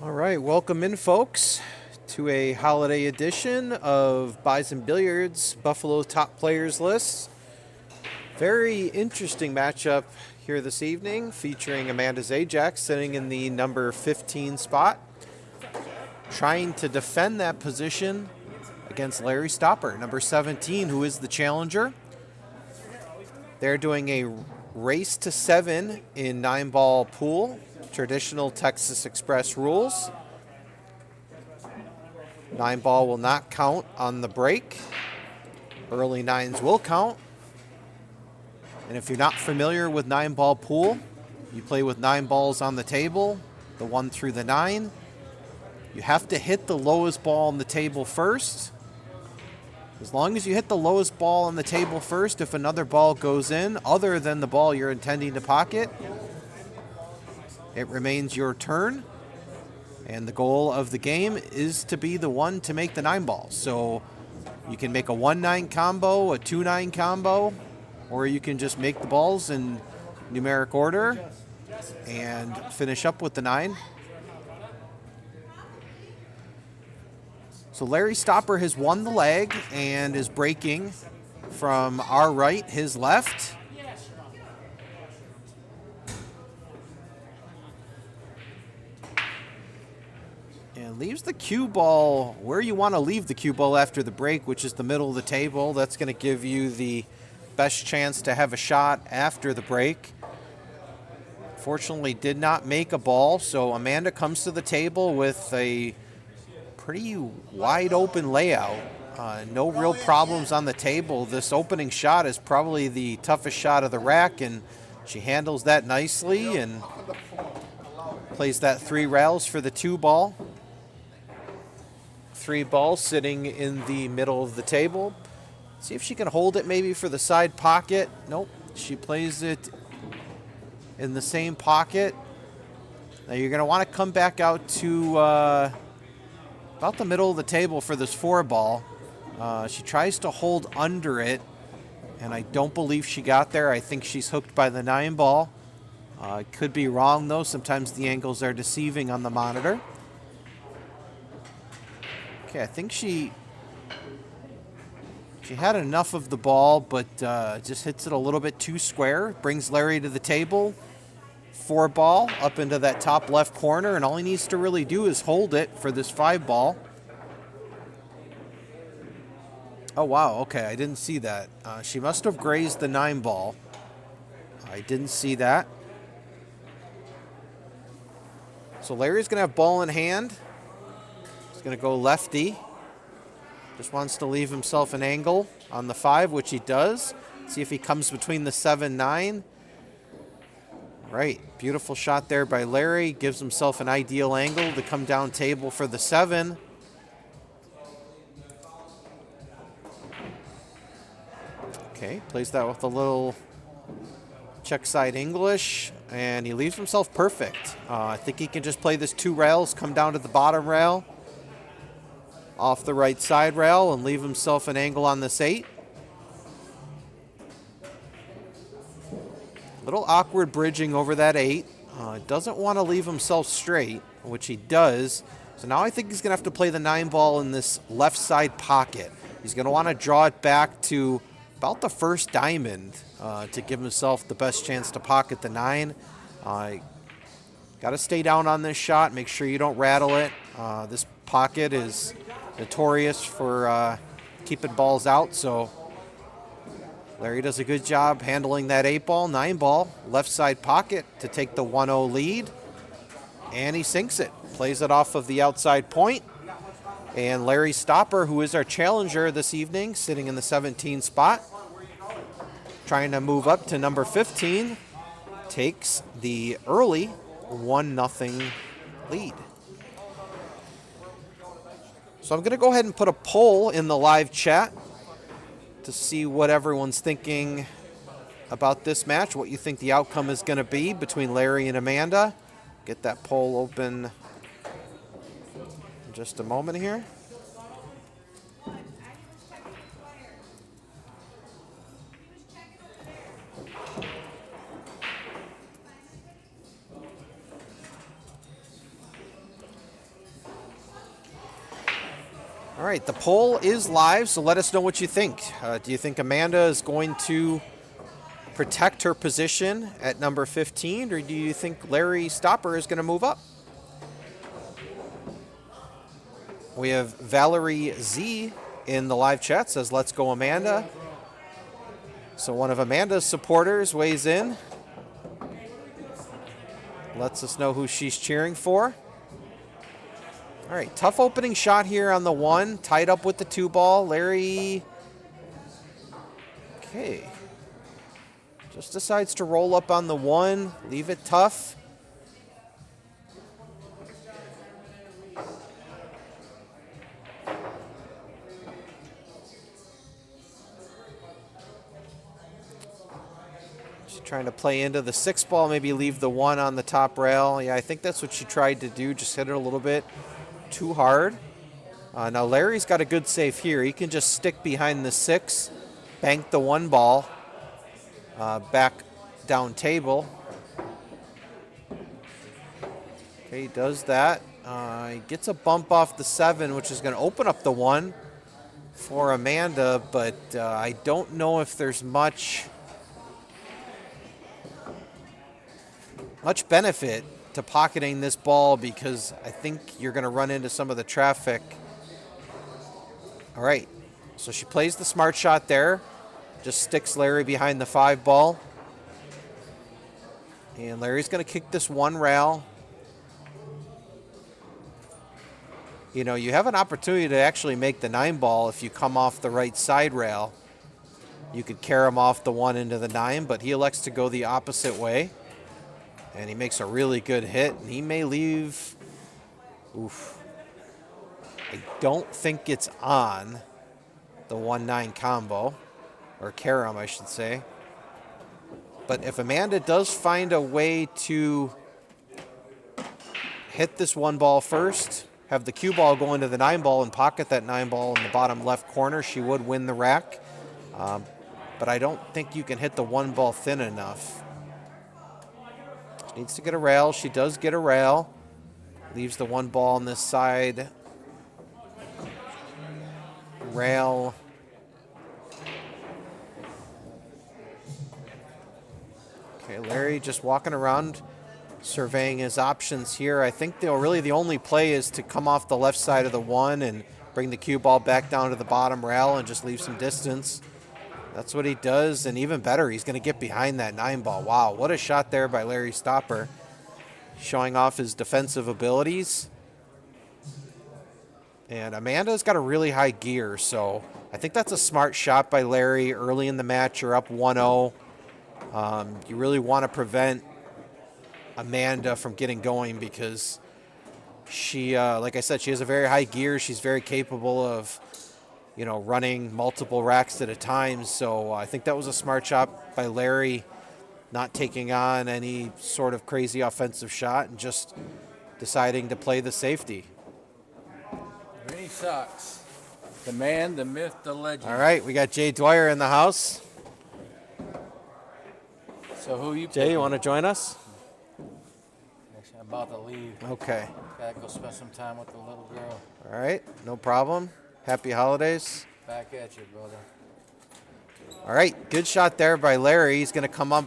All right, welcome in, folks, to a holiday edition of Bison Billiards Buffalo Top Players List. Very interesting matchup here this evening, featuring Amanda Zajak sitting in the number 15 spot, trying to defend that position against Larry Stopper, number 17, who is the challenger. They're doing a race to 7 in 9-ball pool, traditional Texas Express rules. 9-ball will not count on the break. Early 9s will count. And if you're not familiar with 9-ball pool, you play with 9 balls on the table, the 1 through the 9. You have to hit the lowest ball on the table first. As long as you hit the lowest ball on the table first, if another ball goes in other than the ball you're intending to pocket, it remains your turn. And the goal of the game is to be the one to make the 9 ball. So you can make a 1-9 combo, a 2-9 combo, or you can just make the balls in numeric order and finish up with the 9. So Larry Stopper has won the leg and is breaking from our right, his left. And leaves the cue ball where you want to leave the cue ball after the break, which is the middle of the table. That's going to give you the best chance to have a shot after the break. Fortunately, did not make a ball, so Amanda comes to the table with a pretty wide open layout. No real problems on the table. This opening shot is probably the toughest shot of the rack, and she handles that nicely and plays that 3 rails for the 2 ball. 3 balls sitting in the middle of the table. See if she can hold it maybe for the side pocket. Nope, she plays it in the same pocket. Now you're going to want to come back out to about the middle of the table for this 4 ball. She tries to hold under it, and I don't believe she got there. I think she's hooked by the 9 ball. Could be wrong, though. Sometimes the angles are deceiving on the monitor. Okay, I think she had enough of the ball, but just hits it a little bit too square. Brings Larry to the table. 4 ball up into that top left corner, and all he needs to really do is hold it for this 5 ball. Oh, wow, okay, I didn't see that. She must have grazed the 9 ball. I didn't see that. So Larry's going to have ball in hand. He's going to go lefty. Just wants to leave himself an angle on the 5, which he does. See if he comes between the 7-9. Right, beautiful shot there by Larry. Gives himself an ideal angle to come down table for the 7. Okay, plays that with a little check side English, and he leaves himself perfect. I think he can just play this 2 rails, come down to the bottom rail, off the right side rail, and leave himself an angle on this 8. Little awkward bridging over that 8. Doesn't want to leave himself straight, which he does. So now I think he's going to have to play the 9 ball in this left side pocket. He's going to want to draw it back to about the first diamond to give himself the best chance to pocket the 9. Got to stay down on this shot. Make sure you don't rattle it. This pocket is notorious for keeping balls out, so Larry does a good job handling that 8 ball, 9 ball, left side pocket to take the 1-0 lead. And he sinks it, plays it off of the outside point. And Larry Stopper, who is our challenger this evening, sitting in the 17 spot, trying to move up to number 15, takes the early 1-0 lead. So I'm going to go ahead and put a poll in the live chat to see what everyone's thinking about this match, what you think the outcome is going to be between Larry and Amanda. Get that poll open in just a moment here. All right, the poll is live, so let us know what you think. Do you think Amanda is going to protect her position at number 15, or do you think Larry Stopper is going to move up? We have Valerie Z in the live chat, says, let's go Amanda. So one of Amanda's supporters weighs in. Lets us know who she's cheering for. All right, tough opening shot here on the 1. Tied up with the 2 ball. Larry, okay. Just decides to roll up on the 1. Leave it tough. Trying to play into the 6 ball, maybe leave the 1 on the top rail. Yeah, I think that's what she tried to do, just hit it a little bit too hard. Now Larry's got a good save here. He can just stick behind the 6, bank the 1 ball back down table. Okay, he does that. He gets a bump off the 7, which is going to open up the 1 for Amanda, but I don't know if there's much benefit to pocketing this ball, because I think you're going to run into some of the traffic. All right, so she plays the smart shot there, just sticks Larry behind the 5 ball. And Larry's going to kick this 1 rail. You know, you have an opportunity to actually make the 9 ball if you come off the right side rail. You could carry him off the 1 into the 9, but he elects to go the opposite way. And he makes a really good hit, and he may leave. Oof. I don't think it's on the 1-9 combo, or carom, I should say. But if Amanda does find a way to hit this 1 ball first, have the cue ball go into the 9 ball and pocket that 9 ball in the bottom left corner, she would win the rack. But I don't think you can hit the 1 ball thin enough. Needs to get a rail. She does get a rail. Leaves the 1 ball on this side. Rail. Okay, Larry just walking around, surveying his options here. I think really the only play is to come off the left side of the 1 and bring the cue ball back down to the bottom rail and just leave some distance. That's what he does, and even better, he's going to get behind that 9 ball. Wow, what a shot there by Larry Stopper, showing off his defensive abilities. And Amanda's got a really high gear, so I think that's a smart shot by Larry early in the match. You're up 1-0. You really want to prevent Amanda from getting going, because she, like I said, she has a very high gear. She's very capable of, you know, running multiple racks at a time. So I think that was a smart shot by Larry, not taking on any sort of crazy offensive shot and just deciding to play the safety. Vinny Sox, the man, the myth, the legend. All right, we got Jay Dwyer in the house. So who you Jay, you want to join us? Actually, I'm about to leave. Okay. Gotta go spend some time with the little girl. All right, no problem. Happy holidays. Back at you, brother. All right, good shot there by Larry. He's going to come up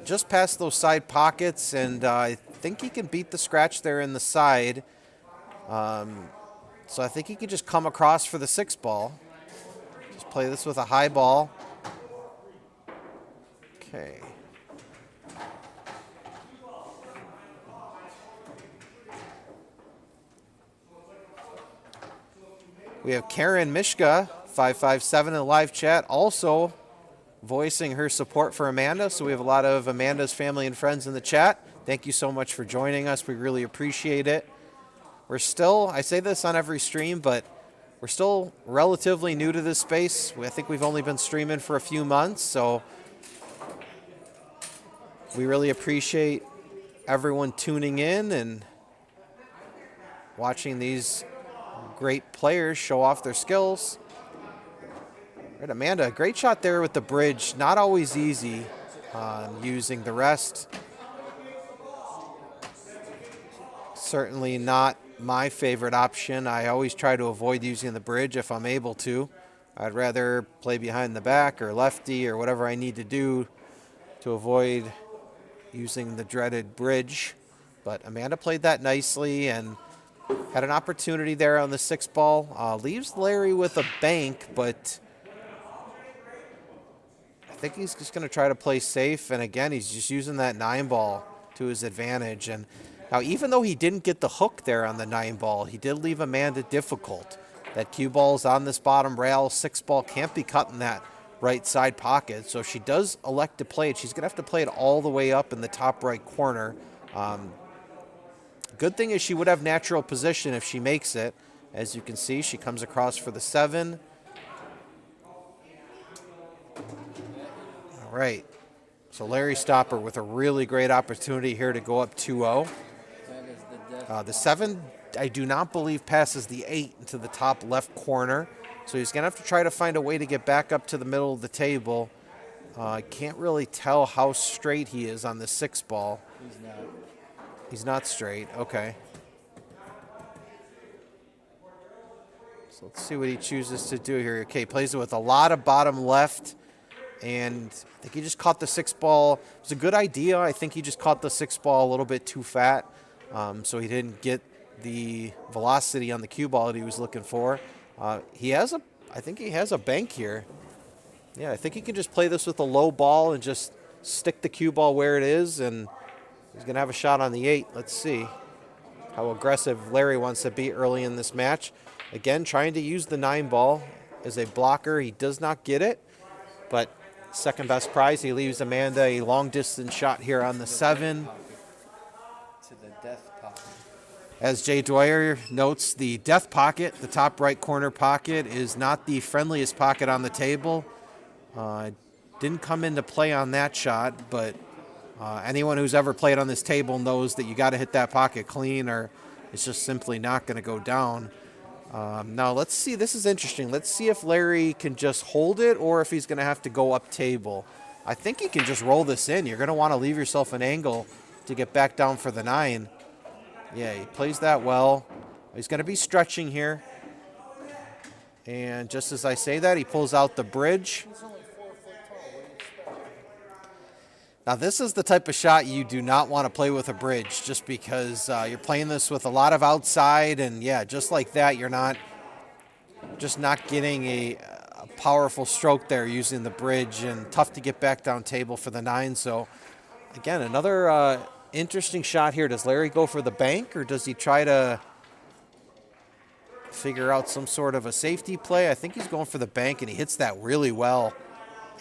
just past those side pockets, and I think he can beat the scratch there in the side. So I think he can just come across for the 6 ball. Just play this with a high ball. Okay. We have Karen Mishka, 557 in the live chat, also voicing her support for Amanda. So we have a lot of Amanda's family and friends in the chat. Thank you so much for joining us. We really appreciate it. We're still, I say this on every stream, but we're still relatively new to this space. I think we've only been streaming for a few months, so we really appreciate everyone tuning in and watching these great players show off their skills. All right, Amanda, great shot there with the bridge. Not always easy using the rest. Certainly not my favorite option. I always try to avoid using the bridge if I'm able to. I'd rather play behind the back or lefty or whatever I need to do to avoid using the dreaded bridge. But Amanda played that nicely and had an opportunity there on the 6 ball. Leaves Larry with a bank, but I think he's just going to try to play safe. And again, he's just using that 9 ball to his advantage. And now, even though he didn't get the hook there on the 9 ball, he did leave Amanda difficult. That cue ball is on this bottom rail. 6 ball can't be cut in that right side pocket. So if she does elect to play it, she's going to have to play it all the way up in the top right corner. Good thing is she would have natural position if she makes it. As you can see, she comes across for the 7. All right. So Larry Stopper with a really great opportunity here to go up 2-0. The 7, I do not believe, passes the 8 into the top left corner. So he's going to have to try to find a way to get back up to the middle of the table. I can't really tell how straight he is on the 6 ball. He's not. He's not straight. Okay. So let's see what he chooses to do here. Okay, plays it with a lot of bottom left. And I think he just caught the 6 ball. It was a good idea. I think he just caught the 6 ball a little bit too fat. So he didn't get the velocity on the cue ball that he was looking for. I think he has a bank here. Yeah, I think he can just play this with a low ball and just stick the cue ball where it is, and he's going to have a shot on the 8. Let's see how aggressive Larry wants to be early in this match. Again, trying to use the 9 ball as a blocker. He does not get it, but second best prize. He leaves Amanda a long distance shot here on the 7. To the death pocket. As Jay Dwyer notes, the death pocket, the top right corner pocket, is not the friendliest pocket on the table. Didn't come into play on that shot, but anyone who's ever played on this table knows that you got to hit that pocket clean or it's just simply not going to go down. Now, let's see. This is interesting. Let's see if Larry can just hold it or if he's going to have to go up table. I think he can just roll this in. You're going to want to leave yourself an angle to get back down for the 9. Yeah, he plays that well. He's going to be stretching here. And just as I say that, he pulls out the bridge. Now, this is the type of shot you do not want to play with a bridge just because you're playing this with a lot of outside. And, yeah, just like that, you're not getting a powerful stroke there using the bridge, and tough to get back down table for the 9. So, again, another interesting shot here. Does Larry go for the bank, or does he try to figure out some sort of a safety play? I think he's going for the bank, and he hits that really well.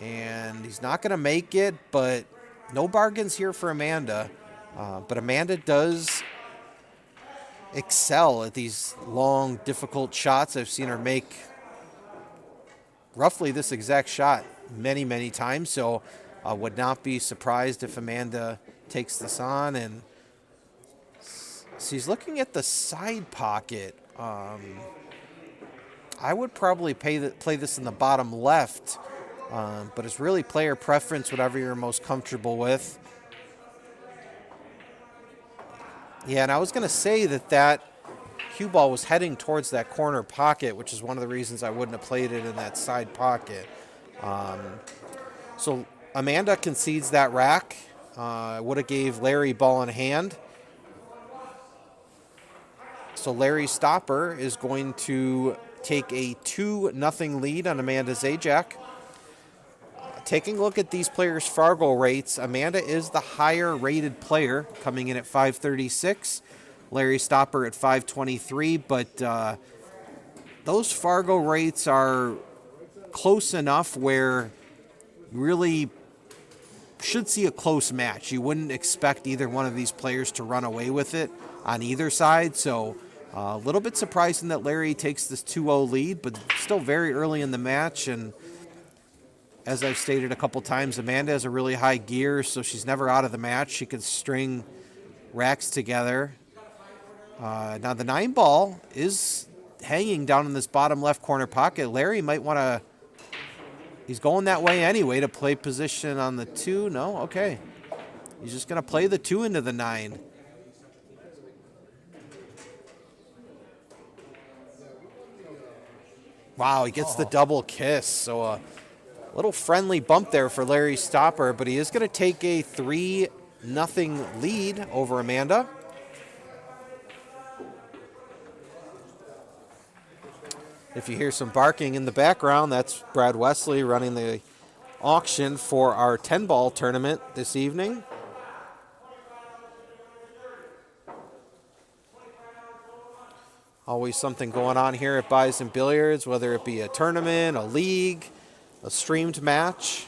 And he's not going to make it, but no bargains here for Amanda. But Amanda does excel at these long, difficult shots. I've seen her make roughly this exact shot many, many times. So I would not be surprised if Amanda takes this on. And so he's looking at the side pocket. I would probably play this in the bottom left, but it's really player preference, whatever you're most comfortable with. Yeah, and I was going to say that cue ball was heading towards that corner pocket, which is one of the reasons I wouldn't have played it in that side pocket. So Amanda concedes that rack. Would have gave Larry ball in hand. So Larry Stopper is going to take a 2-0 lead on Amanda Zajak. Taking a look at these players' Fargo rates, Amanda is the higher rated player, coming in at 536. Larry Stopper at 523, but those Fargo rates are close enough where you really should see a close match. You wouldn't expect either one of these players to run away with it on either side, so a little bit surprising that Larry takes this 2-0 lead, but still very early in the match. And as I've stated a couple times, Amanda has a really high gear, so she's never out of the match. She can string racks together. Now the 9-ball is hanging down in this bottom left corner pocket. Larry might want to, he's going that way anyway to play position on the 2. No, okay. He's just going to play the 2 into the 9. Wow, he gets the double kiss. So a little friendly bump there for Larry Stopper, but he is going to take a 3-0 lead over Amanda. If you hear some barking in the background, that's Brad Wesley running the auction for our 10-ball tournament this evening. Always something going on here at Bison Billiards, whether it be a tournament, a league, a streamed match.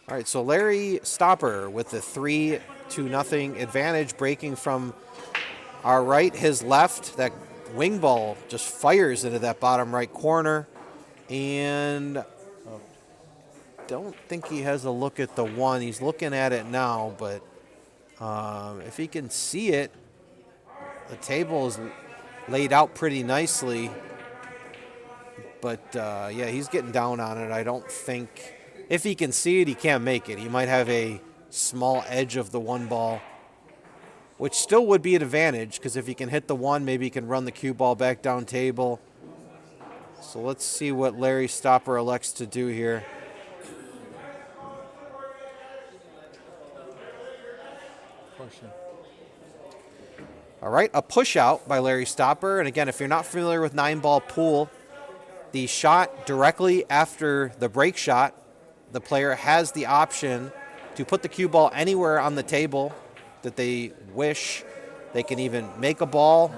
All right, so Larry Stopper with the 3-0 advantage, breaking from our right, his left. That wing ball just fires into that bottom right corner. And don't think he has a look at the one. He's looking at it now, but if he can see it, the table is laid out pretty nicely. But, yeah, he's getting down on it. I don't think, if he can see it, he can't make it. He might have a small edge of the one ball, which still would be an advantage, because if he can hit the one, maybe he can run the cue ball back down table. So let's see what Larry Stopper elects to do here. All right, a push out by Larry Stopper. And again, if you're not familiar with 9-ball pool, the shot directly after the break shot, the player has the option to put the cue ball anywhere on the table that they wish. They can even make a ball,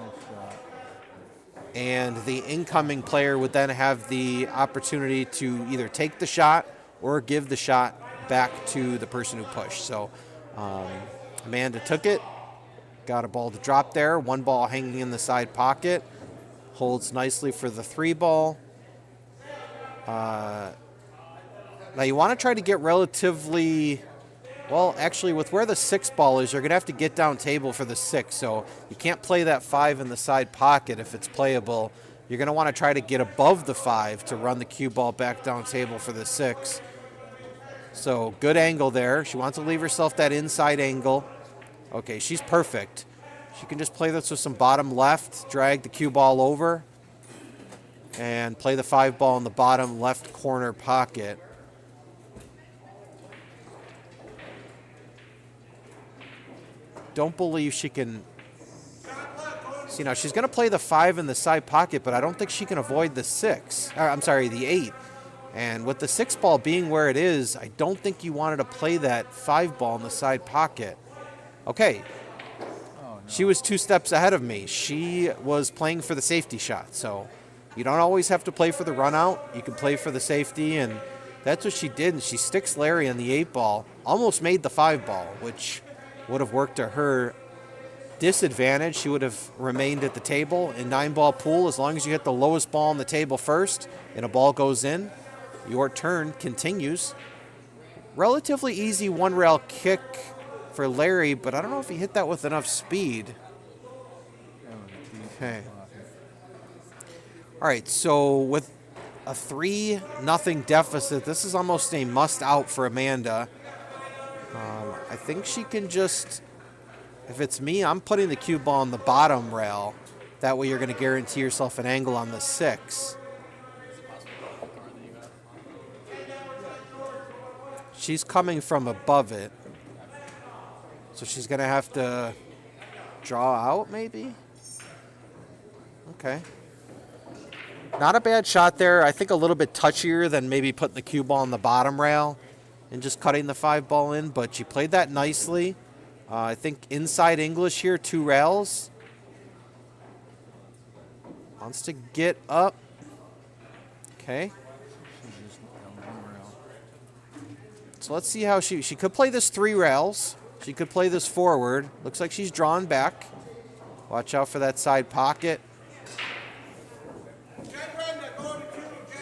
and the incoming player would then have the opportunity to either take the shot or give the shot back to the person who pushed. So Amanda took it, got a ball to drop there, one ball hanging in the side pocket, holds nicely for the 3-ball. Now you want to try to get relatively, well, actually with where the 6-ball is, you're going to have to get down table for the 6. So you can't play that 5 in the side pocket if it's playable. You're going to want to try to get above the 5 to run the cue ball back down table for the 6. So good angle there. She wants to leave herself that inside angle. Okay, she's perfect. She can just play this with some bottom left, drag the cue ball over, and play the 5-ball in the bottom left corner pocket. Don't believe she can. See, now she's going to play the 5 in the side pocket, but I don't think she can avoid the 6. I'm sorry, the 8. And with the 6-ball being where it is, I don't think you wanted to play that 5-ball in the side pocket. Okay. Oh, no. She was 2 steps ahead of me. She was playing for the safety shot. So you don't always have to play for the run out. You can play for the safety, and that's what she did. And she sticks Larry on the 8-ball, almost made the 5-ball, which would have worked to her disadvantage. She would have remained at the table. In 9-ball pool, as long as you hit the lowest ball on the table first and a ball goes in, your turn continues. Relatively easy one-rail kick for Larry, but I don't know if he hit that with enough speed. Okay. All right, so with a 3-0 deficit, this is almost a must-out for Amanda. I think she can just, if it's me, I'm putting the cue ball on the bottom rail. That way you're going to guarantee yourself an angle on the 6. She's coming from above it. So she's going to have to draw out, maybe? Okay. Not a bad shot there. I think a little bit touchier than maybe putting the cue ball on the bottom rail and just cutting the 5-ball in, but she played that nicely. I think inside English here, 2 rails. Wants to get up. Okay. So let's see how she could play this 3 rails. She could play this forward. Looks like she's drawn back. Watch out for that side pocket.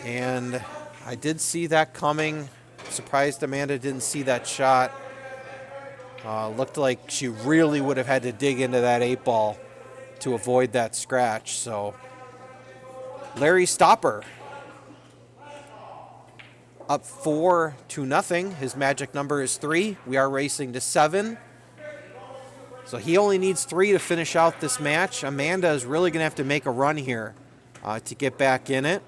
And I did see that coming. Surprised Amanda didn't see that shot. Looked like she really would have had to dig into that 8-ball to avoid that scratch. So Larry Stopper up 4-0. His magic number is 3. We are racing to 7. So he only needs 3 to finish out this match. Amanda is really going to have to make a run here to get back in it.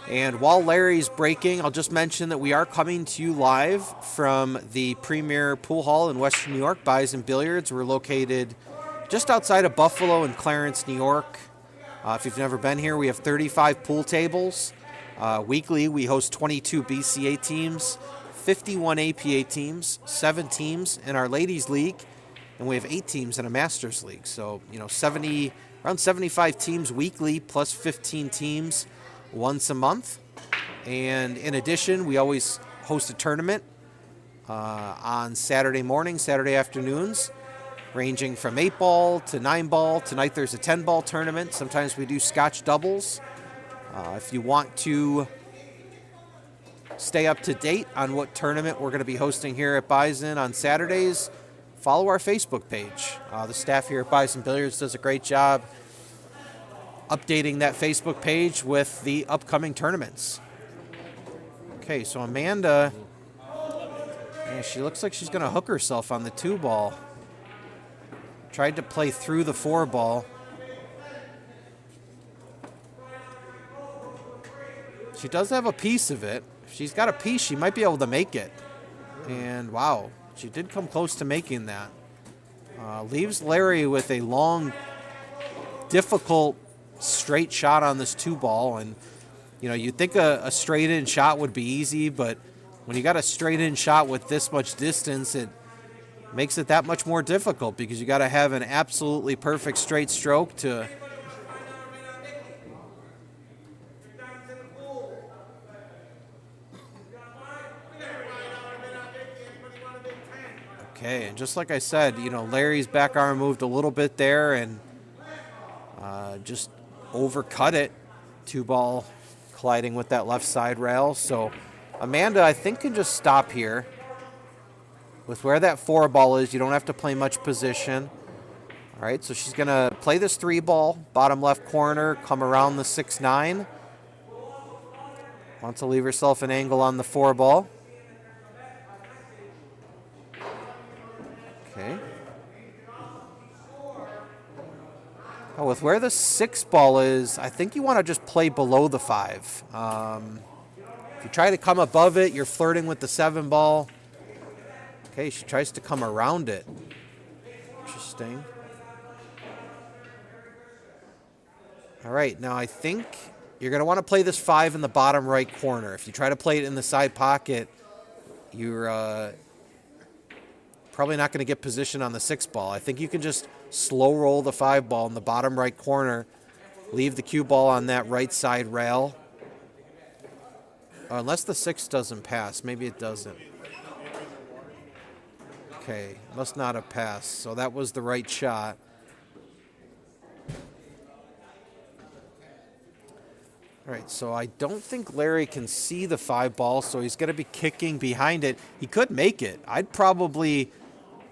And while Larry's breaking, I'll just mention that we are coming to you live from the Premier Pool Hall in Western New York, Bison Billiards. We're located just outside of Buffalo and Clarence, New York. If you've never been here, we have 35 pool tables. Weekly, we host 22 BCA teams, 51 APA teams, 7 teams in our ladies league, and we have 8 teams in a Masters league. So, around 75 teams weekly plus 15 teams once a month. And in addition, we always host a tournament on Saturday mornings, Saturday afternoons, ranging from 8-ball to 9-ball. Tonight there's a 10-ball tournament. Sometimes we do Scotch doubles. If you want to stay up to date on what tournament we're going to be hosting here at Bison on Saturdays, follow our Facebook page. The staff here at Bison Billiards does a great job updating that Facebook page with the upcoming tournaments. Okay, so Amanda, she looks like she's going to hook herself on the 2-ball. Tried to play through the 4-ball. She does have a piece of it. If she's got a piece, she might be able to make it. And wow, she did come close to making that. Leaves Larry with a long, difficult straight shot on this 2-ball. And, you'd think a straight-in shot would be easy, but when you got a straight-in shot with this much distance, it makes it that much more difficult because you got to have an absolutely perfect straight stroke to Okay, and just like I said, Larry's back arm moved a little bit there and just overcut it. 2-ball colliding with that left side rail. So Amanda, I think, can just stop here. With where that 4-ball is, you don't have to play much position. All right, so she's going to play this 3-ball, bottom left corner, come around the 6-9. Wants to leave herself an angle on the 4-ball. Okay. Oh, with where the 6-ball is, I think you want to just play below the 5. If you try to come above it, you're flirting with the 7-ball. Okay, she tries to come around it. Interesting. All right, now I think you're going to want to play this 5 in the bottom right corner. If you try to play it in the side pocket, you're probably not going to get position on the 6-ball. I think you can just slow roll the 5-ball in the bottom right corner, leave the cue ball on that right side rail. Unless the 6 doesn't pass. Maybe it doesn't. Okay, must not have passed. So that was the right shot. All right, so I don't think Larry can see the 5-ball, so he's going to be kicking behind it. He could make it. I'd probably,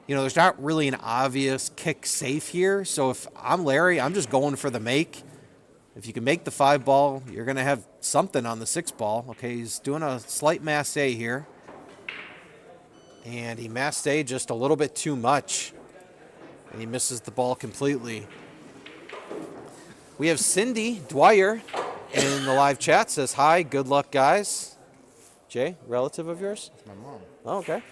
there's not really an obvious kick safe here. So if I'm Larry, I'm just going for the make. If you can make the 5-ball, you're going to have something on the 6-ball. Okay, he's doing a slight masse here. And he massed just a little bit too much. And he misses the ball completely. We have Cindy Dwyer in the live chat. Says, hi, good luck, guys. Jay, relative of yours? My mom. Oh, okay.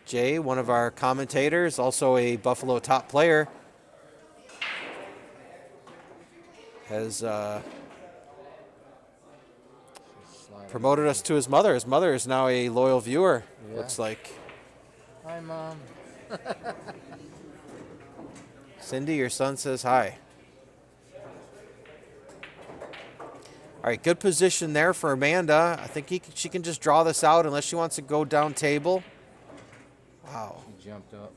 Jay, one of our commentators, also a Buffalo top player, has promoted us to his mother. His mother is now a loyal viewer, looks like. Hi, Mom. Cindy, your son says hi. All right, good position there for Amanda. I think she can just draw this out unless she wants to go down table. Wow. He jumped up.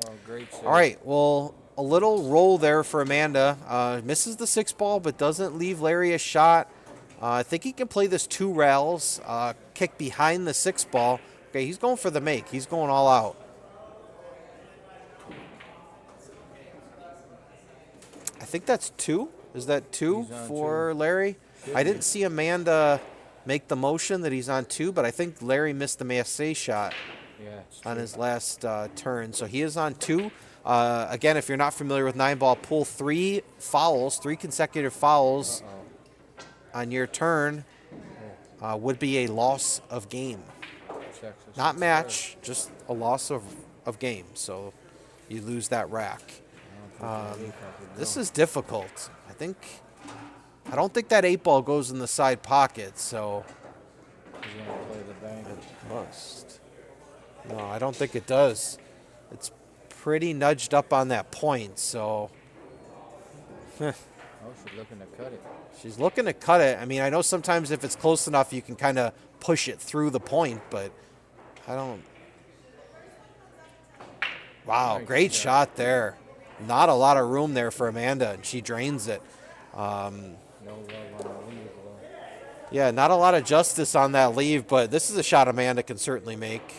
Oh, great save. All right, well, a little roll there for Amanda. Misses the 6-ball, but doesn't leave Larry a shot. I think he can play this 2 rails, kick behind the 6-ball. Okay, he's going for the make. He's going all out. I think that's 2. Is that 2 He's on for Larry? Should I be. didn't see Amanda make the motion that he's on 2, but I think Larry missed the Massey shot Yeah, it's on two. his last turn. So he is on 2. Again, if you're not familiar with 9-ball pool, 3 fouls, 3 consecutive fouls on your turn would be a loss of game. Checks us Not at match, just a loss of game. So you lose that rack. This is difficult. I don't think that 8-ball goes in the side pocket, so He's gonna play the bank. must. No, I don't think it does. It's pretty nudged up on that point, so Oh, she's looking to cut it. she's looking to cut it. I mean, I know sometimes if it's close enough, you can kind of push it through the point, but I don't. Wow, Nice great shot. shot there. Not a lot of room there for Amanda, and she drains it. No love on the leave though. Yeah, not a lot of justice on that leave, but this is a shot Amanda can certainly make.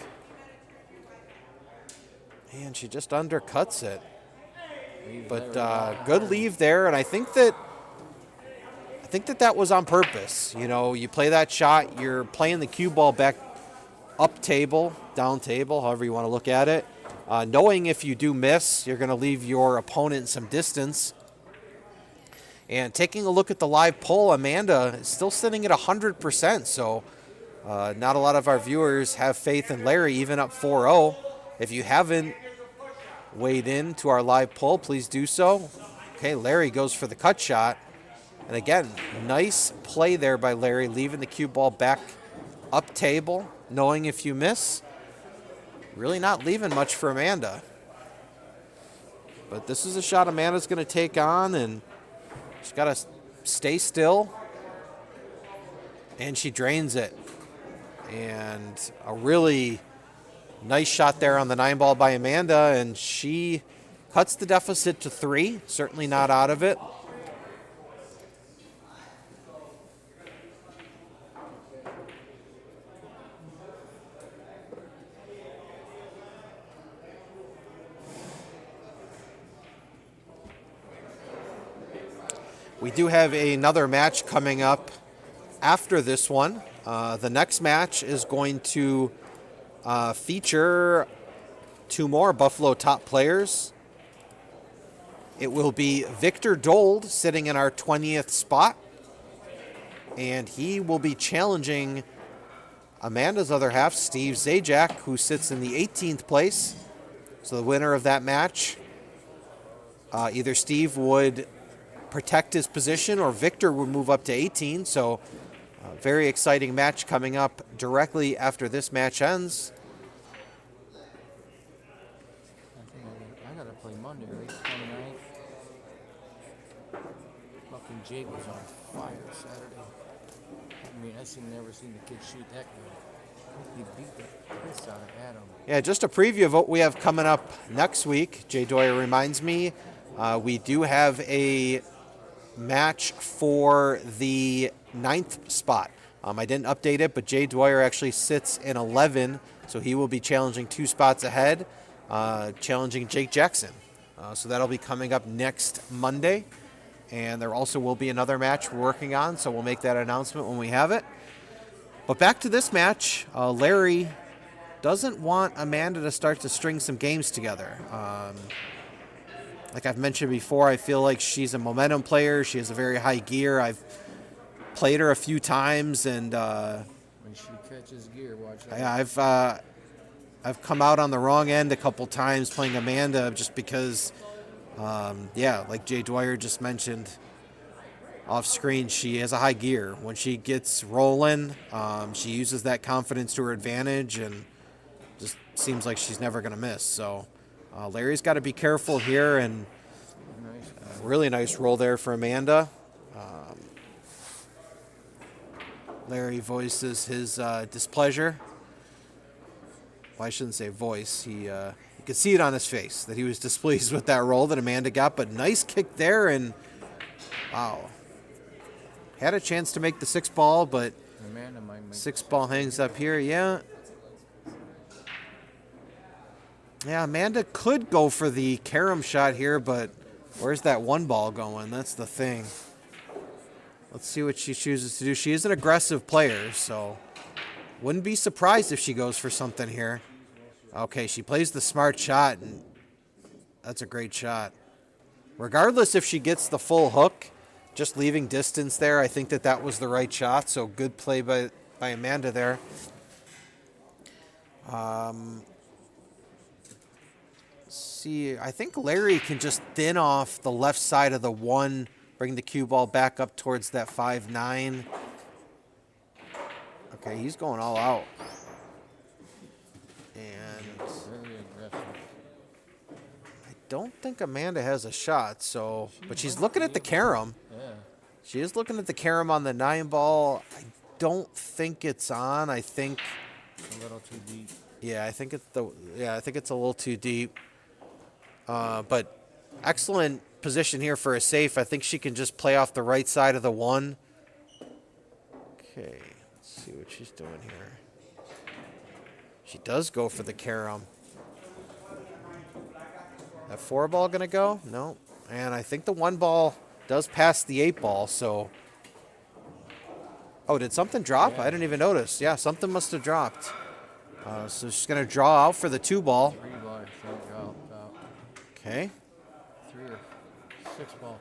Man, she just undercuts it. Leaves But Larry out. good leave there, and I think that was on purpose. You know, you play that shot, you're playing the cue ball back up table, down table, however you want to look at it. Knowing if you do miss, you're going to leave your opponent some distance. And taking a look at the live poll, Amanda is still sitting at 100%. So not a lot of our viewers have faith in Larry, even up 4-0. If you haven't weighed in to our live poll, please do so. Okay, Larry goes for the cut shot. And again, nice play there by Larry, leaving the cue ball back up table, knowing if you miss. Really not leaving much for Amanda. But this is a shot Amanda's going to take on, and she's got to stay still. And she drains it. And a really nice shot there on the 9-ball by Amanda, and she cuts the deficit to 3. Certainly not out of it. We do have another match coming up after this one. The next match is going to feature 2 more Buffalo top players. It will be Victor Dold sitting in our 20th spot, and he will be challenging Amanda's other half, Steve Zajak, who sits in the 18th place. So the winner of that match, either Steve would protect his position or Victor would move up to 18. So very exciting match coming up directly after this match ends. I gotta play Monday, right? 29th. Fucking Jake was on fire Saturday. I mean, never seen the kid shoot that good. He beat the piss out of Adam. Yeah, just a preview of what we have coming up next week. Jay Doyer reminds me, we do have a match for the 9th spot. I didn't update it, but Jay Dwyer actually sits in 11, so he will be challenging 2 spots ahead, challenging Jake Jackson. So that'll be coming up next Monday, and there also will be another match we're working on, so we'll make that announcement when we have it. But back to this match, Larry doesn't want Amanda to start to string some games together. Like I've mentioned before, I feel like she's a momentum player. She has a very high gear. I've played her a few times, and When she catches gear, watch out. I've come out on the wrong end a couple times playing Amanda just because, like Jay Dwyer just mentioned off screen, she has a high gear. When she gets rolling, she uses that confidence to her advantage, and just seems like she's never going to miss. So Larry's got to be careful here, and Nice. really nice roll there for Amanda. Larry voices his displeasure. Well, I shouldn't say voice. You could see it on his face that he was displeased with that roll that Amanda got, but nice kick there, and wow. Had a chance to make the 6-ball, but Amanda might make 6-ball hangs up here. Yeah, Amanda could go for the carom shot here, but where's that 1 ball going? That's the thing. Let's see what she chooses to do. She is an aggressive player, so wouldn't be surprised if she goes for something here. Okay, she plays the smart shot, and that's a great shot. Regardless if she gets the full hook, just leaving distance there, I think that was the right shot, so good play by Amanda there. See, I think Larry can just thin off the left side of the 1, bring the cue ball back up towards that 5-9. Okay, he's going all out. And Very aggressive. I don't think Amanda has a shot, so but she's looking at the carom. Yeah. She is looking at the carom on the 9 ball. I don't think it's on. I think It's a little too deep. yeah, I think it's a little too deep. But excellent position here for a safe. I think she can just play off the right side of the 1. Okay, let's see what she's doing here. She does go for the carom. That 4 ball gonna go? No. And I think the 1 ball does pass the 8 ball, so. Oh, did something drop? Yeah. I didn't even notice. Yeah, something must have dropped. So she's gonna draw out for the 2 ball. 3 ball, I think, out. Okay. 3 or 6 ball.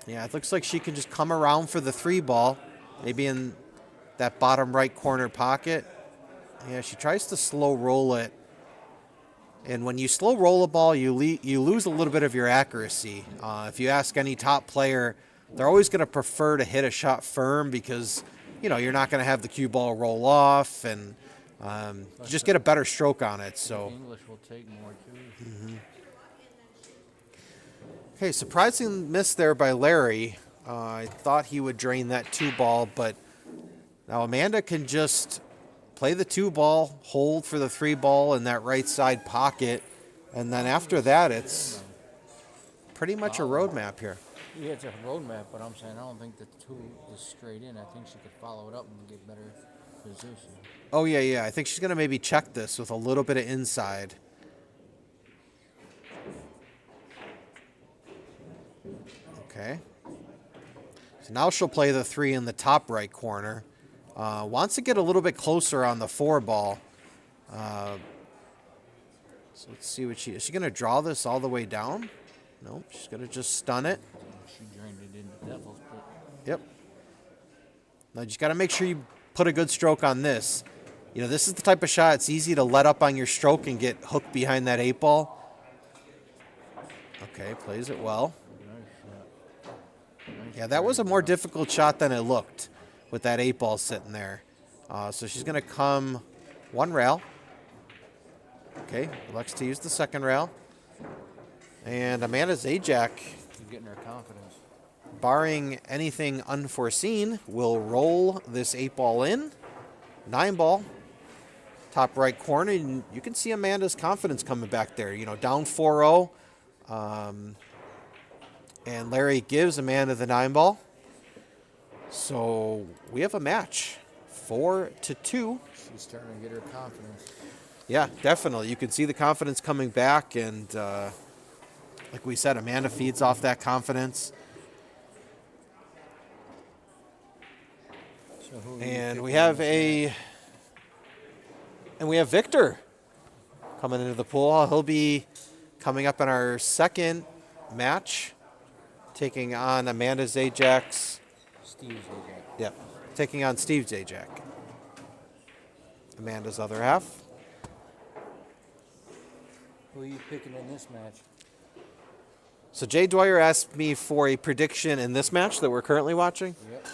Yeah, it looks like she can just come around for the 3 ball, maybe in that bottom right corner pocket. Yeah, she tries to slow roll it. And when you slow roll a ball, you lose a little bit of your accuracy. If you ask any top player, they're always going to prefer to hit a shot firm because, you're not going to have the cue ball roll off and you just get a better stroke on it. So. English will take more, too. Mm-hmm. Okay, surprising miss there by Larry. I thought he would drain that 2 ball, but now Amanda can just play the 2 ball, hold for the 3 ball in that right side pocket, and then after that, it's pretty much a roadmap here. Yeah, it's a roadmap, but I'm saying I don't think the 2 is straight in. I think she could follow it up and get better position. Oh, yeah. I think she's going to maybe check this with a little bit of inside. Okay. So now she'll play the 3 in the top right corner. Wants to get a little bit closer on the 4 ball. So let's see what is she going to draw this all the way down? Nope, she's going to just stun it. She drained it into Devil's Pit. Yep. Now you just got to make sure you put a good stroke on this. This is the type of shot it's easy to let up on your stroke and get hooked behind that 8 ball. Okay, plays it well. Yeah, that was a more difficult shot than it looked with that 8 ball sitting there. So she's going to come 1 rail. Okay, elects to use the 2nd rail. And Amanda Zajak, Getting her confidence. barring anything unforeseen, will roll this 8 ball in. 9 ball, top right corner. And you can see Amanda's confidence coming back there. Down 4-0. And Larry gives Amanda the 9 ball. So we have a match, 4-2. She's starting to get her confidence. Yeah, definitely. You can see the confidence coming back, and like we said, Amanda feeds off that confidence. So who And we have Victor coming into the pool. He'll be coming up in our 2nd match, taking on Amanda Zajak's. Steve Zajak. Yep, taking on Steve Zajak. Amanda's other half. Who are you picking in this match? So Jay Dwyer asked me for a prediction in this match that we're currently watching. Yep.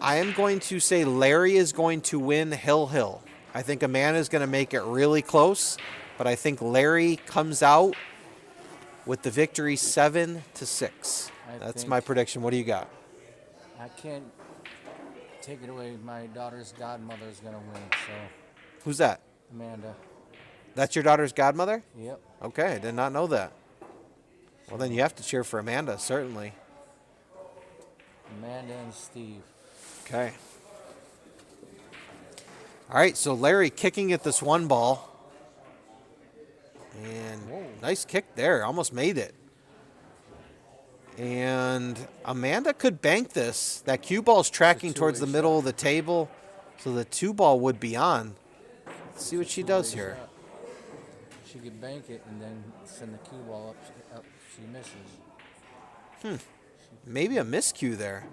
I am going to say Larry is going to win Hill. I think Amanda's going to make it really close, but I think Larry comes out with the victory 7-6. That's my prediction. What do you got? I can't take it away. My daughter's godmother is going to win, so Who's that? Amanda. That's your daughter's godmother? Yep. Okay, I did not know that. Well, then you have to cheer for Amanda, certainly. Amanda and Steve. Okay. All right, so Larry kicking at this 1 ball. And nice kick there. Almost made it. And Amanda could bank this. That cue ball's tracking towards the middle of the table, so the 2 ball would be on. Let's see what she does here. She could bank it and then send the cue ball up. She misses. Maybe a miscue there.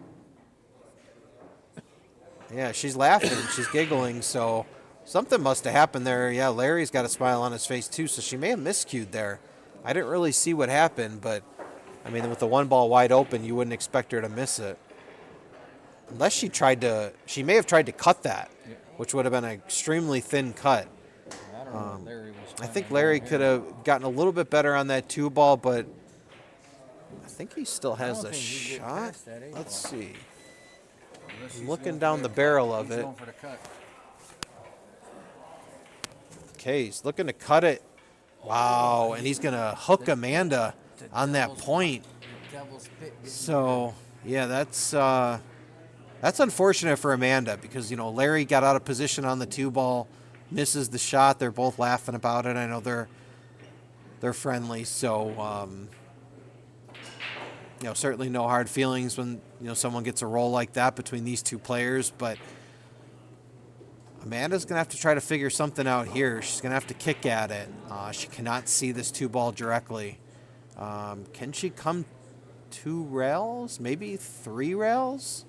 Yeah, she's laughing. She's giggling, so something must have happened there. Yeah, Larry's got a smile on his face, too, so she may have miscued there. I didn't really see what happened, but, I mean, with the 1 ball wide open, you wouldn't expect her to miss it. Unless she may have tried to cut that, which would have been an extremely thin cut. I don't know what Larry was I think Larry could have gotten a little bit better on that 2 ball, but I think he still has a shot. Let's see. I'm looking down the barrel of it. Going for the cut. Okay, he's looking to cut it. Wow, and he's going to hook Amanda on that point. So, yeah, that's unfortunate for Amanda because, you know, Larry got out of position on the 2 ball, misses the shot. They're both laughing about it. I know they're friendly, so you know, certainly no hard feelings when, you know, someone gets a roll like that between these 2 players, but Amanda's going to have to try to figure something out here. She's going to have to kick at it. She cannot see this 2 ball directly. Can she come 2 rails? Maybe 3 rails?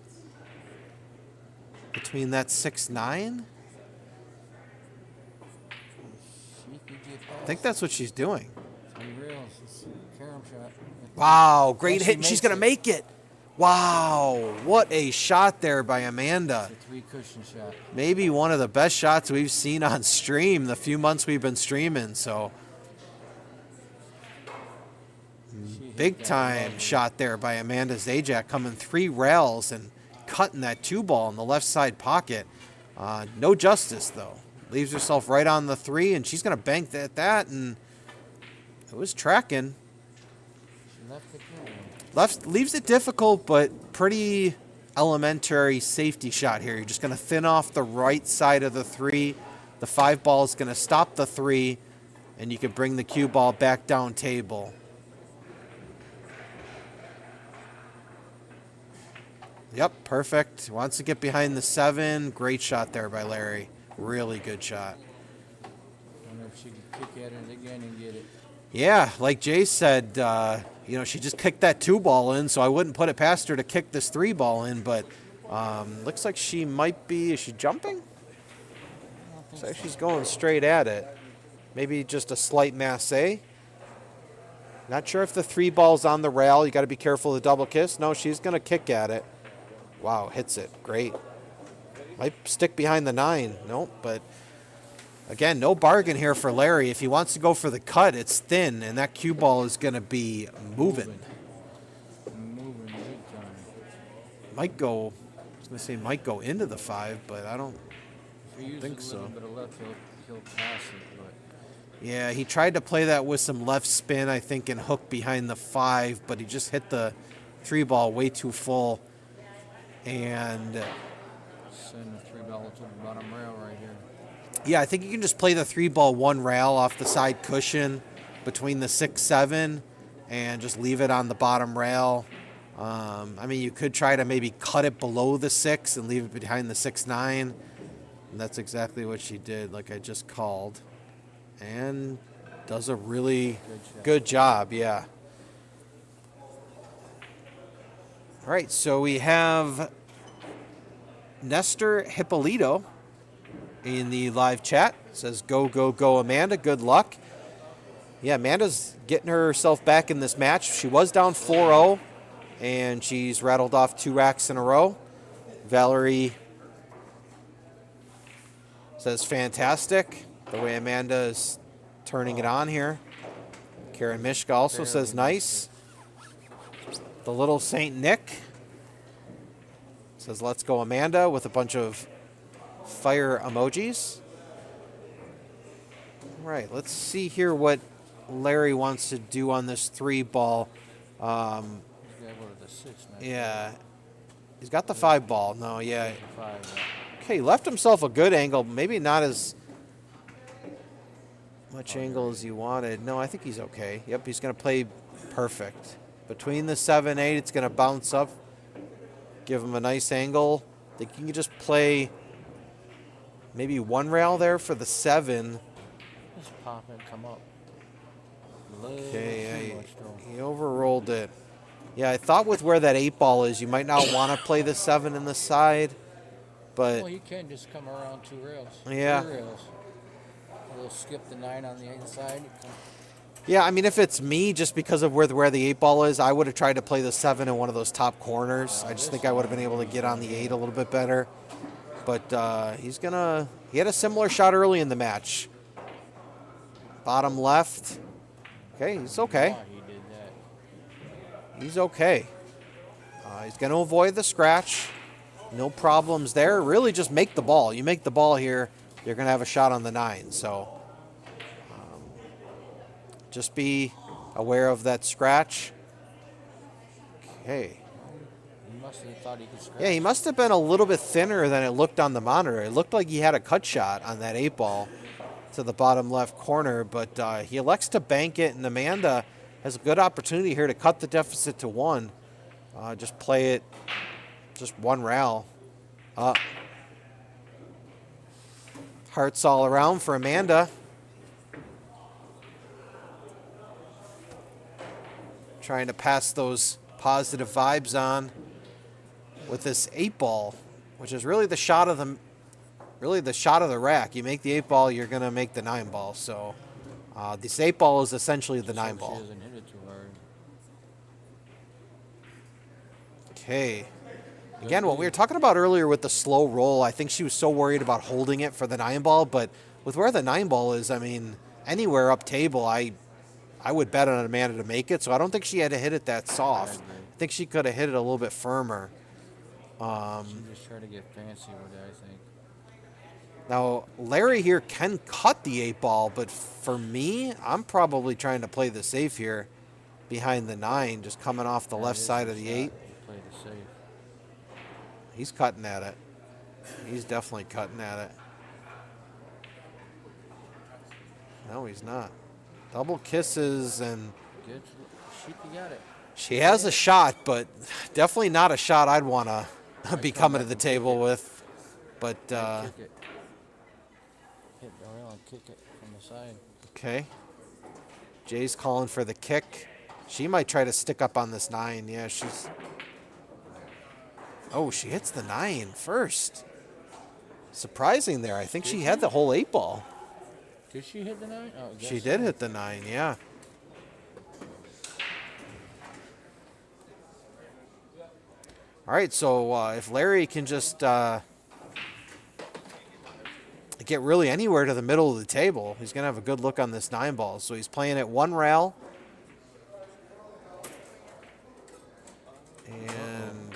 Between that 6-9? I think that's what she's doing. 3 rails. It's a carom shot. Wow, great hit. She's going to make it. Wow, what a shot there by Amanda. It's a 3 cushion shot. Maybe one of the best shots we've seen on stream the few months we've been streaming. So, big time shot there by Amanda Zajak, coming 3 rails and cutting that 2 ball in the left side pocket. No justice, though. Leaves herself right on the 3, and she's going to bank that, and it was tracking. Leaves it difficult, but pretty elementary safety shot here. You're just going to thin off the right side of the 3. The 5 ball is going to stop the 3, and you can bring the cue ball back down table. Yep, perfect. Wants to get behind the 7. Great shot there by Larry. Really good shot. I wonder if she could kick at it again and get it. Yeah, like Jay said, you know, she just kicked that 2 ball in, so I wouldn't put it past her to kick this 3 ball in, but looks like she might be, is she jumping? Looks like she's going straight at it. Maybe just a slight masse. Not sure if the 3 ball's on the rail. You got to be careful of the double kiss. No, she's going to kick at it. Wow, hits it. Great. Might stick behind the 9. Nope, but again, no bargain here for Larry. If he wants to go for the cut, it's thin, and that cue ball is going to be moving. Moving big time. Might go, I was going to say might go into the 5, but I don't think so. A little bit of left, he'll pass it, but yeah, he tried to play that with some left spin, I think, and hook behind the 5, but he just hit the 3 ball way too full. And send the 3 ball to the bottom rail right here. Yeah, I think you can just play the 3 ball 1 rail off the side cushion between the 6-7 and just leave it on the bottom rail. I mean, you could try to maybe cut it below the 6 and leave it behind the 6-9. And that's exactly what she did, like I just called. And does a really good job, yeah. All right, so we have Nestor Hippolito in the live chat. It says, go, go, go, Amanda. Good luck. Yeah, Amanda's getting herself back in this match. She was down 4-0, and she's rattled off 2 racks in a row. Valerie says, fantastic. The way Amanda is turning it on here. Karen Mishka also says, nice. The little Saint Nick says, let's go, Amanda, with a bunch of fire emojis. All right, let's see here what Larry wants to do on this 3 ball. Yeah, he's got the 5 ball. No, yeah. Okay, left himself a good angle. Maybe not as much angle as he wanted. No, I think he's okay. Yep, he's going to play perfect. between the 7, 8. It's going to bounce up, give him a nice angle. I think you can just play maybe one rail there for the 7. Just pop and come up. Okay, he overrolled it. Yeah, I thought with where that 8 ball is, you might not want to play the 7 in the side, but well, you can just come around 2 rails. Yeah. 3 rails. We'll skip the 9 on the inside. yeah, I mean, if it's me, just because of where the 8 ball is, I would have tried to play the 7 in one of those top corners. I just think I would have been able to get on the 8 a little bit better. But he had a similar shot early in the match. Bottom left. Okay, he's okay. Oh, he did that. He's okay. He's going to avoid the scratch. No problems there. Really just make the ball. You make the ball here, you're going to have a shot on the 9. So just be aware of that scratch. Okay. He must have thought he could scratch. Yeah, he must have been a little bit thinner than it looked on the monitor. It looked like he had a cut shot on that 8 ball to the bottom left corner, but he elects to bank it, and Amanda has a good opportunity here to cut the deficit to 1. Just play it, just 1 rail. Hearts all around for Amanda. Trying to pass those positive vibes on with this 8 ball, which is really the shot of the rack. You make the 8 ball, you're gonna make the 9 ball. So this 8 ball is essentially the 9 ball. She doesn't hit it too hard. Okay. Again, what we were talking about earlier with the slow roll, I think she was so worried about holding it for the 9 ball, but with where the 9 ball is, I mean, anywhere up table, I would bet on Amanda to make it, so I don't think she had to hit it that soft. I think she could have hit it a little bit firmer. She just tried to get fancy with it, I think. Now, Larry here can cut the 8 ball, but for me, I'm probably trying to play the safe here behind the 9, just coming off the left side of the 8. Play the safe. He's cutting at it. He's definitely cutting at it. No, he's not. Double kisses, and Good. She got it. she has a shot, but definitely not a shot I'd want to be coming to the table with. But, Kick it. Hit the rail and kick it from the side. okay. Jay's calling for the kick. She might try to stick up on this 9. Yeah, she's... Oh, she hits the 9 first. Surprising there. I think she had the whole 8 ball. Did she hit the 9? Oh, She did hit the 9, yeah. All right, so if Larry can just get really anywhere to the middle of the table, he's going to have a good look on this 9 ball. So he's playing at 1 rail. And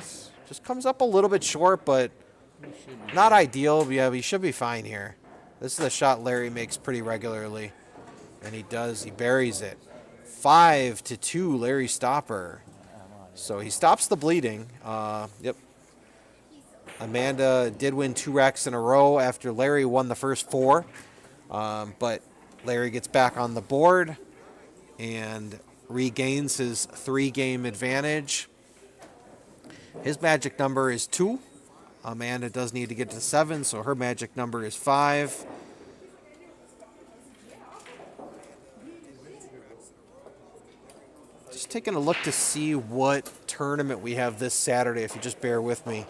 just comes up a little bit short, but not ideal. Yeah, he should be fine here. This is a shot Larry makes pretty regularly. And he does. He buries it. 5-2, Larry Stopper. So he stops the bleeding. Yep. Amanda did win 2 racks in a row after Larry won the first 4. But Larry gets back on the board and regains his 3-game advantage. His magic number is 2. Amanda does need to get to 7, so her magic number is 5. Just taking a look to see what tournament we have this Saturday, if you just bear with me.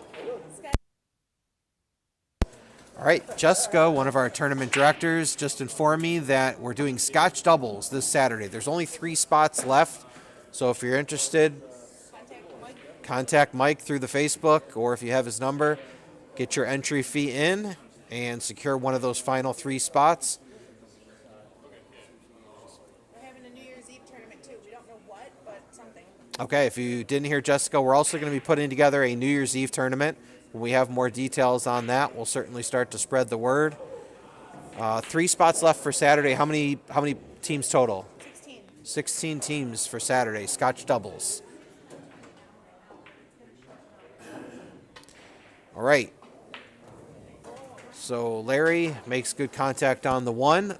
All right, Jessica, one of our tournament directors, just informed me that we're doing Scotch doubles this Saturday. There's only 3 spots left, so if you're interested, contact Mike through the Facebook, or if you have his number, get your entry fee in and secure one of those final 3 spots. We're having a New Year's Eve tournament too. We don't know what, but something. Okay, if you didn't hear Jessica, we're also going to be putting together a New Year's Eve tournament. When we have more details on that, we'll certainly start to spread the word. 3 spots left for Saturday. How many teams total? 16. 16 teams for Saturday, Scotch doubles. All right. So Larry makes good contact on the 1.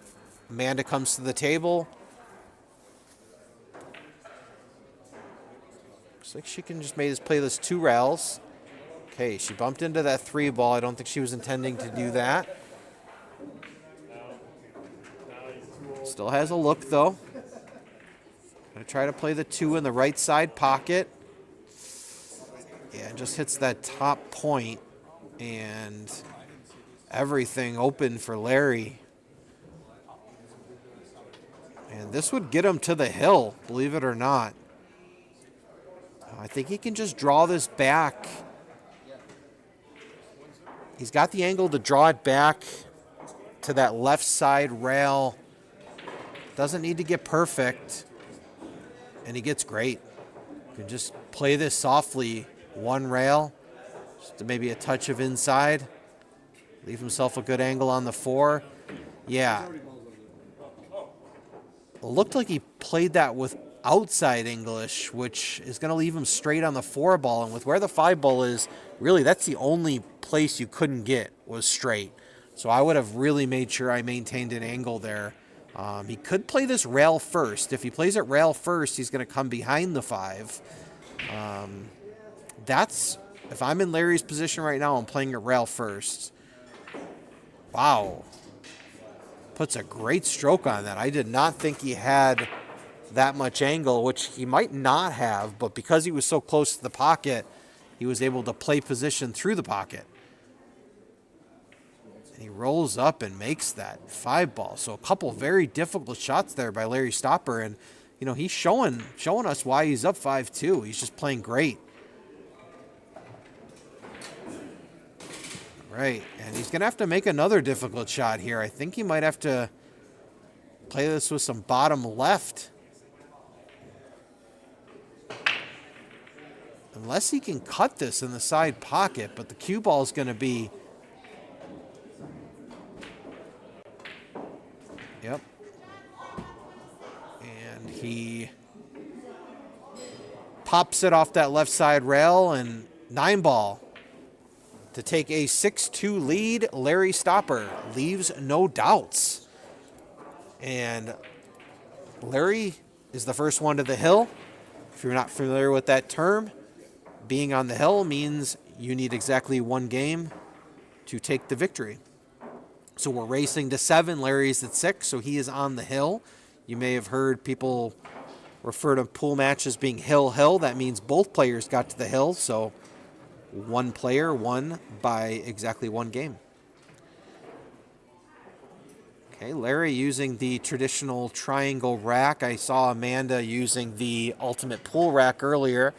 Amanda comes to the table. Looks like she can just play this 2 rails. Okay, she bumped into that 3 ball. I don't think she was intending to do that. Still has a look, though. Gonna try to play the 2 in the right side pocket. Yeah, just hits that top point, and everything open for Larry. And this would get him to the hill, believe it or not. I think he can just draw this back. He's got the angle to draw it back to that left side rail. Doesn't need to get perfect. And he gets great. Can just play this softly. 1 rail. Just maybe a touch of inside. Leave himself a good angle on the 4. Yeah. It looked like he played that with outside English, which is going to leave him straight on the 4 ball. And with where the 5 ball is, really that's the only place you couldn't get was straight. So I would have really made sure I maintained an angle there. He could play this rail first. If he plays it rail first, he's going to come behind the 5. If I'm in Larry's position right now, I'm playing it rail first. Wow. Puts a great stroke on that. I did not think he had that much angle, which he might not have, but because he was so close to the pocket, he was able to play position through the pocket. And he rolls up and makes that 5 ball. So a couple very difficult shots there by Larry Stopper, and you know, he's showing us why he's up 5-2. He's just playing great. Right, and he's going to have to make another difficult shot here. I think he might have to play this with some bottom left. Unless he can cut this in the side pocket, but the cue ball is going to be... Yep. And he pops it off that left side rail, and 9 ball. To take a 6-2 lead, Larry Stopper leaves no doubts. And Larry is the first one to the hill. If you're not familiar with that term, being on the hill means you need exactly 1 game to take the victory. So we're racing to 7. Larry's at 6, so he is on the hill. You may have heard people refer to pool matches being hill-hill. That means both players got to the hill, so 1 player won by exactly 1 game. Okay, Larry using the traditional triangle rack. I saw Amanda using the ultimate pool rack earlier.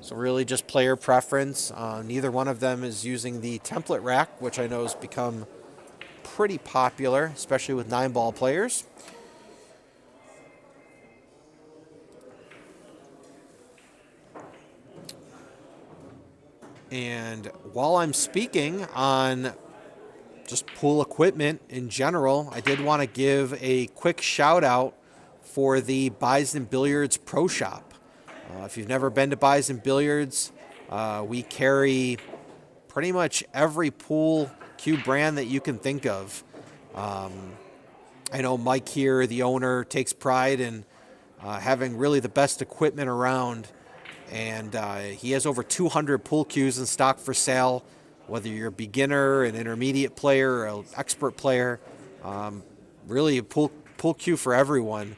So really just player preference. Neither one of them is using the template rack, which I know has become pretty popular, especially with 9-ball players. And while I'm speaking on just pool equipment in general, I did want to give a quick shout out for the Bison Billiards Pro Shop. If you've never been to Bison Billiards, we carry pretty much every pool cue brand that you can think of. I know Mike here, the owner, takes pride in having really the best equipment around. And he has over 200 pool cues in stock for sale, whether you're a beginner, an intermediate player, or an expert player. Really a pool cue for everyone.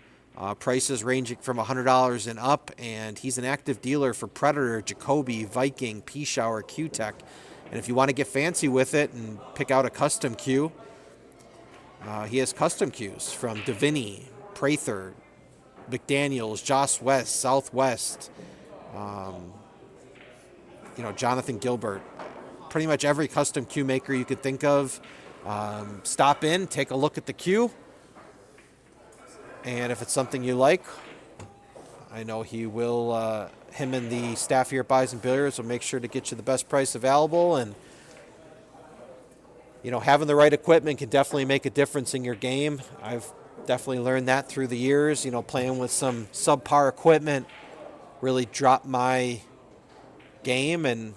Prices ranging from $100 and up, and he's an active dealer for Predator, Jacoby, Viking, P-Shower, Q-Tech. And if you want to get fancy with it and pick out a custom cue, he has custom cues from Davini, Prather, McDaniels, Joss West, Southwest, Jonathan Gilbert. Pretty much every custom cue maker you could think of. Stop in, take a look at the cue. And if it's something you like, I know he will, him and the staff here at Bison Billiards will make sure to get you the best price available. And, having the right equipment can definitely make a difference in your game. I've definitely learned that through the years. Playing with some subpar equipment really dropped my game. And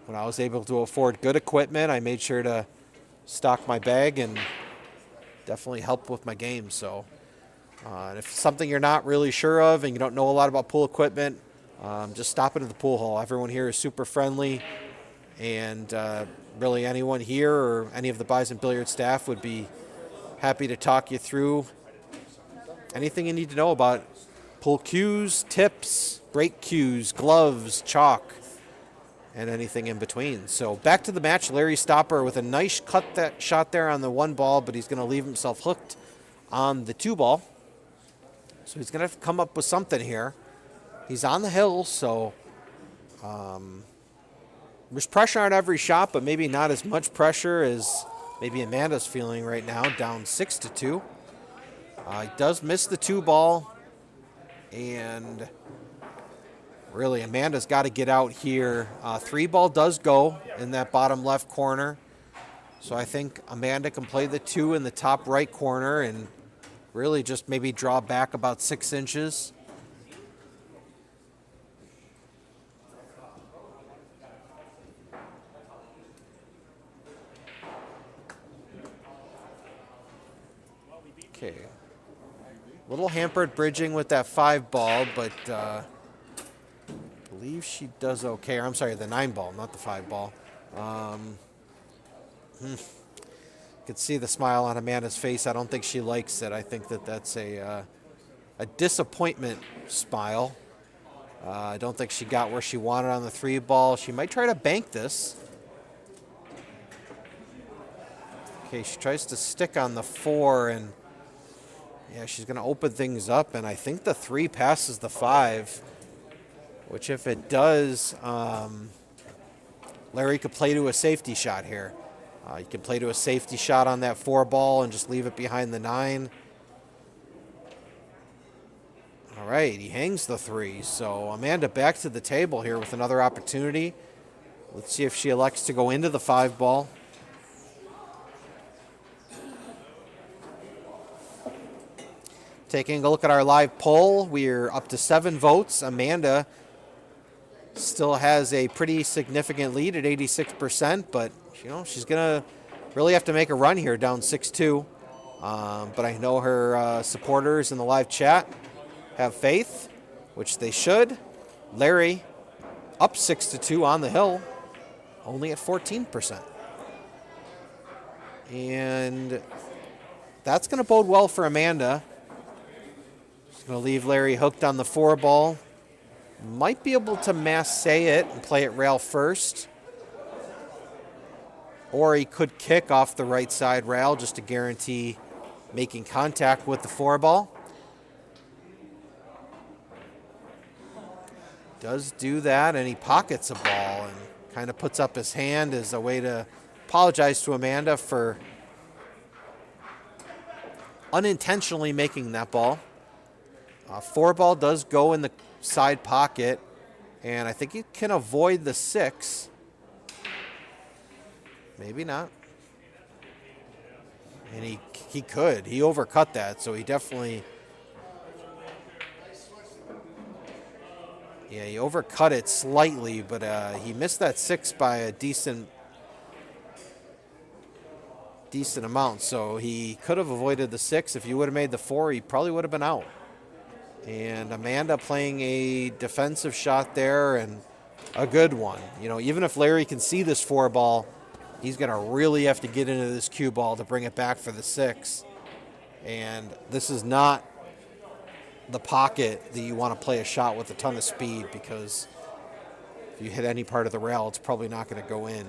when I was able to afford good equipment, I made sure to stock my bag and definitely helped with my game. So if it's something you're not really sure of and you don't know a lot about pool equipment, just stopping at the pool hall. Everyone here is super friendly, and really anyone here or any of the Bison Billiard staff would be happy to talk you through anything you need to know about pool cues, tips, break cues, gloves, chalk, and anything in between. So back to the match. Larry Stopper with a nice shot there on the 1 ball, but he's going to leave himself hooked on the 2 ball. So he's going to have to come up with something here. He's on the hill, so there's pressure on every shot, but maybe not as much pressure as maybe Amanda's feeling right now, down 6-2. He does miss the 2 ball, and really Amanda's got to get out here. 3 ball does go in that bottom left corner, so I think Amanda can play the 2 in the top right corner and really just maybe draw back about 6 inches. Okay. Little hampered bridging with that 5 ball, but I believe she does okay. Or I'm sorry, the 9 ball, not the 5 ball. Could see the smile on Amanda's face. I don't think she likes it. I think that's a disappointment smile. I don't think she got where she wanted on the 3 ball. She might try to bank this. Okay, she tries to stick on the 4, and yeah, she's going to open things up, and I think the 3 passes the 5, which if it does, Larry could play to a safety shot here. You can play to a safety shot on that 4 ball and just leave it behind the 9. All right, he hangs the 3. So Amanda back to the table here with another opportunity. Let's see if she elects to go into the 5 ball. Taking a look at our live poll, we're up to 7 votes. Amanda still has a pretty significant lead at 86%, but she's going to really have to make a run here, down 6-2. But I know her supporters in the live chat have faith, which they should. Larry up 6-2 on the hill, only at 14%. And that's going to bode well for Amanda. Going to leave Larry hooked on the 4 ball. Might be able to masse it and play it rail first. Or he could kick off the right side rail just to guarantee making contact with the 4 ball. Does do that, and he pockets a ball and kind of puts up his hand as a way to apologize to Amanda for unintentionally making that ball. 4 ball does go in the side pocket, and I think he can avoid the 6. Maybe not. And he could. He overcut that, so he definitely... Yeah, he overcut it slightly, but he missed that 6 by a decent amount, so he could have avoided the 6. If he would have made the 4, he probably would have been out. And Amanda playing a defensive shot there, and a good one. Even if Larry can see this 4 ball, he's going to really have to get into this cue ball to bring it back for the 6. And this is not the pocket that you want to play a shot with a ton of speed, because if you hit any part of the rail, it's probably not going to go in.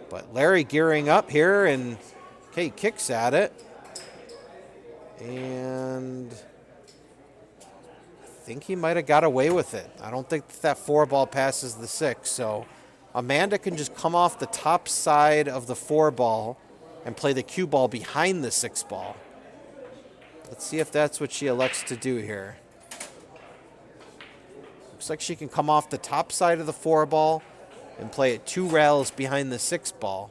But Larry gearing up here, and okay, kicks at it. And I think he might have got away with it. I don't think that 4 ball passes the 6. So Amanda can just come off the top side of the 4 ball and play the cue ball behind the 6 ball. Let's see if that's what she elects to do here. Looks like she can come off the top side of the 4 ball and play it 2 rails behind the 6 ball.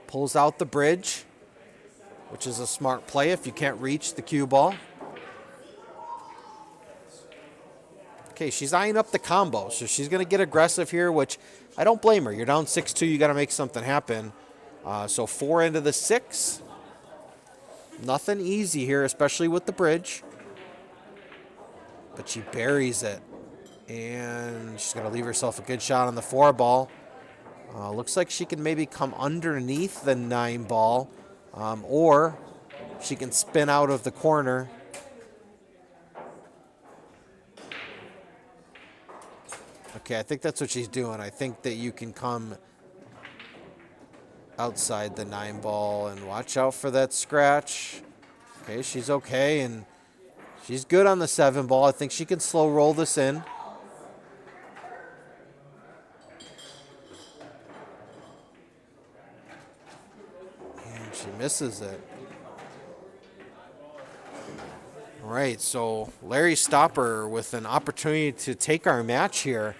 Pulls out the bridge, which is a smart play if you can't reach the cue ball. Okay, she's eyeing up the combo, so she's going to get aggressive here, which I don't blame her. You're down 6-2, you got to make something happen. So 4 into the 6. Nothing easy here, especially with the bridge. but she buries it. And she's going to leave herself a good shot on the 4 ball. Looks like she can maybe come underneath the 9 ball, or she can spin out of the corner. Okay, I think that's what she's doing. I think that you can come outside the 9 ball and watch out for that scratch. Okay, she's okay, and she's good on the 7 ball. I think she can slow roll this in. And she misses it. All right, so Larry Stopper with an opportunity to take our match here.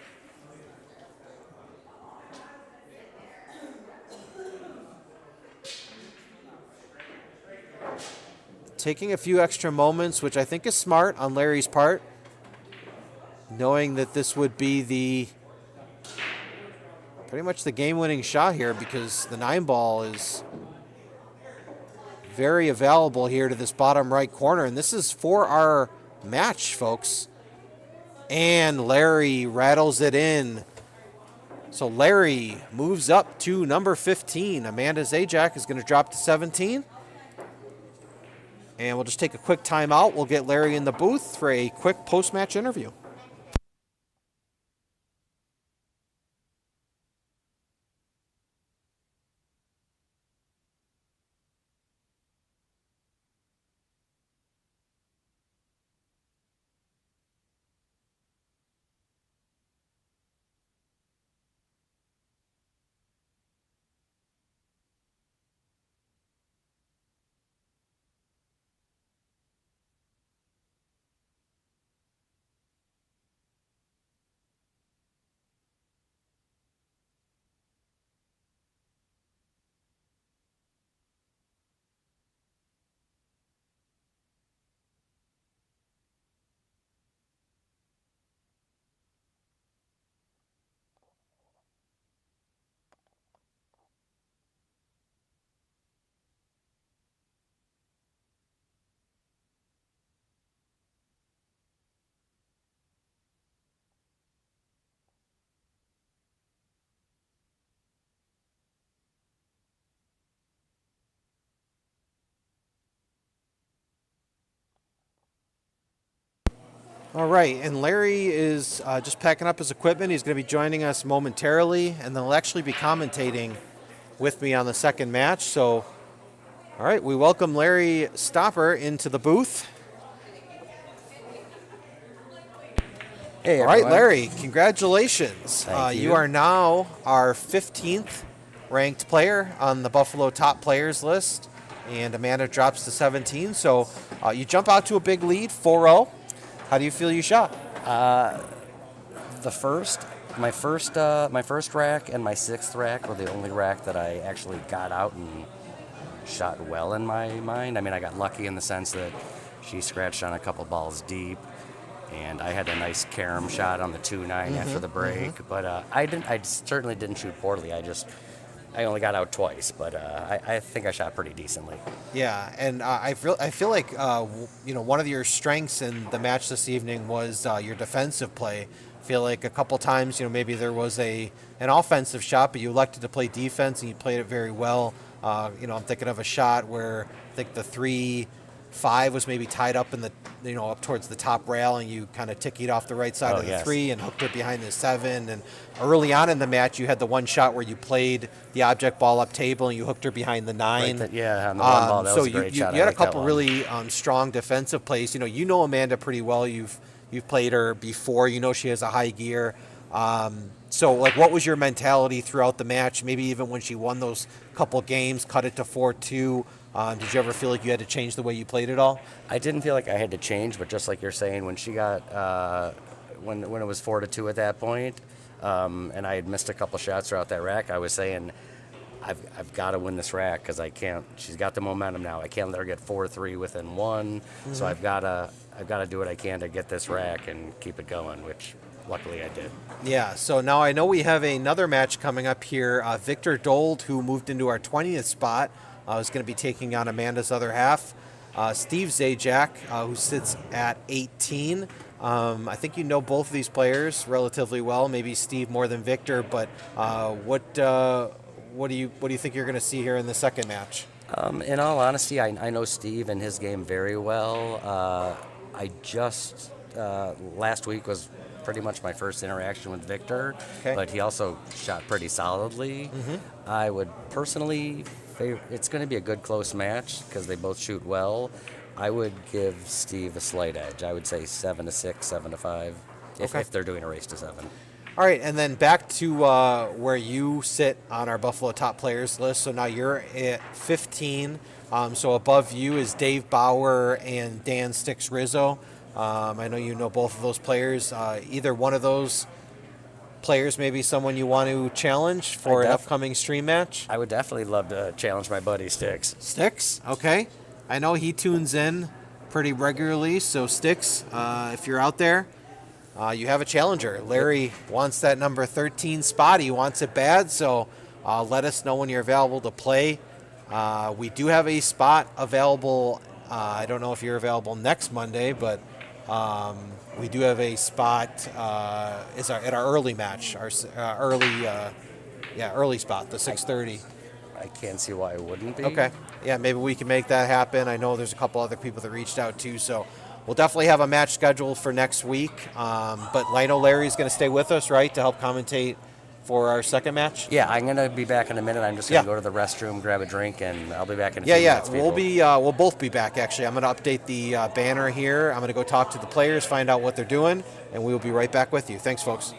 Taking a few extra moments, which I think is smart on Larry's part, knowing that this would be pretty much the game-winning shot here, because the 9 ball is very available here to this bottom right corner, and this is for our match, folks. And Larry rattles it in. So Larry moves up to number 15. Amanda Zajak is going to drop to 17. And we'll just take a quick timeout. We'll get Larry in the booth for a quick post-match interview. All right, and Larry is just packing up his equipment. He's going to be joining us momentarily, and then he'll actually be commentating with me on the second match. So, all right, we welcome Larry Stopper into the booth. Hey, all right, Larry, congratulations. Thank you. You are now our 15th ranked player on the Buffalo top players list, and Amanda drops to 17. So you jump out to a big lead, 4-0. How do you feel you shot? My first rack and my 6th rack were the only rack that I actually got out and shot well in my mind. I mean, I got lucky in the sense that she scratched on a couple balls deep, and I had a nice carom shot on the 2-9 after the break. But I certainly didn't shoot poorly. I only got out twice, but I think I shot pretty decently. Yeah, and I feel like one of your strengths in the match this evening was your defensive play. I feel like a couple times maybe there was an offensive shot, but you elected to play defense and you played it very well. I'm thinking of a shot where I think the 3-5 was maybe tied up in the up towards the top rail, and you kind of tickied off the right side of the 3 and hooked it behind the 7. And early on in the match, you had the one shot where you played the object ball up table and you hooked her behind the 9. Right, on the one ball, that was a great shot. You had a couple really strong defensive plays. You know Amanda pretty well. You've played her before. She has a high gear. So, what was your mentality throughout the match? Maybe even when she won those couple games, cut it to 4-2. Did you ever feel like you had to change the way you played at all? I didn't feel like I had to change, but just like you're saying, when she got when it was 4-2 at that point, and I had missed a couple shots throughout that rack, I was saying, I've got to win this rack because I can't. She's got the momentum now. I can't let her get 4-3 within 1. So I've got to do what I can to get this rack and keep it going, which luckily I did. Yeah, so now I know we have another match coming up here. Victor Dold, who moved into our 20th spot, is going to be taking on Amanda's other half. Steve Zajak, who sits at 18. I think you know both of these players relatively well. Maybe Steve more than Victor, but what do you think you're going to see here in the second match? In all honesty, I know Steve and his game very well. I just last week was pretty much my first interaction with Victor, Okay. but he also shot pretty solidly. I would personally favor, it's going to be a good close match because they both shoot well. I would give Steve a slight edge. I would say 7-6, 7-5, Okay. if they're doing a race to 7. All right, and then back to where you sit on our Buffalo top players list. So now you're at 15. So above you is Dave Bauer and Dan Sticks Rizzo. I know you know both of those players. Either one of those players, maybe someone you want to challenge for an upcoming stream match. I would definitely love to challenge my buddy Sticks. Sticks, okay. I know he tunes in pretty regularly. So Sticks, if you're out there. You have a challenger. Larry wants that number 13 spot. He wants it bad, so let us know when you're available to play. We do have a spot available. I don't know if you're available next Monday, but we do have a spot at our early match, our early spot, the 6:30. I can't see why it wouldn't be. Okay. Yeah, maybe we can make that happen. I know there's a couple other people that reached out too, so we'll definitely have a match scheduled for next week. But I know Larry's going to stay with us, right, to help commentate for our second match? Yeah, I'm going to be back in a minute. I'm just going to Yeah. go to the restroom, grab a drink, and I'll be back in a Yeah, few yeah. minutes. We'll people. we'll both be back, actually. I'm going to update the banner here. I'm going to go talk to the players, find out what they're doing, and we will be right back with you. Thanks, folks.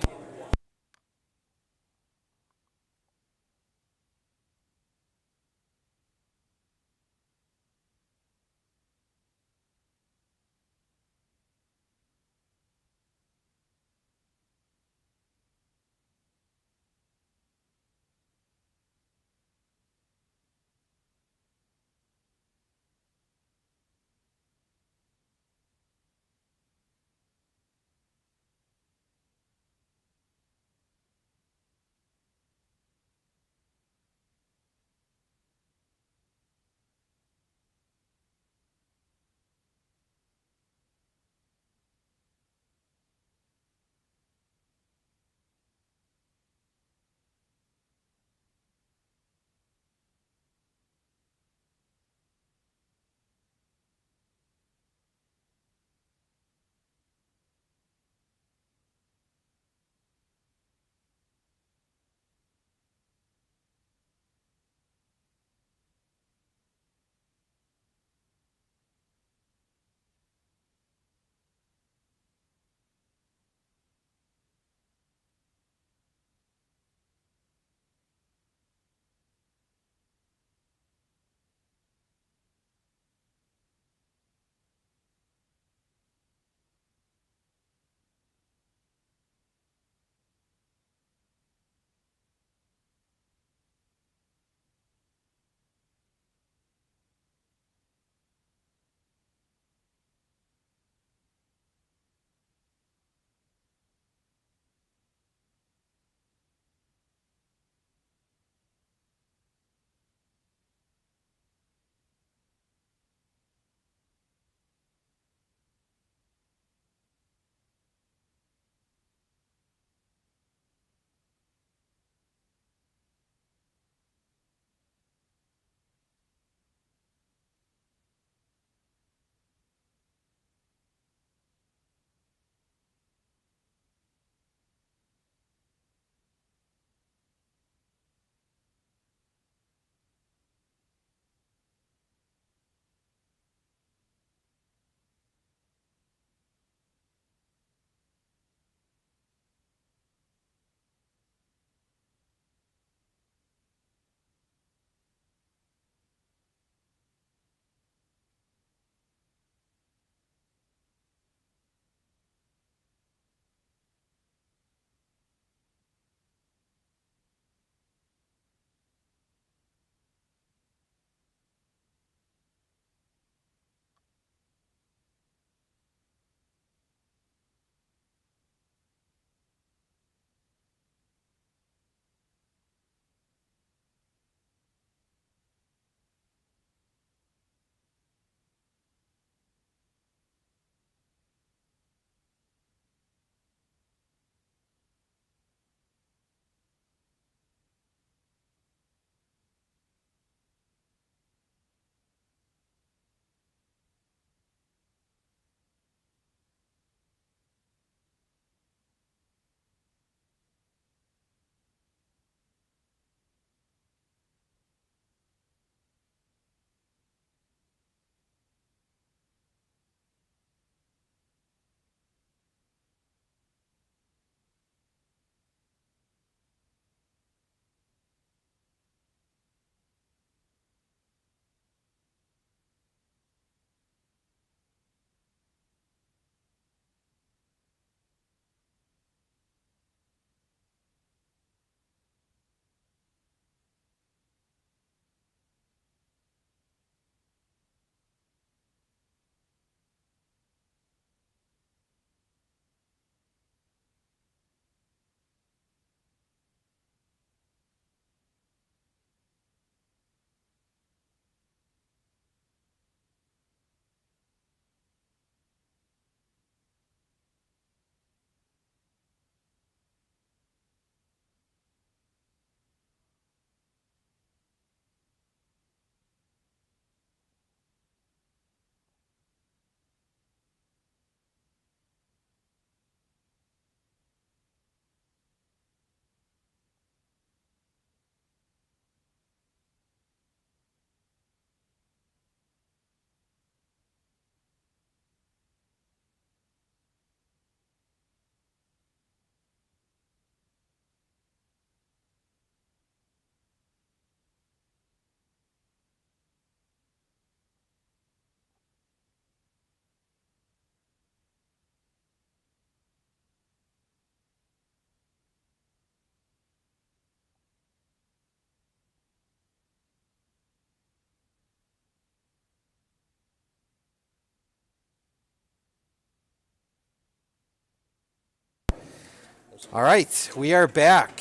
All right, we are back.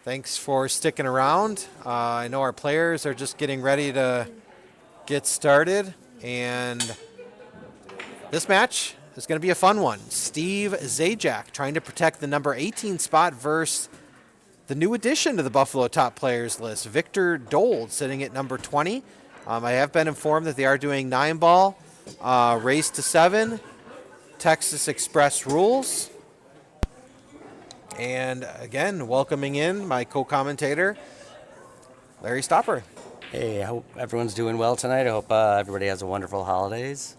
Thanks for sticking around. I know our players are just getting ready to get started, and this match is going to be a fun one. Steve Zajak trying to protect the number 18 spot versus the new addition to the Buffalo top players list, Victor Dold, sitting at number 20. I have been informed that they are doing 9-ball, race to 7, Texas Express rules. And again, welcoming in my co-commentator, Larry Stopper. Hey, I hope everyone's doing well tonight. I hope everybody has a wonderful holidays.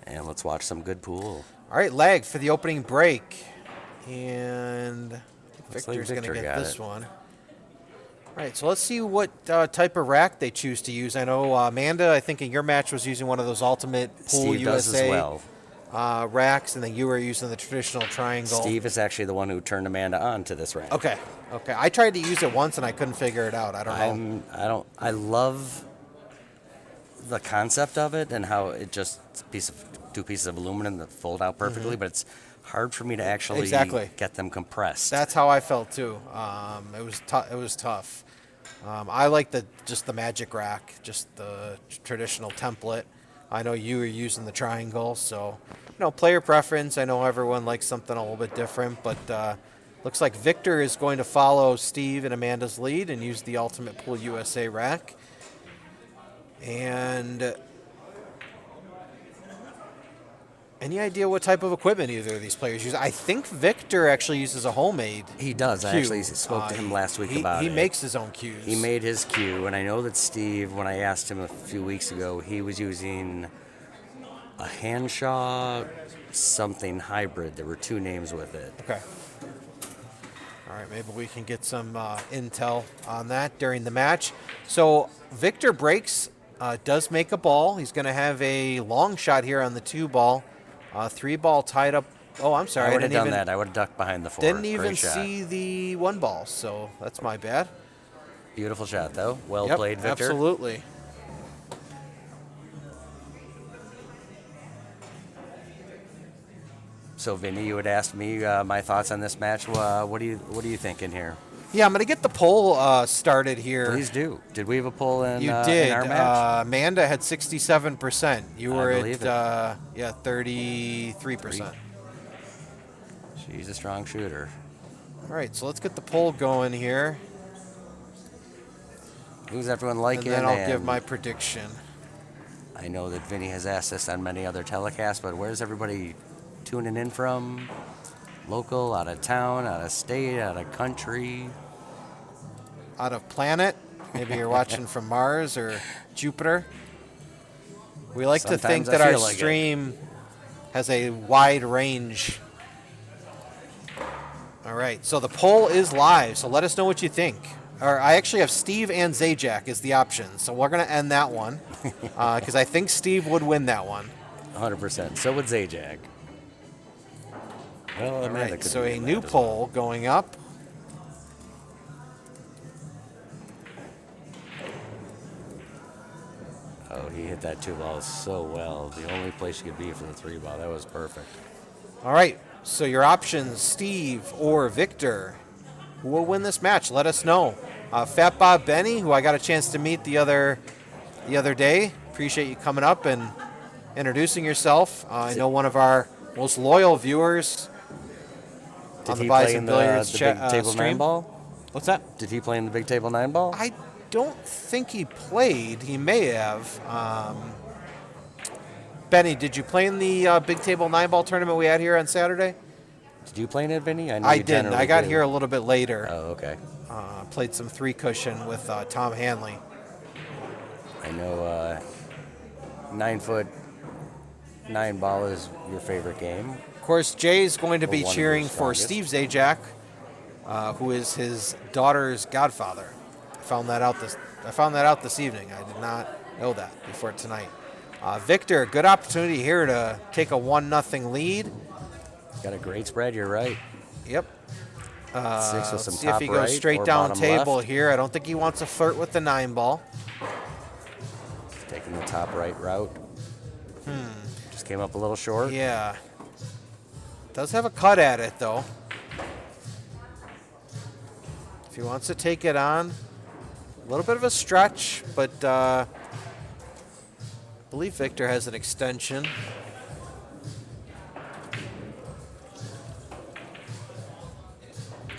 And let's watch some good pool. All right, lag for the opening break. And Looks like Victor's going to Victor get got this it. one. All right, so let's see what type of rack they choose to use. I know Amanda, I think in your match, was using one of those Ultimate Pool Steve does USA as well. racks, and then you were using the traditional triangle. Steve is actually the one who turned Amanda on to this rack. Okay. I tried to use it once, and I couldn't figure it out. I don't know. I love the concept of it and how it just two pieces of aluminum that fold out perfectly, but it's hard for me to actually Exactly. get them compressed. That's how I felt too. It was tough. I like just the magic rack, just the traditional template. I know you were using the triangle, so player preference. I know everyone likes something a little bit different, but looks like Victor is going to follow Steve and Amanda's lead and use the Ultimate Pool USA rack. And any idea what type of equipment either of these players use? I think Victor actually uses a homemade. He does. I cue. actually spoke to him last week about it. He makes his own cues. He made his cue, and I know that Steve, when I asked him a few weeks ago, he was using a Hanshaw something hybrid. There were two names with it. Okay. All right, maybe we can get some intel on that during the match. So Victor breaks, does make a ball. He's going to have a long shot here on the 2-ball. 3-ball tied up. Oh, I'm sorry. I would have done that. I would have ducked behind the 4. Didn't Great even shot. see the 1-ball, so that's my bad. Beautiful shot, though. Well Yep, played, Victor. Absolutely. So, Vinny, you had asked me my thoughts on this match. What are you thinking here? Yeah, I'm going to get the poll started here. Please do. Did we have a poll in, You did. in our match? Amanda had 67%. You were believe at 33%. She's a strong shooter. All right, so let's get the poll going here, Who's everyone liking? and then I'll give my prediction. I know that Vinny has asked this on many other telecasts, but where's everybody tuning in from? Local, out of town, out of state, out of country? Out of planet, maybe you're watching from Mars or Jupiter. We like to think Sometimes I that our feel like it. stream has a wide range. All right, so the poll is live, so let us know what you think. Or I actually have Steve and Zajak as the options, so we're going to end that one because I think Steve would win that one. 100%. So would Zajak. Well, All Amanda right, could so be a in new that as well. poll going up. Oh, he hit that 2-ball so well. The only place you could be for the 3-ball. That was perfect. All right, so your options, Steve or Victor. Who will win this match? Let us know. Fat Bob Benny, who I got a chance to meet the other day. Appreciate you coming up and introducing yourself. I know one of our most loyal viewers on the he Bison play in Billiards the big table stream. 9-ball? What's that? Did he play in the big table 9-ball? I don't think he played. He may have. Benny, did you play in the big table 9-ball tournament we had here on Saturday? Did you play in it, Vinny? know I you didn't. generally I got do. here a little bit later. Oh, okay. Played some 3-cushion with Tom Hanley. I know 9-foot 9-ball is your favorite game. Of course, Jay's going to Or be one of cheering your for strongest. Steve Zajak, who is his daughter's godfather. I found that out this evening. I did not know that before tonight. Victor, good opportunity here to take a 1-0 lead. Got a great spread. You're right. Yep. 6 with some See top if he goes right straight or down bottom table left. here. I don't think he wants to flirt with the 9-ball. Taking the top right route. Just came up a little short. Yeah. Does have a cut at it, though. If he wants to take it on, a little bit of a stretch, but I believe Victor has an extension.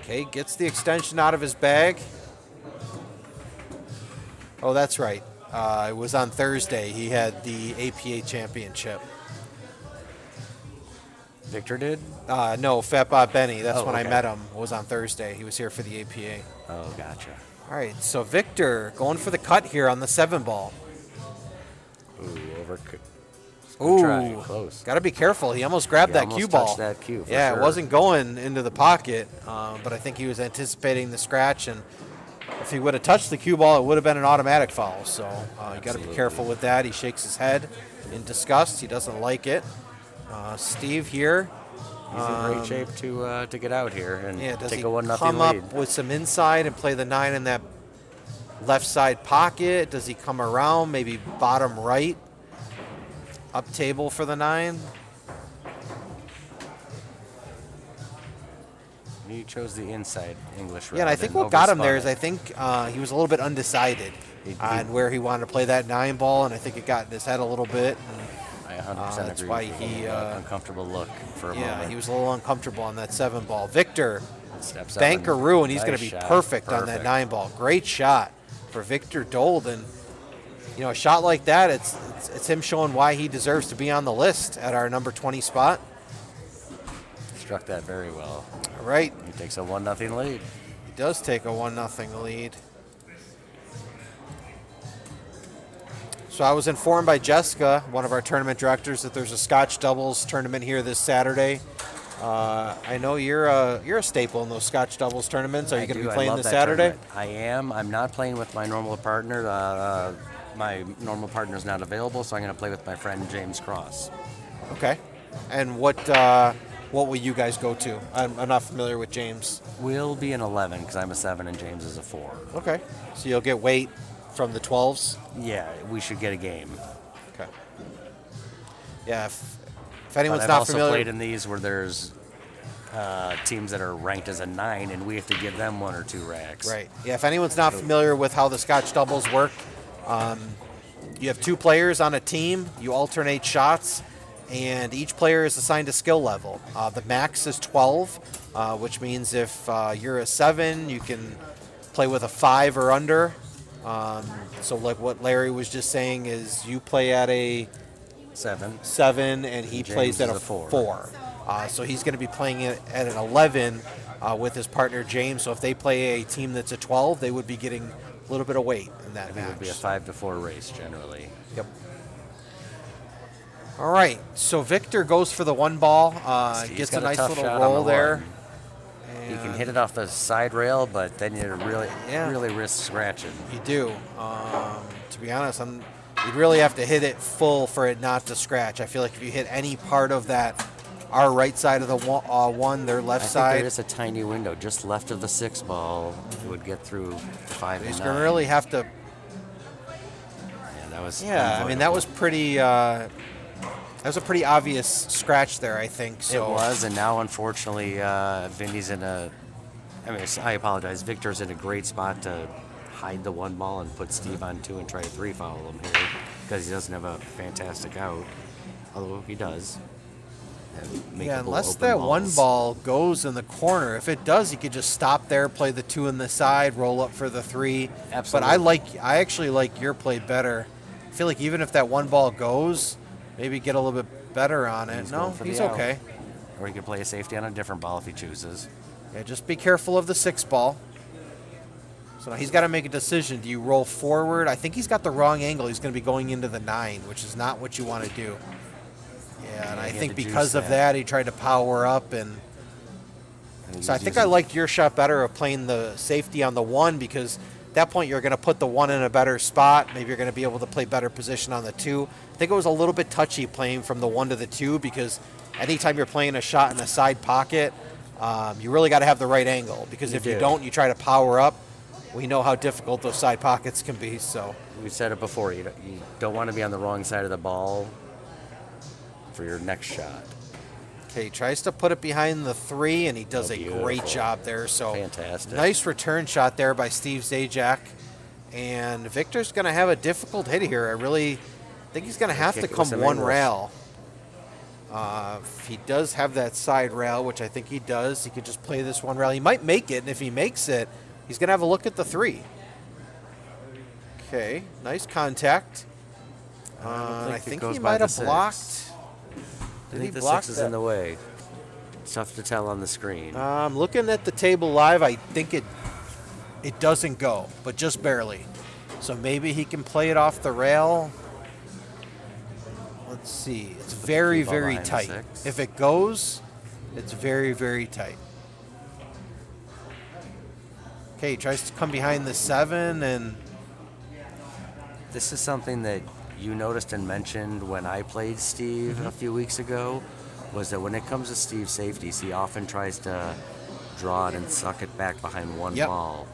Okay, gets the extension out of his bag. Oh, that's right. It was on Thursday. He had the APA championship. Victor did? No, Fat Bob Benny. That's when I okay. met him. It was on Thursday. He was here for the APA. Oh, gotcha. All right, so Victor going for the cut here on the 7-ball. Ooh, overcooked. Ooh, Close. got to be careful. He almost grabbed He that almost cue ball. touched that cue, for yeah, sure. it wasn't going into the pocket, but I think he was anticipating the scratch, and if he would have touched the cue ball, it would have been an automatic foul. So you got to be Absolutely. careful with that. He shakes his head in disgust. He doesn't like it. Steve here. He's in great shape to get out here and Yeah, does take he a 1-0 come lead. up with some inside and play the 9 in that left side pocket? Does he come around, maybe bottom right, up table for the 9? He chose the inside English route. Yeah, and I think what got him there is I think he was a little bit undecided on where he wanted to play that 9 ball, and I think it got in his head a little bit. I 100% that's agree why with you. he, Uncomfortable look for a moment. Yeah, he was a little uncomfortable on that 7 ball. Victor, Steps up and bankaroo, and he's going nice to be shot. perfect on that Perfect. 9 ball. Great shot for Victor Dold, and a shot like that, it's him showing why he deserves to be on the list at our number 20 spot. Struck that very well. All right, He takes a 1-0 lead. he does take a 1-0 lead. So I was informed by Jessica, one of our tournament directors, that there's a Scotch doubles tournament here this Saturday. I know you're a staple in those Scotch doubles tournaments. Are you going to be playing I love this that Saturday? tournament. I am. I'm not playing with my normal partner. My normal partner is not available, so I'm going to play with my friend James Cross. Okay. And what will you guys go to? I'm not familiar with James. We'll be an 11 because I'm a 7 and James is a 4. Okay. So you'll get weight from the 12s? Yeah, we should get a game. Okay. Yeah, if anyone's But I've not also familiar... played in these where there's teams that are ranked as a 9, and we have to give them 1 or 2 racks. Right. Yeah, if anyone's not familiar with how the Scotch doubles work, you have 2 players on a team. You alternate shots, and each player is assigned a skill level. The max is 12, which means if you're a 7, you can play with a 5 or under. So like what Larry was just saying is you play at a 7. 7 and he James plays at is a a 4. 4. So he's going to be playing it at an 11 with his partner James. So if they play a team that's a 12, they would be getting a little bit of weight in that It match. would be a 5-4 race generally. Yep. All right. So Victor goes for the 1 ball, He's gets a got nice tough little shot on roll the there. 1. You can hit it off the side rail, but then you really risk scratching. You do. To be honest, you'd really have to hit it full for it not to scratch. I feel like if you hit any part of that, our right side of the one, their left I think side, there is a tiny window just left of the 6 ball. It would get through the 5 and he's 9. going to really have to. Yeah, that was. Yeah, I mean that was pretty. That was a pretty obvious scratch there, I think. So It was, and now unfortunately, Vinny's in a. I apologize. Victor's in a great spot to hide the 1 ball and put Steve on 2 and try to 3 foul him here because he doesn't have a fantastic out, although he does. And make Yeah, a couple unless open that balls. 1 ball goes in the corner. If it does, you could just stop there, play the 2 in the side, roll up for the 3. Absolutely. But I actually like your play better. I feel like even if that 1 ball goes, maybe get a little bit better on it. He's No, going for the he's out. okay. Or he could play a safety on a different ball if he chooses. Yeah, just be careful of the 6 ball. So now he's got to make a decision. Do you roll forward? I think he's got the wrong angle. He's going to be going into the 9, which is not what you want to do. Yeah, and I he had think to juice because of that, he tried to power up. And And so I he's think I using- liked your shot better of playing the safety on the 1 because at that point you're going to put the 1 in a better spot. Maybe you're going to be able to play better position on the 2. I think it was a little bit touchy playing from the 1 to the 2 because anytime you're playing a shot in a side pocket, you really got to have the right angle because if you do. don't, you try to power up. We know how difficult those side pockets can be. So We've said it before. You don't want to be on the wrong side of the ball for your next shot. Okay, he tries to put it behind the 3, and he does Oh, a great beautiful. job there. So Fantastic. nice return shot there by Steve Zajak. And Victor's going to have a difficult hit here. I really think he's going to have to kick it with come some one English. rail. If he does have that side rail, which I think he does, he could just play this one rail. He might make it, and if he makes it, he's going to have a look at the 3. Okay, nice contact. I think goes he by might the have 6. blocked. I Did he think the block 6 is that? in the way. It's tough to tell on the screen. Looking at the table live, I think it doesn't go, but just barely. So maybe he can play it off the rail. Let's see. It's very, ball very behind the tight. 6. If it goes, it's very, very tight. Okay, he tries to come behind the 7, and This is something that you noticed and mentioned when I played Steve a few weeks ago, was that when it comes to Steve's safeties, he often tries to draw it and suck it back behind one Yep. ball,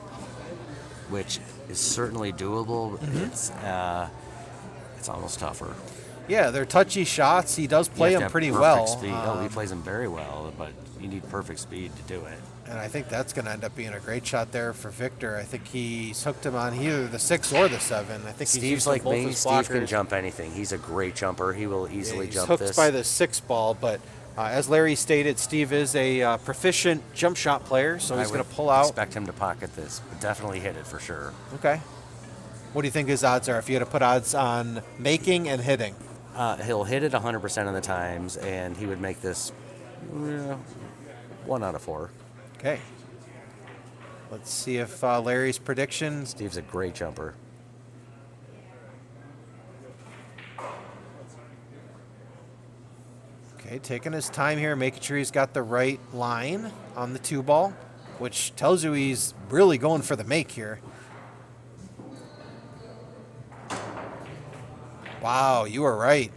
which is certainly doable. It's almost tougher. yeah, they're touchy shots. He does You play have to them have pretty perfect well. Speed. He plays them very well, but you need perfect speed to do it. And I think that's going to end up being a great shot there for Victor. I think he's hooked him on either the 6 or the 7. I think he's Steve's used like both me. his Steve can blockers. jump anything. He's a great jumper. He will easily He's jump hooked this. by the 6 ball, but as Larry stated, Steve is a proficient jump shot player, so he's I going to would pull out. expect him to pocket this, but definitely hit it for sure. Okay. What do you think his odds are if you had to put odds on making and hitting? He'll hit it 100% of the times, and he would make this 1 out of 4. Okay. Let's see if Larry's predictions. Steve's a great jumper. Okay, taking his time here, making sure he's got the right line on the 2 ball, which tells you he's really going for the make here. Wow, you were right.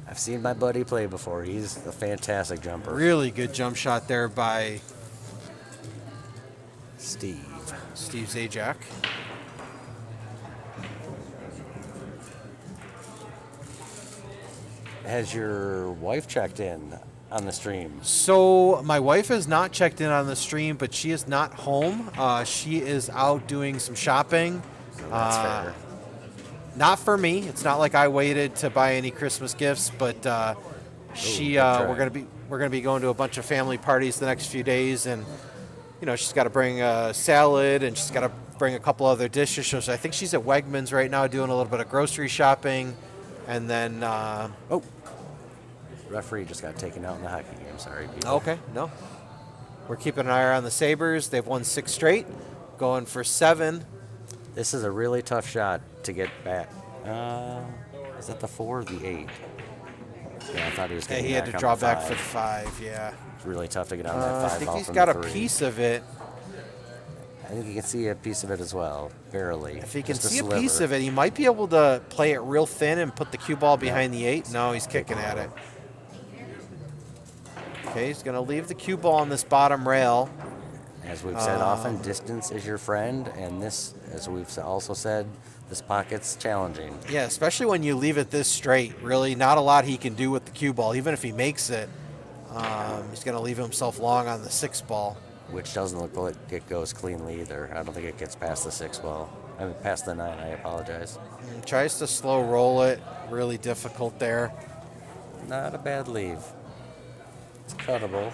I've seen my buddy play before. He's a fantastic jumper. Really good jump shot there by Steve. Steve Zajak. Has your wife checked in on the stream? So my wife has not checked in on the stream, but she is not home. She is out doing some shopping. That's fair. Not for me. It's not like I waited to buy any Christmas gifts, but good we're try. gonna be going to a bunch of family parties the next few days, and she's got to bring a salad and she's got to bring a couple other dishes. So I think she's at Wegmans right now doing a little bit of grocery shopping, and then Referee just got taken out in the hockey game. Sorry, people. okay, no, we're keeping an eye on the Sabres. They've won 6 straight, going for 7. This is a really tough shot to get back. Is that the 4 or the 8? Yeah, I thought he was Yeah, getting he had back to on draw the back 5. for the 5. Yeah, It's really tough to get on that I 5 think ball he's from got the a 3. piece of it. I think you can see a piece of it as well, barely. If he can Just see a piece of it, he might be able to play it real thin and put the cue ball behind the 8. No, he's kicking at it. Okay, he's going to leave the cue ball on this bottom rail. As we've said often, distance is your friend, and this, as we've also said, this pocket's challenging. Yeah, especially when you leave it this straight. Really, not a lot he can do with the cue ball. Even if he makes it, he's going to leave himself long on the 6 ball. Which doesn't look like it goes cleanly either. I don't think it gets past the 6 ball. I mean, past the 9, I apologize. And tries to slow roll it. Really difficult there. Not a bad leave. It's cuttable.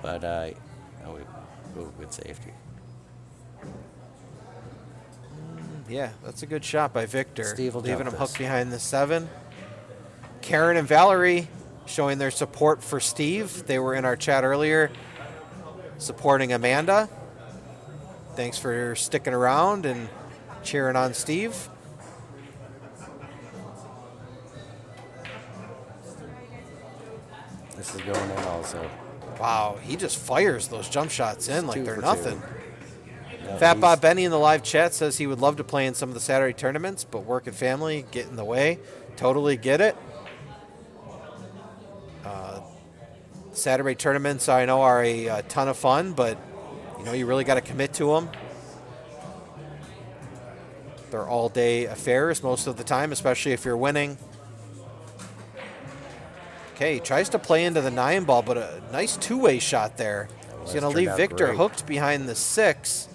But, good safety. Yeah, that's a good shot by Victor. Steve will leaving jump him this. hooked behind the 7. Karen and Valerie showing their support for Steve. They were in our chat earlier supporting Amanda. Thanks for sticking around and cheering on Steve. This is going in also. Wow, he just fires those jump shots in like 2 they're for 2. nothing. No, Fat he's- Bob Benny in the live chat says he would love to play in some of the Saturday tournaments, but work and family get in the way. Totally get it. Saturday tournaments I know are a ton of fun, but you really got to commit to them. They're all-day affairs most of the time, especially if you're winning. Okay, he tries to play into the 9 ball, but a nice two-way shot there. He's going to leave Victor great. hooked behind the 6.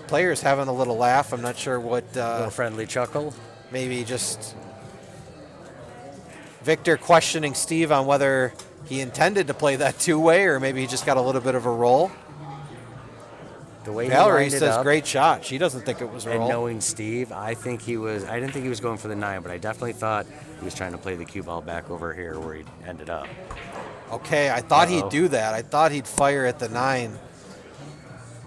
Players having a little laugh. I'm not sure what. Little friendly chuckle. Maybe just Victor questioning Steve on whether he intended to play that two-way or maybe he just got a little bit of a roll. The way Valerie he lined it says up, great shot. She doesn't think it was a and roll. knowing Steve, I didn't think he was going for the 9, but I definitely thought he was trying to play the cue ball back over here where he ended up. Okay, I thought Uh-oh. he'd do that. I thought he'd fire at the 9.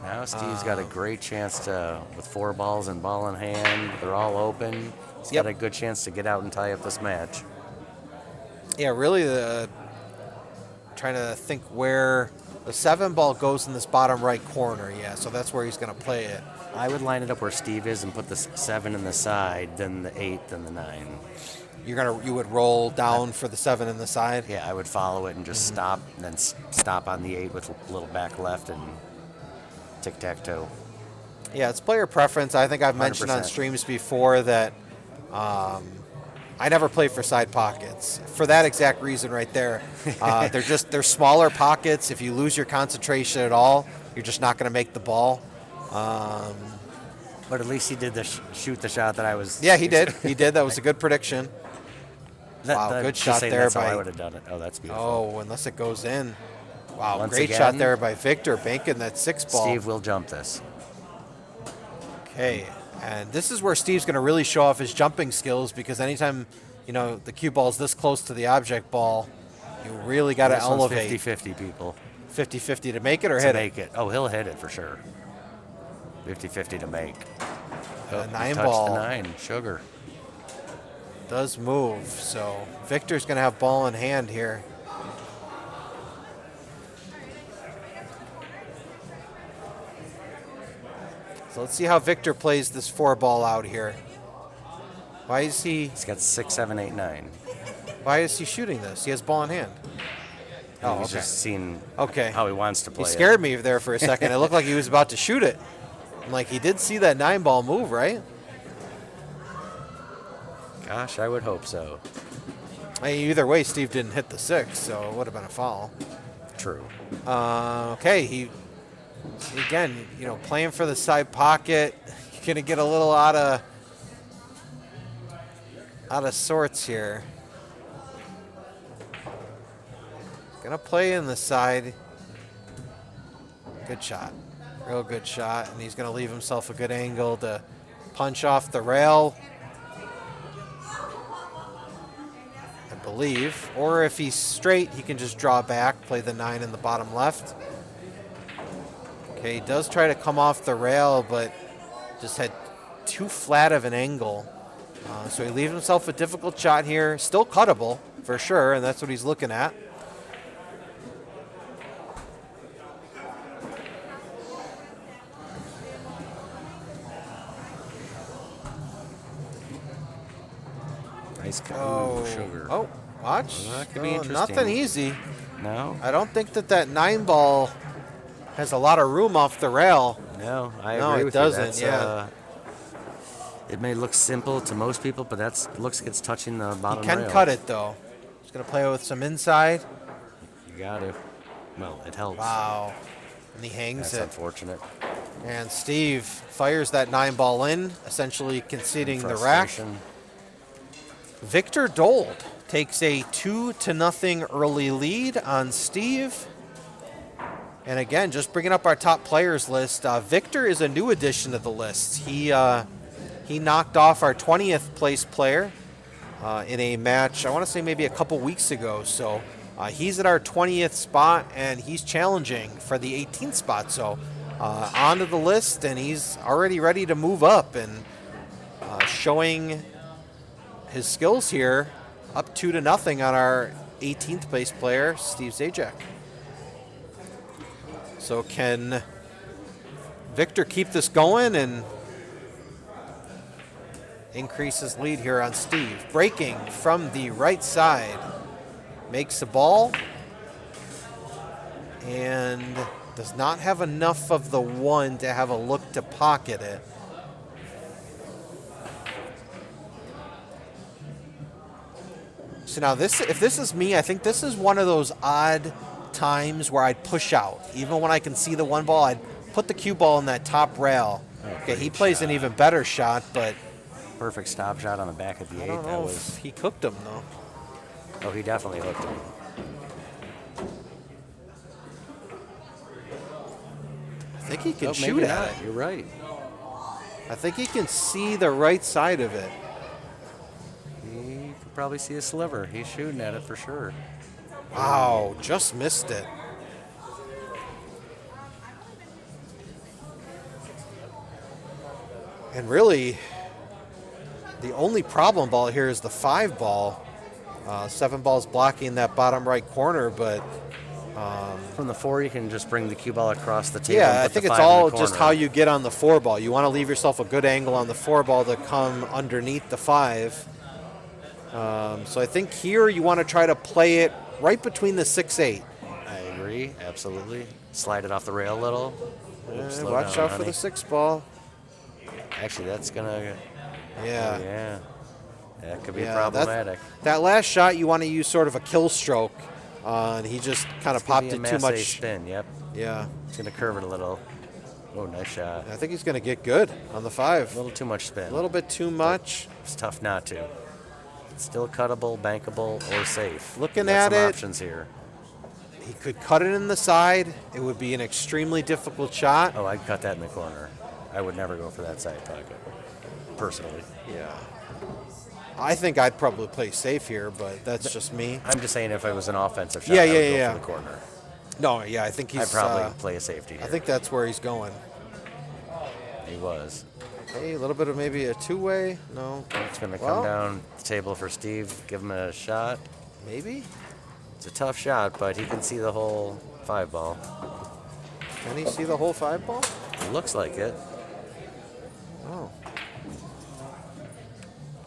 Now Steve's got a great chance to, with 4 balls and ball in hand, they're all open. He's Yep. got a good chance to get out and tie up this match. Yeah, really trying to think where the 7 ball goes in this bottom right corner. Yeah, so that's where he's going to play it. I would line it up where Steve is and put the 7 in the side, then the 8, then the 9. You would roll down for the 7 in the side. Yeah, I would follow it and just stop, and then stop on the 8 with a little back left and tic-tac-toe. Yeah, it's player preference. I think I've mentioned on 100%. streams before that I never play for side pockets for that exact reason right there. They're smaller pockets. If you lose your concentration at all, you're just not going to make the ball. But at least he did shoot the shot that I was. Yeah, he did. He did. That was a good prediction. Wow, good just shot saying there that's how by- I would have done it. Oh, that's beautiful. Oh, unless it goes in. Wow, Once great again, shot there by Victor, banking that 6 ball. Steve will jump this. Okay, and this is where Steve's going to really show off his jumping skills because anytime, the cue ball's this close to the object ball, you really got to This one's elevate. 50-50, people. 50-50 to make it or To hit make it. Oh, he'll hit it for sure. 50-50 to make. Oh, The 9 touched ball. the 9. Sugar. Does move, so Victor's going to have ball in hand here. So let's see how Victor plays this 4 ball out here. Why is he He's got 6, 7, 8, 9. Why is he shooting this? He has ball in hand. Oh, He's okay. just seeing Okay. how he wants to play He it. scared me there for a second. It looked like he was about to shoot it. I'm like, he did see that 9 ball move, right? Gosh, I would hope so. Either way, Steve didn't hit the 6, so it would have been a foul. True. Okay, he again, playing for the side pocket. You're gonna get a little out of sorts here. Gonna play in the side. Good shot, real good shot, and he's gonna leave himself a good angle to punch off the rail. I believe, or if he's straight, he can just draw back, play the 9 in the bottom left. Okay, he does try to come off the rail, but just had too flat of an angle. So he leaves himself a difficult shot here. Still cuttable, for sure, and that's what he's looking at. Nice sugar. Oh, watch. Well, that could be Oh, interesting. nothing easy. No? I don't think that 9 ball has a lot of room off the rail. No, I No, agree it with doesn't, you. That's, yeah. It may look simple to most people, but looks like it's touching the bottom He can rail. cut it, though. He's going to play with some inside. You got to. Well, it helps. Wow. And he hangs That's it. unfortunate. And Steve fires that 9 ball in, essentially conceding the rack. Frustration. Victor Dold takes a 2-0 early lead on Steve. And again, just bringing up our top players list, Victor is a new addition to the list. He knocked off our 20th place player in a match, I want to say maybe a couple weeks ago. So he's at our 20th spot, and he's challenging for the 18th spot. So onto the list, and he's already ready to move up and showing his skills here, up 2-0 on our 18th place player, Steve Zajak. So can Victor keep this going and increase his lead here on Steve? Breaking from the right side, makes the ball, and does not have enough of the 1 to have a look to pocket it. So now if this is me, I think this is one of those odd times where I'd push out. Even when I can see the one ball, I'd put the cue ball in that top rail. Okay, he plays an even better shot, but Perfect stop shot on the back of the I 8. don't That know was. if he cooked him though. Oh, he definitely hooked him. I think he can Oh, shoot maybe at not. it. You're right. I think he can see the right side of it. He could probably see a sliver. He's shooting at it for sure. Wow, just missed it. And really, the only problem ball here is the 5 ball. 7 ball's blocking that bottom right corner, but From the 4, you can just bring the cue ball across the table. yeah, and I put the think it's 5 in the all just corner. how you get on the 4 ball. You want to leave yourself a good angle on the 4 ball to come underneath the 5. So I think here you want to try to play it right between the 6-8. I agree, absolutely. Slide it off the rail a little. Slow Watch down, out for honey. the 6 ball. Actually, that's gonna. Yeah. Yeah. That could be Yeah, problematic. That last shot, you want to use sort of a kill stroke, and he just kind of It's gonna popped be it a too Massey much. spin. Yep. Yeah, It's gonna curve it a little. Oh, nice shot. I think he's going to get good on the 5. A little too much spin. A little bit too much. It's tough not to. It's still cuttable, bankable, or safe. Looking Got at some it. options here. He could cut it in the side. It would be an extremely difficult shot. Oh, I'd cut that in the corner. I would never go for that side pocket, personally. Yeah. I think I'd probably play safe here, but that's just me. I'm just saying if it was an offensive shot, Yeah, I would yeah, go yeah. for the corner. No, yeah, I think he's. I'd probably play a safety here. I think that's where he's going. He was. Hey, a little bit of maybe a 2-way. No, It's going to Well- come down the table for Steve. Give him a shot. maybe. It's a tough shot, but he can see the whole 5 ball. Can he see the whole 5 ball? It looks like it. Oh.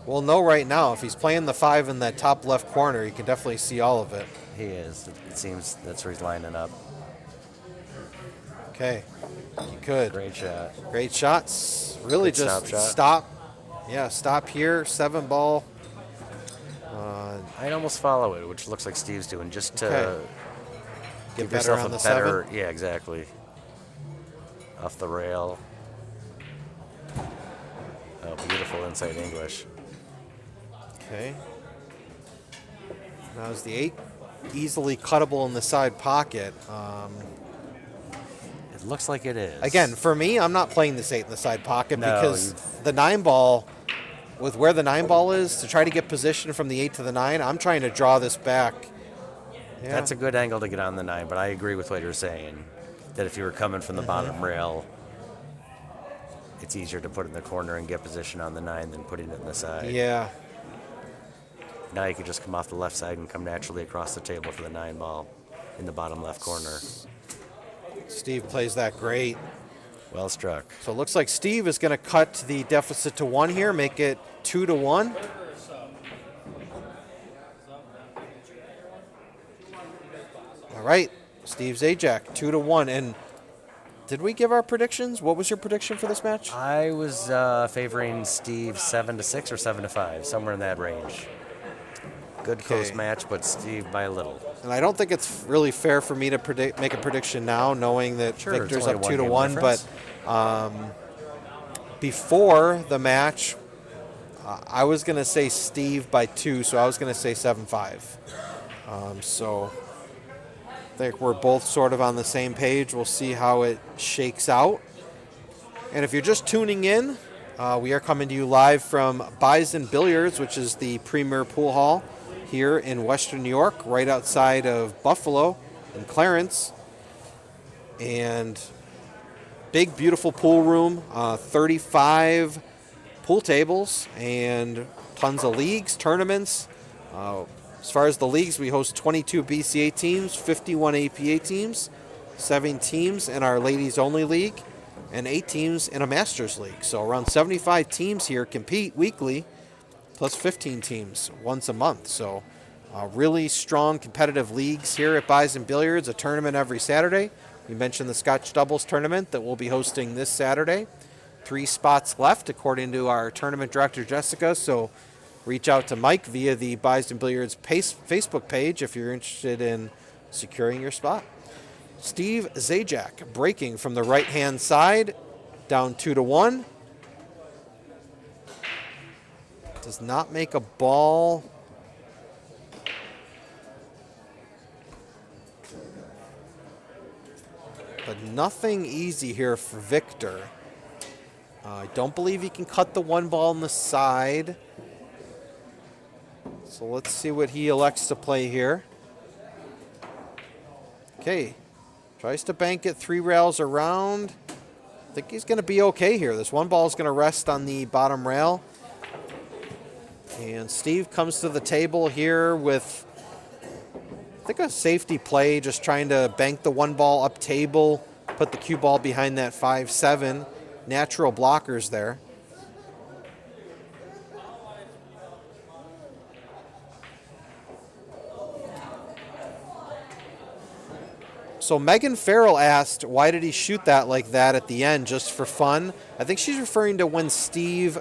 We'll know right now. If he's playing the 5 in that top left corner, you can definitely see all of it. He is. It seems that's where he's lining up. Okay. You could. Great shot. Great shots. Really Good just stop shot. stop. Yeah, stop here. 7 ball. I'd almost follow it, which looks like Steve's doing, just to Okay. Get give better yourself on a the better. 7. Yeah, exactly. Off the rail. Oh, beautiful inside English. Okay. Now is the 8 easily cuttable in the side pocket. It looks like it is. Again, for me, I'm not playing this 8 in the side pocket No, because the 9 ball, with where the 9 ball is, to try to get position from the 8 to the 9, I'm trying to draw this back. Yeah. That's a good angle to get on the 9, but I agree with what you're saying. That if you were coming from the bottom rail, it's easier to put it in the corner and get position on the 9 than putting it in the side. Yeah. Now you could just come off the left side and come naturally across the table for the 9 ball in the bottom left corner. Steve plays that great. Well struck. So it looks like Steve is going to cut the deficit to 1 here, make it 2-1. All right, Steve Zajak, 2-1. And did we give our predictions? What was your prediction for this match? I was favoring Steve 7-6 or 7-5, somewhere in that range. Good close Okay. match, but Steve by a little. And I don't think it's really fair for me to make a prediction now, knowing that Sure, it's Victor's only up a 2-1. one-game But before the match, I was going to say Steve by 2, so I was going to say 7-5. So I think we're both sort of on the same page. We'll see how it shakes out. And if you're just tuning in, we are coming to you live from Bison Billiards, which is the premier pool hall here in Western New York, right outside of Buffalo and Clarence. And big, beautiful pool room, 35 pool tables, and tons of leagues, tournaments. As far as the leagues, we host 22 BCA teams, 51 APA teams, 7 teams in our ladies only league, and 8 teams in a Masters League. So around 75 teams here compete weekly, plus 15 teams once a month. So really strong competitive leagues here at Bison Billiards, a tournament every Saturday. We mentioned the Scotch Doubles tournament that we'll be hosting this Saturday. 3 spots left, according to our tournament director, Jessica. So reach out to Mike via the Bison Billiards Facebook page if you're interested in securing your spot. Steve Zajak breaking from the right-hand side, down 2-1. Does not make a ball. But nothing easy here for Victor. I don't believe he can cut the one ball on the side. So let's see what he elects to play here. Okay. Tries to bank it 3 rails around. I think he's going to be okay here. This one ball is going to rest on the bottom rail. And Steve comes to the table here with, I think, a safety play, just trying to bank the one ball up table, put the cue ball behind that 5-7. Natural blockers there. So Megan Farrell asked, why did he shoot that like that at the end, just for fun? I think she's referring to when Steve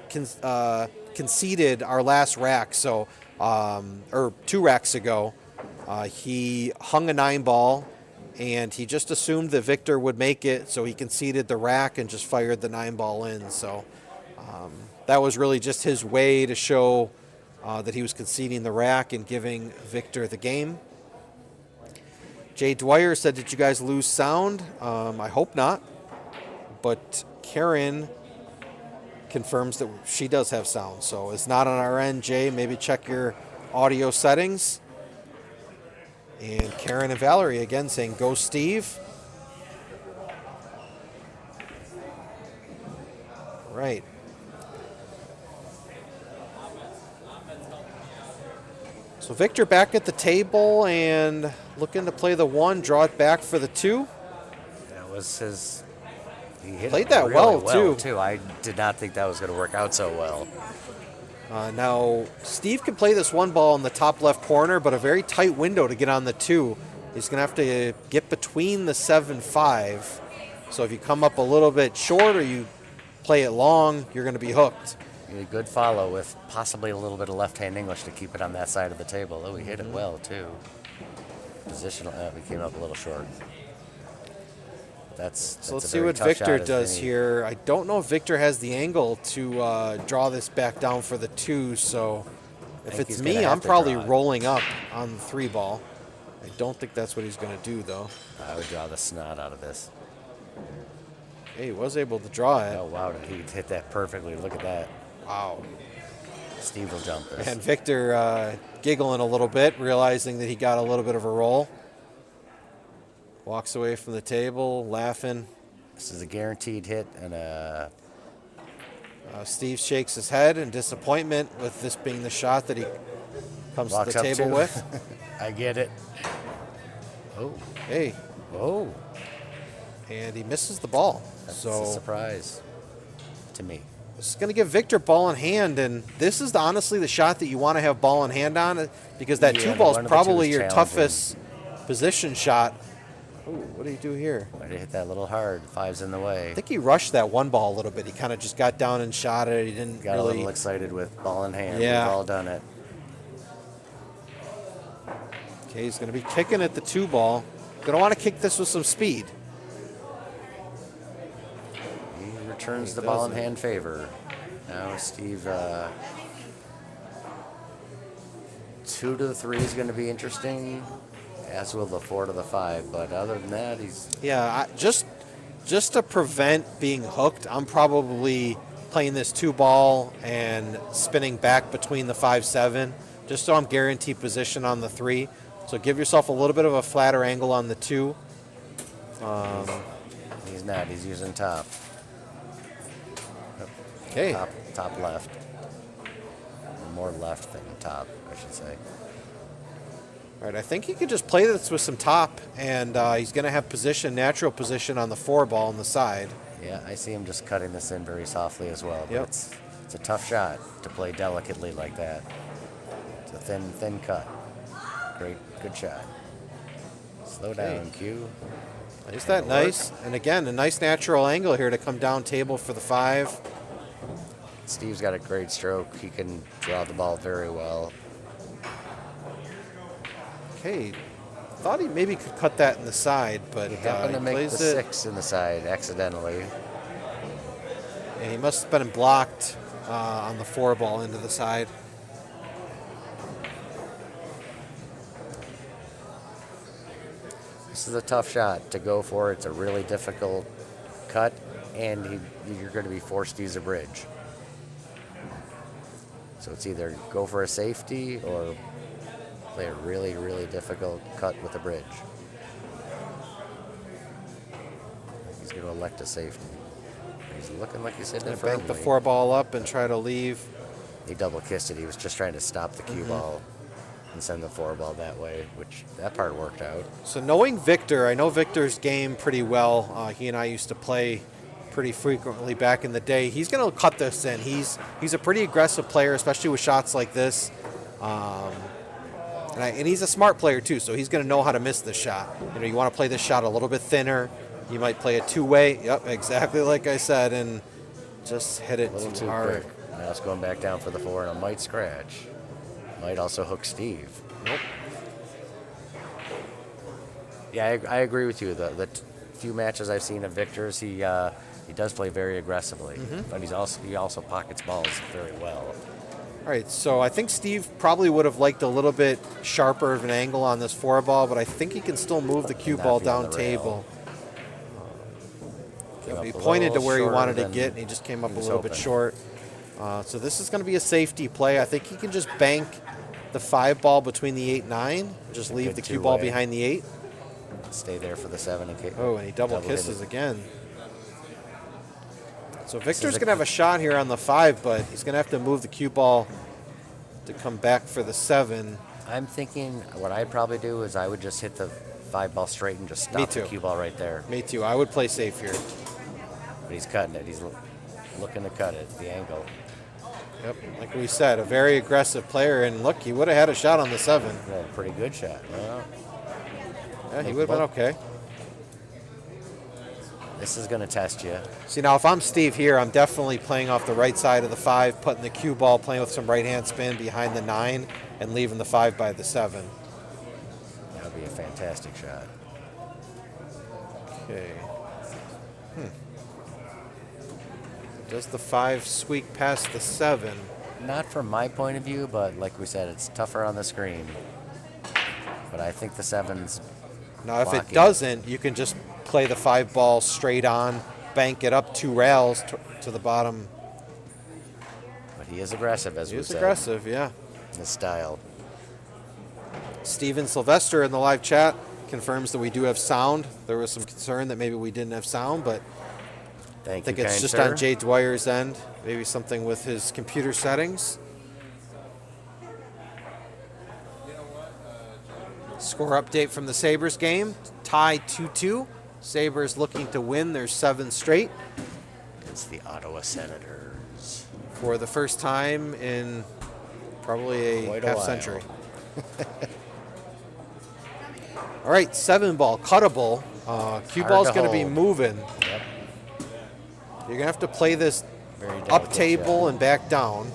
conceded our last rack, so or 2 racks ago. He hung a 9 ball, and he just assumed that Victor would make it, so he conceded the rack and just fired the 9 ball in. So that was really just his way to show that he was conceding the rack and giving Victor the game. Jay Dwyer said, did you guys lose sound? I hope not. But Karen confirms that she does have sound. So it's not on our end, Jay. Maybe check your audio settings. And Karen and Valerie again saying, go Steve. Right. So Victor back at the table and looking to play the 1, draw it back for the 2. That was his. He hit Played it that really well, too. I did not think that was going to work out so well. Now, Steve can play this 1 ball in the top left corner, but a very tight window to get on the 2. He's going to have to get between the 7-5. So if you come up a little bit short or you play it long, you're going to be hooked. A good follow with possibly a little bit of left-hand English to keep it on that side of the table. Oh, he hit it well, too. Positional, we came up a little short. That's So let's a see very what tough Victor shot as does any. here. I don't know if Victor has the angle to draw this back down for the 2. So if think it's he's me, gonna have I'm to probably draw it. rolling up on the 3 ball. I don't think that's what he's going to do, though. I would draw the snot out of this. Hey, he was able to draw it. Oh, wow, did he hit that perfectly? Look at that. Wow. Steve will jump this. And Victor giggling a little bit, realizing that he got a little bit of a roll. Walks away from the table, laughing. This is a guaranteed hit, and Steve shakes his head in disappointment with this being the shot that he comes to walks the up table to. with. I get it. Oh, Hey, oh, and he misses the ball. that's a So surprise to me. this is going to give Victor ball in hand, and this is honestly the shot that you want to have ball in hand on, because that Yeah, 2 ball is one of the two probably is your challenging. toughest position shot. Ooh, what do you do here? Might have hit that a little hard. 5's in the way. I think he rushed that 1 ball a little bit. He kind of just got down and shot it. He didn't Got a really. little excited with ball in hand. Yeah. We've all done it. Okay, he's going to be kicking at the 2 ball. Going to want to kick this with some speed. He returns He the ball in doesn't. hand favor. Now Steve, 2 to the 3 is going to be interesting, as will the 4 to the 5. But other than that, he's Yeah, just to prevent being hooked, I'm probably playing this 2 ball and spinning back between the 5-7, just so I'm guaranteed position on the 3. So give yourself a little bit of a flatter angle on the 2. he's not. He's using top. Okay. Top left. Or more left than top, I should say. All right, I think he could just play this with some top, and he's going to have position, natural position on the 4 ball on the side. Yeah, I see him just cutting this in very softly as well. But Yep. it's a tough shot to play delicately like that. It's a thin cut. Good shot. Slow down, Q. Is that nice? And again, a nice natural angle here to come down table for the 5. Steve's got a great stroke. He can draw the ball very well. Okay, thought he maybe could cut that in the side, but He happened to make the plays it. 6 in the side accidentally. And he must have been blocked on the 4 ball into the side. This is a tough shot to go for. It's a really difficult cut, and you're going to be forced to use a bridge. So it's either go for a safety or play a really, really difficult cut with a bridge. He's going to elect a safety. He's looking like he's hitting it Bank the firmly. 4 ball up and try to leave. He double kissed it. He was just trying to stop the cue ball and send the 4 ball that way, which that part worked out. So knowing Victor, I know Victor's game pretty well. He and I used to play pretty frequently back in the day. He's going to cut this in. He's a pretty aggressive player, especially with shots like this. And he's a smart player too, so he's going to know how to miss this shot. You know, you want to play this shot a little bit thinner. You might play it 2-way. Yep, exactly like I said, and just hit it A little too too hard. quick. Now it's going back down for the 4, and it might scratch. Might also hook Steve. Nope. Yeah, I agree with you. The few matches I've seen of Victor's, he does play very aggressively, but he also pockets balls very well. All right, so I think Steve probably would have liked a little bit sharper of an angle on this 4 ball, but I think he can still move the cue Not ball be on down the rail. table. Came up He a pointed to little where he shorter wanted to than get, and he just came up he a was little bit hoping. short. So this is going to be a safety play. I think he can just bank the 5 ball between the 8-9, just leave good the cue ball two-way. behind the 8. Stay there for the 7 in case. Oh, and he double hit kisses it. again. So Victor's going to have a shot here on the 5, but he's going to have to move the cue ball to come back for the 7. I'm thinking what I'd probably do is I would just hit the 5 ball straight and just Me stop the too. cue ball right there. Me too. I would play safe here. But he's cutting it. He's looking to cut it, the angle. Yep, like we said, a very aggressive player, and look, he would have had a shot on the 7. Yeah, a pretty good shot. Well, Yeah, he would have been okay. this is going to test you. See, now if I'm Steve here, I'm definitely playing off the right side of the 5, putting the cue ball, playing with some right-hand spin behind the 9, and leaving the 5 by the 7. That would be a fantastic shot. Okay. Does the 5 squeak past the 7? Not from my point of view, but like we said, it's tougher on the screen. But I think the 7's Now, if it blocking. doesn't, you can just play the 5 ball straight on, bank it up 2 rails to the bottom. But he is aggressive, as He we was said. aggressive, yeah. His style. Steven Sylvester in the live chat confirms that we do have sound. There was some concern that maybe we didn't have sound, but Thank I think you, it's kind just sir. on Jay Dwyer's end. Maybe something with his computer settings. Score update from the Sabres game. Tie 2-2. Sabres looking to win their 7th straight It's the Ottawa Senators. for the first time in probably Quite a a half while. century. All right, 7 ball, cuttable. Cue Hard ball's to going to be hold. moving. Yep. You're going to have to play this Very up delicate table shot. and back down.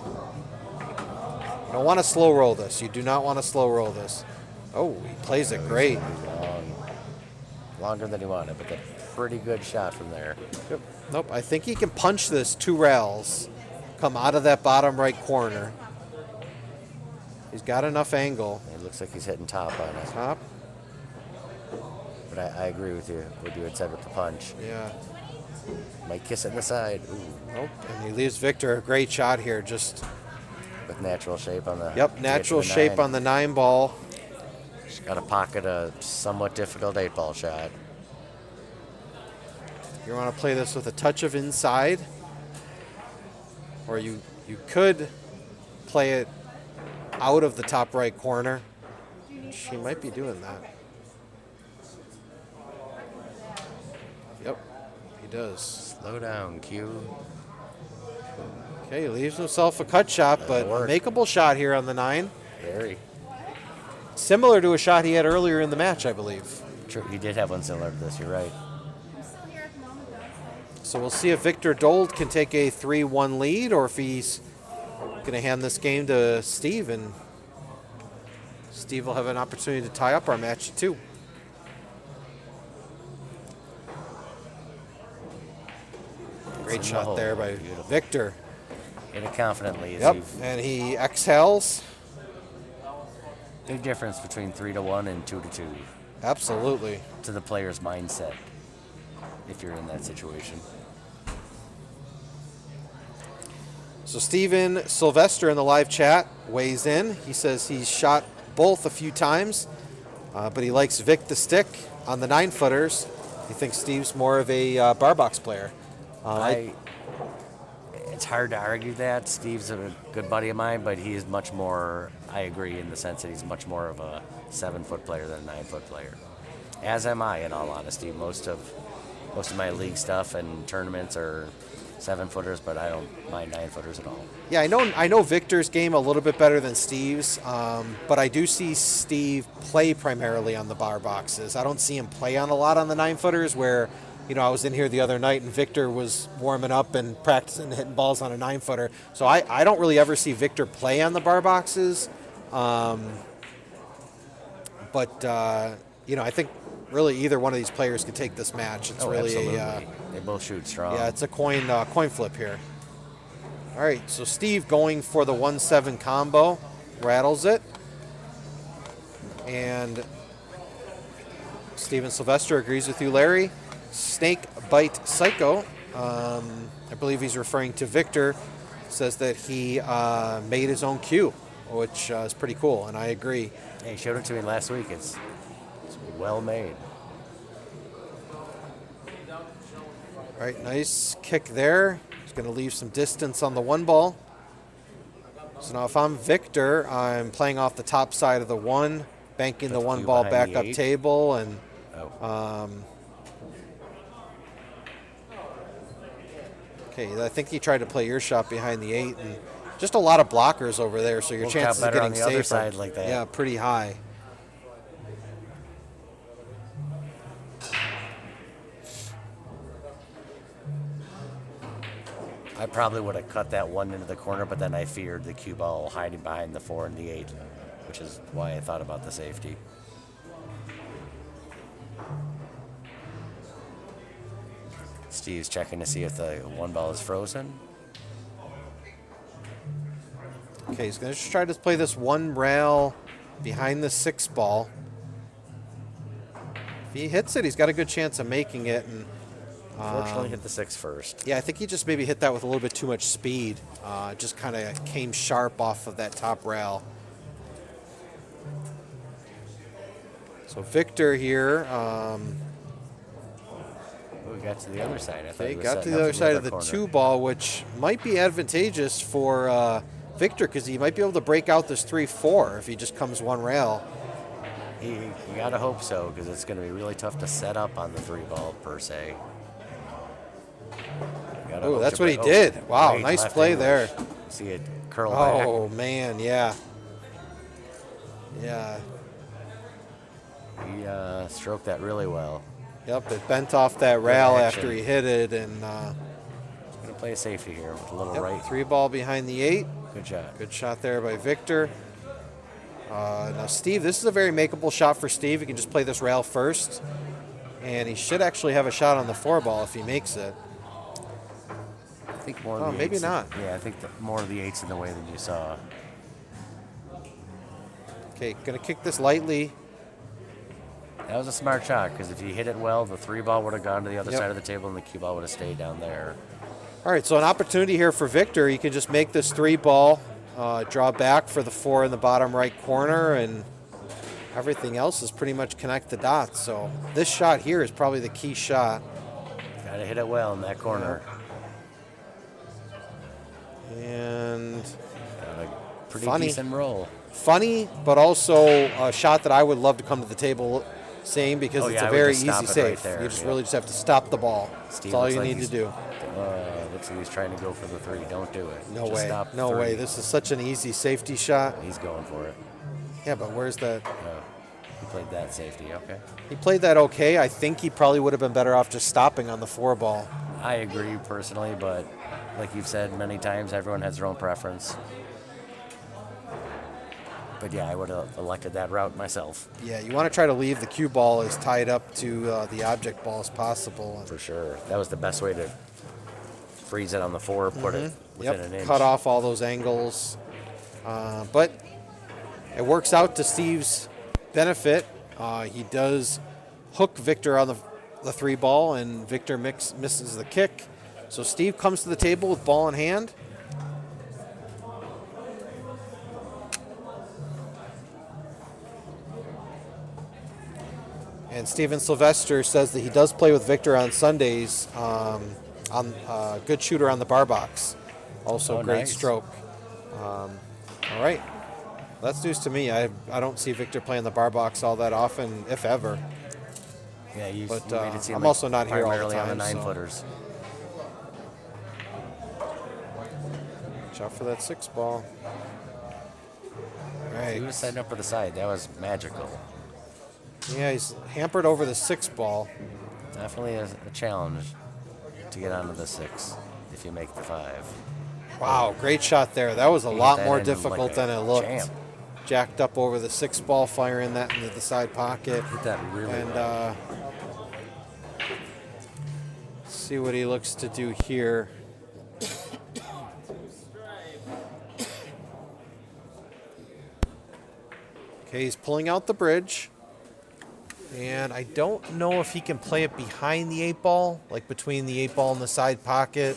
You don't want to slow roll this. You do not want to slow roll this. Oh, he plays it great. Longer than he wanted, but a pretty good shot from there. Yep. Nope, I think he can punch this 2 rails, come out of that bottom right corner. He's got enough angle. It looks like he's hitting top on it. Top, But I agree with you. What you had said with the punch. yeah. Might kiss it in the side. Ooh, Nope, and he leaves Victor a great shot here. Just, with natural shape on the. yep, natural shape on the 9 ball. Just got to pocket a somewhat difficult 8 ball shot. You want to play this with a touch of inside, or you could play it out of the top right corner. She might be doing that. Yep, he does. Slow down, Q. Okay, he leaves himself a cut shot, but a work. makeable shot here on the 9. Very. Similar to a shot he had earlier in the match, I believe. True, he did have one similar to this. You're right. So we'll see if Victor Dold can take a 3-1 lead or if he's going to hand this game to Steve, and Steve will have an opportunity to tie up our match at 2. Great shot there by Victor. Hit it confidently. Yep, and he exhales. Big difference between 3-1 and 2-2. Absolutely. To the player's mindset, if you're in that situation. So Steven Sylvester in the live chat weighs in. He says he's shot both a few times, but he likes Vic the stick on the 9-footers. He thinks Steve's more of a bar box player. It's hard to argue that. Steve's a good buddy of mine, but he is much more, I agree in the sense that he's much more of a 7-foot player than a 9-foot player. As am I, in all honesty. Most of my league stuff and tournaments are 7-footers, but I don't mind 9-footers at all. Yeah, I know Victor's game a little bit better than Steve's, but I do see Steve play primarily on the bar boxes. I don't see him play on a lot on the 9-footers where, I was in here the other night and Victor was warming up and practicing hitting balls on a 9-footer. So I don't really ever see Victor play on the bar boxes. But I think really either one of these players could take this match. It's really absolutely. They both shoot strong. Yeah, it's a coin flip here. All right, so Steve going for the 1-7 combo, rattles it. And Steven Sylvester agrees with you, Larry. Snake Bite Psycho, I believe he's referring to Victor, says that he made his own cue, which is pretty cool, and I agree. Yeah, he showed it to me last week. It's well made. All right, nice kick there. He's going to leave some distance on the 1 ball. So now if I'm Victor, I'm playing off the top side of the 1, banking the 1 ball back up table, and okay, I think he tried to play your shot behind the 8, and just a lot of blockers over there, so your chances of getting on the safer, other side like that. Yeah, pretty high. I probably would have cut that 1 into the corner, but then I feared the cue ball hiding behind the 4 and the 8, which is why I thought about the safety. Steve's checking to see if the 1 ball is frozen. Okay, he's going to just try to play this 1 rail behind the 6 ball. If he hits it, he's got a good chance of making it. And Fortunately, hit the 6 first. yeah, I think he just maybe hit that with a little bit too much speed. Just kind of came sharp off of that top rail. So Victor here. We got to the other side. I thought They he was got to setting the up other from side of the corner. 2 ball, which might be advantageous for Victor because he might be able to break out this 3-4 if he just comes 1 rail. You got to hope so, because it's going to be really tough to set up on the 3 ball, per se. Oh, that's what he did. Wow, great nice left play English. there. See it curl back. Oh, man, yeah. Yeah. He stroked that really well. Yep, it bent off that rail action. after he hit it, and Going to play a safety here with a little yep, right. 3 ball behind the 8. Good shot. Good shot there by Victor. Now, Steve, this is a very makeable shot for Steve. He can just play this rail first, and he should actually have a shot on the 4 ball if he makes it. I think more. Oh, of the maybe 8s not. Yeah, I think more of the 8s in the way than you saw. Okay, going to kick this lightly. That was a smart shot, because if you hit it well, the 3 ball would have gone to the other Yep. side of the table, and the cue ball would have stayed down there. All right, so an opportunity here for Victor. He can just make this 3 ball, draw back for the 4 in the bottom right corner, and everything else is pretty much connect the dots. So this shot here is probably the key shot. Got to hit it well in that corner. And Got a pretty Funny. decent roll. funny, but also a shot that I would love to come to the table saying because Oh, it's yeah, a I would very just easy stop it save. right there, You just yeah. really just have to stop the ball. Steve That's all looks you like need to he's- do. Looks like he's trying to go for the 3. Don't do it. No Just way. Stop No 3. way. This is such an easy safety shot. He's going for it. Yeah, but where's the... He played that safety. Okay. He played that okay. I think he probably would have been better off just stopping on the 4 ball. I agree personally, but like you've said many times, everyone has their own preference. But yeah, I would have elected that route myself. Yeah, you want to try to leave the cue ball as tied up to the object ball as possible. For sure. That was the best way to freeze it on the floor, put it within an inch. Cut off all those angles. But it works out to Steve's benefit. He does hook Victor on the 3 ball, and Victor misses the kick. So Steve comes to the table with ball in hand. And Steven Sylvester says that he does play with Victor on Sundays. Good shooter on the bar box. Also great nice. stroke. All right. That's news to me. I don't see Victor playing the bar box all that often, if ever. Yeah, you But made it seem I'm like also not here all the primarily on the time, 9-footers. Watch out for that 6 ball. All right. He was setting up for the side. That was magical. Yeah, he's hampered over the 6 ball. Definitely a challenge to get onto the 6 if you make the 5. Wow, great shot there. That was a He hit lot that more in difficult like a than it looked. champ. Jacked up over the 6 ball, firing that into the side pocket. Hit that really And well. see what he looks to do here. Okay, he's pulling out the bridge. And I don't know if he can play it behind the 8 ball, like between the 8 ball and the side pocket.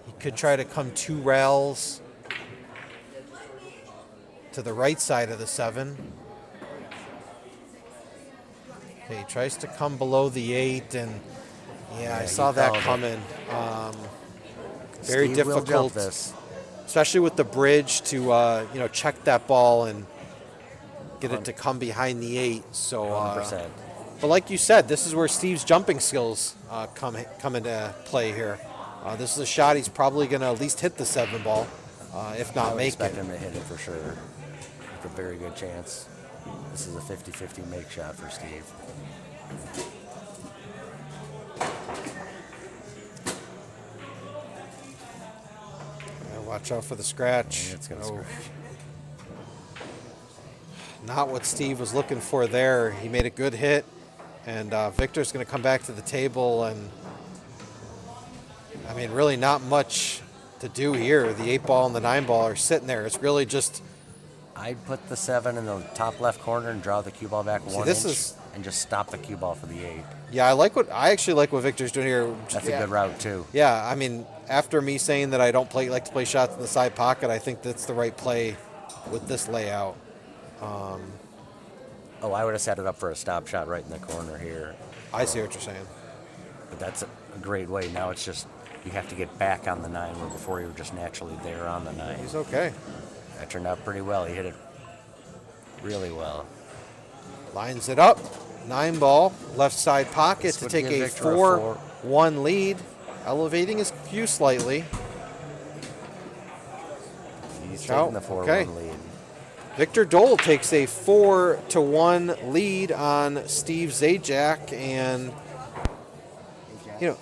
He could try to come 2 rails to the right side of the 7. Okay, he tries to come below the 8, and I he saw that called it. coming. Very Steve will jump difficult, this. especially with the bridge to check that ball and get it to come behind the 8. So, 100%. but like you said, this is where Steve's jumping skills come into play here. This is a shot he's probably going to at least hit the 7 ball, if I not would make expect it. him to hit it for sure. With a very good chance. This is a 50-50 make shot for Steve. Watch out for the scratch. Yeah, it's gonna Oh. scratch. Not what Steve was looking for there. He made a good hit, and Victor's going to come back to the table, and I mean, really not much to do here. The 8 ball and the 9 ball are sitting there. It's really just I'd put the 7 in the top left corner and draw the cue ball back 1 this inch is- and just stop the cue ball for the 8. I actually like what Victor's doing here. That's a good route too. Yeah, I mean, after me saying that I don't like to play shots in the side pocket, I think that's the right play with this layout. Oh, I would have set it up for a stop shot right in the corner here. I see what you're saying. But that's a great way. Now it's just you have to get back on the 9 where before you were just naturally there on the 9. He's okay. That turned out pretty well. He hit it really well. Lines it up. 9 ball, left side pocket This to would take give a Victor a 4-1 lead, elevating his cue slightly. He's Ciao. taking the 4-1 Okay. lead. Victor Dold takes a 4-1 lead on Steve Zajak, and you know,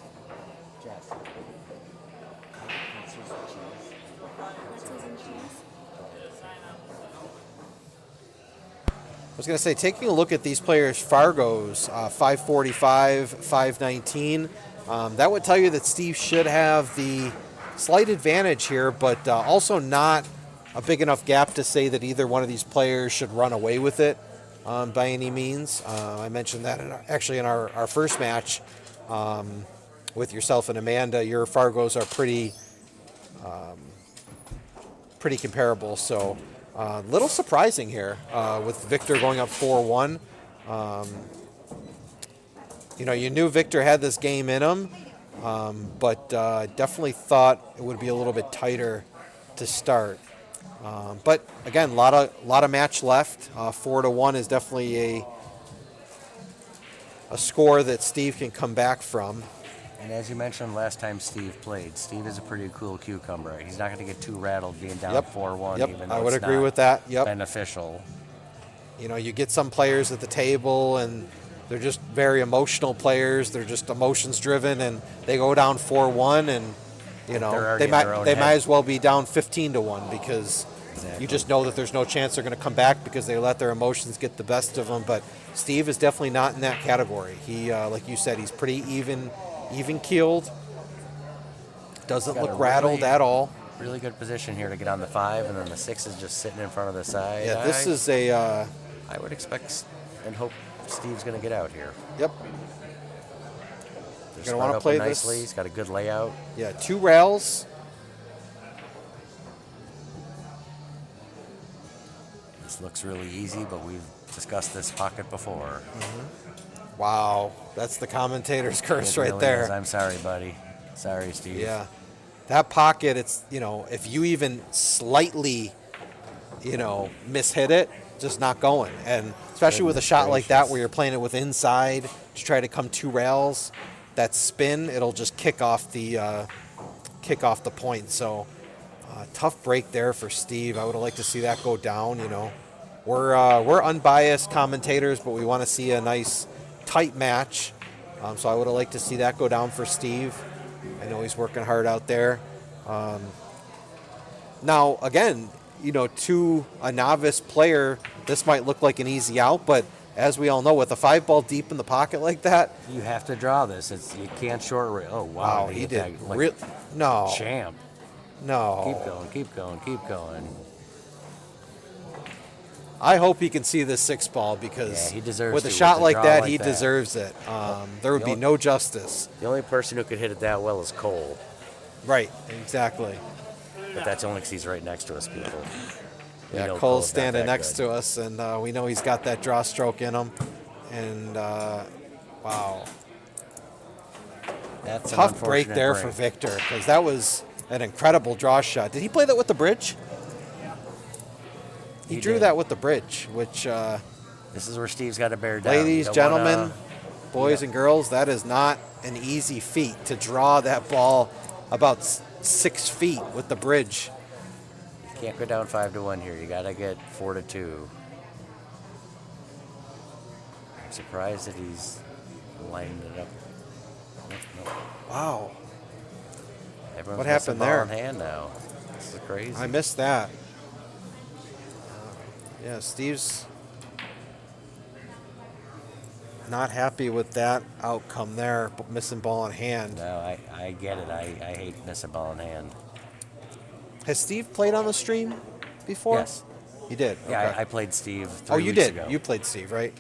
I was going to say, taking a look at these players' Fargos, 545, 519, that would tell you that Steve should have the slight advantage here, but also not a big enough gap to say that either one of these players should run away with it by any means. I mentioned that in our first match with yourself and Amanda. Your Fargos are pretty comparable, so a little surprising here with Victor going up 4-1. You knew Victor had this game in him, but definitely thought it would be a little bit tighter to start. But again, a lot of match left. 4-1 is definitely a score that Steve can come back from. And as you mentioned last time Steve played, Steve is a pretty cool cucumber. He's not going to get too rattled being down 4-1. Yep, Even though I would it's agree not with that. Yep. beneficial. You get some players at the table, and they're just very emotional players. They're just emotions driven, and they go down 4-1, and They're they already in their own might head. as well be down 15-1 because Exactly. you just know that there's no chance they're going to come back because they let their emotions get the best of them. But Steve is definitely not in that category. He, like you said, he's pretty even keeled. Doesn't Got look a rattled really- at all. Really good position here to get on the 5, and then the 6 is just sitting in front of the side. Yeah, this is a. I would expect and hope Steve's going to get out here. Yep. They're gonna wanna spread play open this- nicely. He's got a good layout. Yeah, 2 rails. This looks really easy, but we've discussed this pocket before. Wow, that's the commentator's curse It right really there. is. I'm sorry, buddy. Sorry, Steve. Yeah, that pocket. It's if you even slightly, mishit it, just not going. And especially with a Goodness shot like that gracious. where you're playing it with inside to try to come 2 rails, that spin it'll just kick off the point. So tough break there for Steve. I would have liked to see that go down. We're unbiased commentators, but we want to see a nice tight match. So I would have liked to see that go down for Steve. I know he's working hard out there. Now, again, to a novice player, this might look like an easy out, but as we all know, with a 5-ball deep in the pocket like that, You have to draw this. You can't short. Oh wow, wow, he hit did. that like No, champ. no. Keep going. Keep going. Keep going. I hope he can see this 6-ball because Yeah, he deserves with a to. shot With a like draw that, like he that. deserves it. There would be Yep. no justice. The only person who could hit it that well is Cole, Right, exactly. but that's only because he's right next to us, people. We Yeah, know Cole's not standing that next good. to us, and we know he's got that draw stroke in him. And wow, That's an tough break unfortunate there break. for Victor because that was an incredible draw shot. Did he play that with the bridge? He He drew did. that with the bridge, which, This is where Steve's got to bear down. ladies, You don't wanna- gentlemen, boys and girls, that is not an easy feat to draw that ball about 6 feet with the bridge. You can't go down 5-1 here. You got to get 4-2. I'm surprised that he's lined it up. Nope. Wow, Everyone's What got some happened ball there? in hand now. This is crazy. I missed that. Yeah, Steve's not happy with that outcome there, but missing ball in hand. No, I get it. I hate missing ball in hand. Has Steve played on the stream before? Yes. You did? Yeah, Okay. I played Steve 3 Oh, you weeks did. ago. You played Steve, right?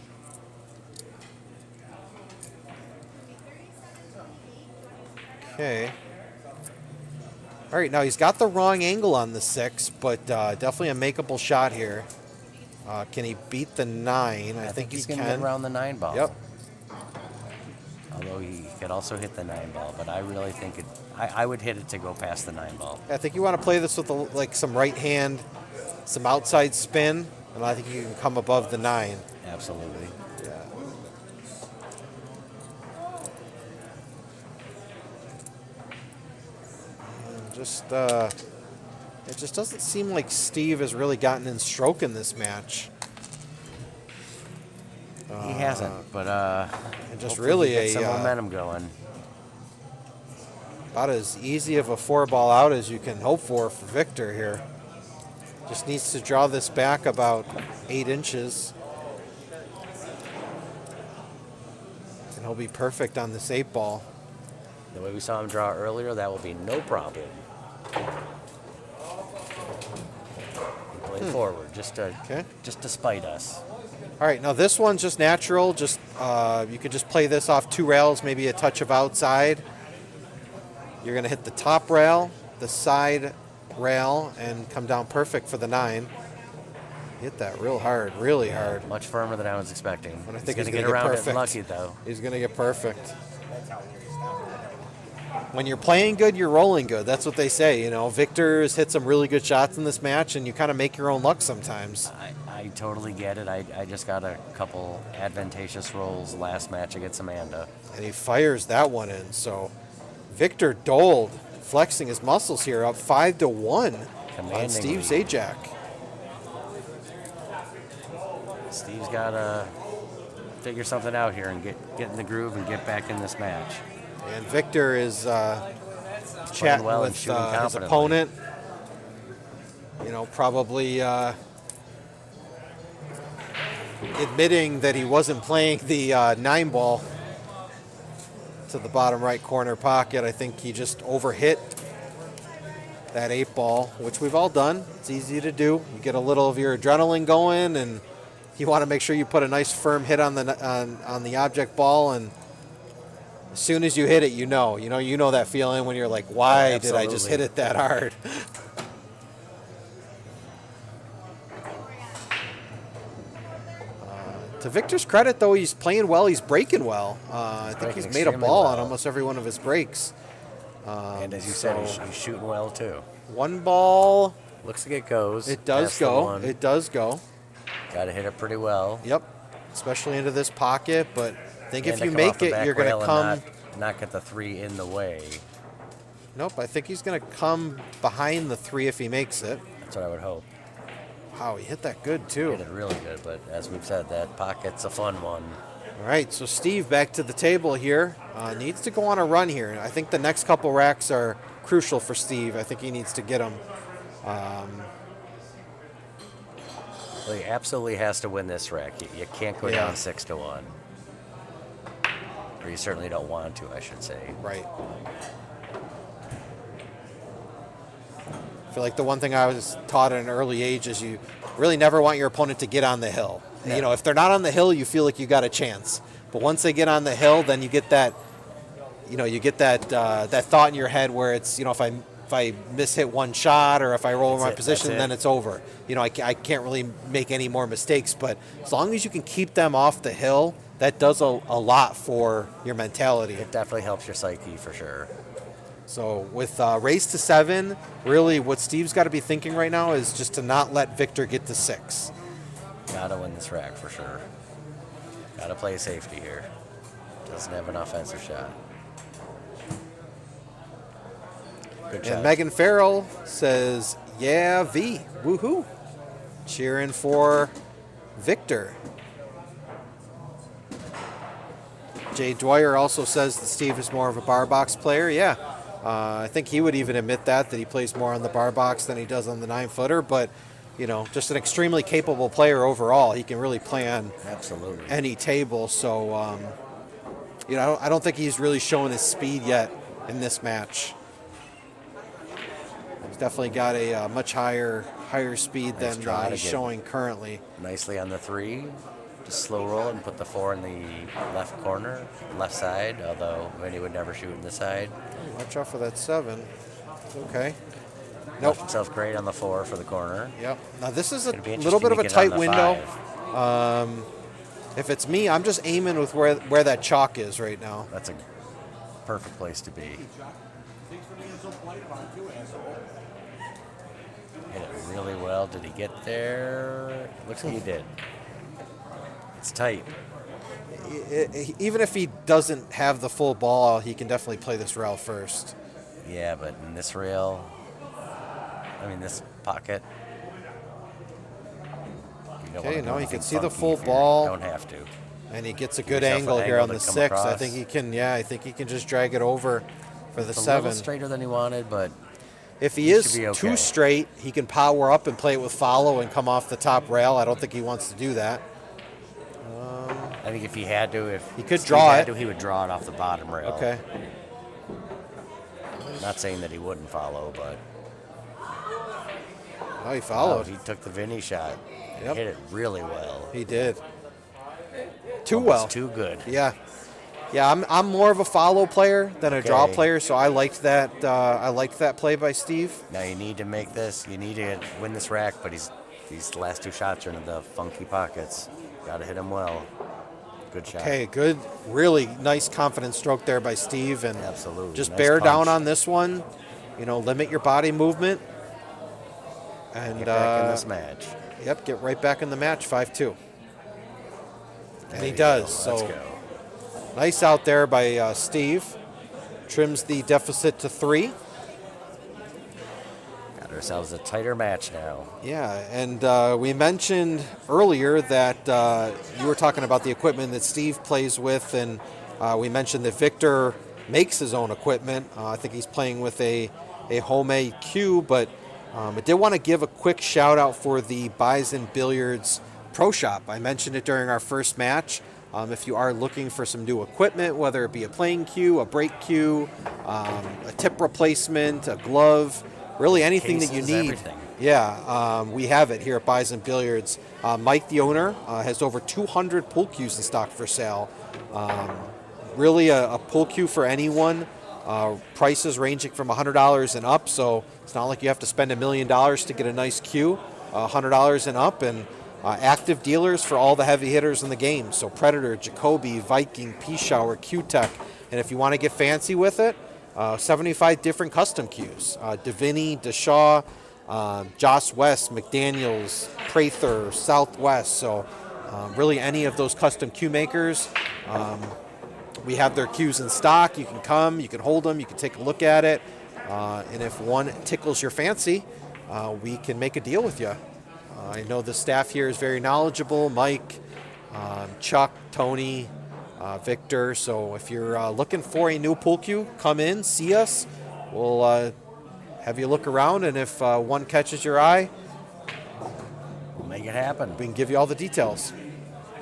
Okay. All right, now he's got the wrong angle on the 6, but definitely a makeable shot here. Can he beat the 9? I think he he's going to can. get around the 9 ball. Yep. Although he could also hit the 9 ball, but I really think I would hit it to go past the 9 ball. I think you want to play this with some right hand, some outside spin, and I think you can come above the 9. Absolutely. Yeah. It just doesn't seem like Steve has really gotten in stroke in this match. He hasn't, but And just hopefully really he gets some a momentum going. about as easy of a 4-ball out as you can hope for Victor here. Just needs to draw this back about 8 inches. And he'll be perfect on this 8-ball. The way we saw him draw earlier, that will be no problem. He played forward just to spite us. All right, now this one's just natural. Just you could just play this off 2 rails, maybe a touch of outside. You're going to hit the top rail, the side rail, and come down perfect for the 9. Hit that real hard, really hard. Much firmer than I was expecting. But I He's think going he's to gonna get get around it perfect. lucky, though. He's going to get perfect. When you're playing good, you're rolling good. That's what they say. Victor's hit some really good shots in this match, and you kind of make your own luck sometimes. I totally get it. I just got a couple advantageous rolls last match against Amanda. And he fires that one in. So Victor Dold flexing his muscles here, up 5-1 on Steve Commandingly. Zajak. Steve's got a figure something out here and get in the groove and get back in this match. And Victor is chatting well and with shooting his confidently. opponent. Probably admitting that he wasn't playing the 9-ball to the bottom right corner pocket. I think he just overhit that 8-ball, which we've all done. It's easy to do. You get a little of your adrenaline going, and you want to make sure you put a nice firm hit on the object ball, and as soon as you hit it, you know that feeling when you're like, why did I just hit it that hard? To Victor's credit, though, he's playing well. He's breaking well. I think he's made a ball on almost every one of his breaks. And as you said, he's shooting well too. 1 ball. Looks like it goes. It does go. It does go. Got to hit it pretty well. Yep. Especially into this pocket. But I think if you come make off the it, back you're going rail to and come. not get the 3 in the way. Nope. I think he's going to come behind the 3 if he makes it. That's what I would hope. Wow, he hit that good, too. Hit it really good, but as we've said, that pocket's a fun one. All right, so Steve back to the table here. Needs to go on a run here. I think the next couple racks are crucial for Steve. I think he needs to get them. Well, he absolutely has to win this rack. You can't go down 6-1. Or you certainly don't want to, I should say. Right. I feel like the one thing I was taught at an early age is you really never want your opponent to get on the hill. Yeah. If they're not on the hill, you feel like you got a chance. But once they get on the hill, then you get that, that thought in your head where it's, if I mishit one shot or if I roll my position, then it's over. I can't really make any more mistakes. But as long as you can keep them off the hill, that does a lot for your mentality. It definitely helps your psyche for sure. So with race to 7, really what Steve's got to be thinking right now is just to not let Victor get to 6. Gotta win this rack for sure. Gotta play safety here. Doesn't have an offensive shot. Good shot. And Megan Farrell says, yeah, V, woohoo. Cheering for Victor. Jay Dwyer also says that Steve is more of a bar box player. Yeah, I think he would even admit that he plays more on the bar box than he does on the 9-footer. But, just an extremely capable player overall. He can really play on absolutely any table. So, I don't think he's really showing his speed yet in this match. He's definitely got a much higher speed than he's showing currently. Nicely on the 3. Just slow roll and put the 4 in the left corner, left side, although Vinny would never shoot in the side. Watch out for that 7. Okay. Nope. Himself great on the 4 for the corner. Yep. Now this is a little bit of a tight window. If it's me, I'm just aiming with where that chalk is right now. That's a perfect place to be. Hit it really well. Did he get there? Looks like he did. It's tight. Even if he doesn't have the full ball, he can definitely play this rail first. Yeah, but in this rail, this pocket. Okay, now he can see the full ball. Don't have to. And he gets a good angle here on the 6. Across. I think he can. Yeah, I think he can just drag it over for the 7. A little straighter than he wanted, but if he is too straight, he can power up and play it with follow and come off the top rail. I don't think he wants to do that. I think if he had to, he could draw it, he would draw it off the bottom rail. Okay. Not saying that he wouldn't follow, but. Oh, he followed. He took the Vinny shot. Yep. Hit it really well. He did. Too Almost well. Too good. Yeah. Yeah, I'm more of a follow player than a draw player, so I liked that. I liked that play by Steve. Now you need to make this. You need to win this rack, but these last 2 shots are into the funky pockets. Got to hit him well. Good shot. Okay, good. Really nice confident stroke there by Steve, and absolutely just bear down on this one. Limit your body movement. And get back in this match. Yep, get right back in the match, 5-2. And he does. So let's go. Nice out there by Steve. Trims the deficit to 3. Got her ourselves a tighter match now. Yeah, and we mentioned earlier that you were talking about the equipment that Steve plays with, and we mentioned that Victor makes his own equipment. I think he's playing with a homemade cue, but I did want to give a quick shout out for the Bison Billiards Pro Shop. I mentioned it during our first match. If you are looking for some new equipment, whether it be a playing cue, a break cue, a tip replacement, a glove, really anything that you Cases, need. everything. Yeah, we have it here at Bison Billiards. Mike, the owner, has over 200 pool cues in stock for sale. Really a pool cue for anyone. Prices ranging from $100 and up, so it's not like you have to spend $1 million to get a nice cue. $100 and up, and active dealers for all the heavy hitters in the game. So Predator, Jacoby, Viking, P-Shower, Q-Tech, and if you want to get fancy with it, 75 different custom cues. Davini, Deshaw, Joss West, McDaniels, Prather, Southwest. So really any of those custom cue makers. We have their cues in stock. You can come, you can hold them, you can take a look at it. And if one tickles your fancy, we can make a deal with you. I know the staff here is very knowledgeable. Mike, Chuck, Tony, Victor. So if you're looking for a new pool cue, come in, see us. We'll have you look around, and if one catches your eye, We'll make it happen. we can give you all the details.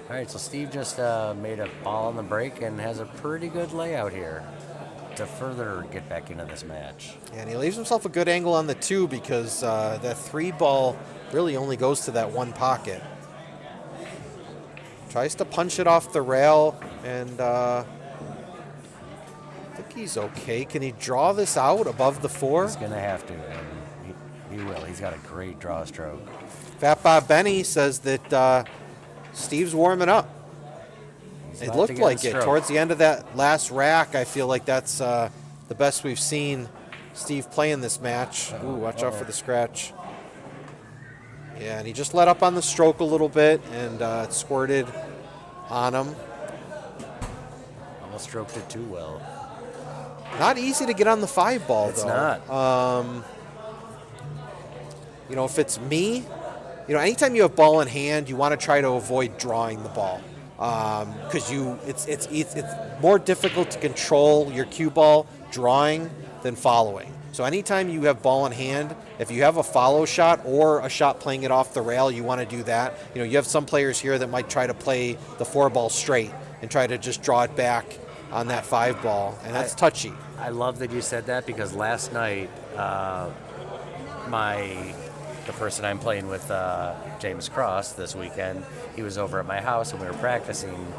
All right, so Steve just made a ball on the break and has a pretty good layout here to further get back into this match. And he leaves himself a good angle on the 2 because that 3 ball really only goes to that one pocket. Tries to punch it off the rail, and I think he's okay. Can he draw this out above the 4? He's going to have to, and he will. He's got a great draw stroke. Fat Bob Benny says that Steve's warming up. He's It about to looked get like the it. stroke. Towards the end of that last rack, I feel like that's the best we've seen Steve play in this match. Ooh, watch out for the scratch. Yeah, and he just let up on the stroke a little bit, and it squirted on him. Almost stroked it too well. Not easy to get on the 5 ball, It's though. not. You know, if it's me, you know, anytime you have ball in hand, you want to try to avoid drawing the ball, because it's more difficult to control your cue ball drawing than following. So anytime you have ball in hand, if you have a follow shot or a shot playing it off the rail, you want to do that. You know, you have some players here that might try to play the 4 ball straight and try to just draw it back on that 5 ball, and that's touchy. I love that you said that because last night, the person I'm playing with, James Cross, this weekend, he was over at my house and we were practicing,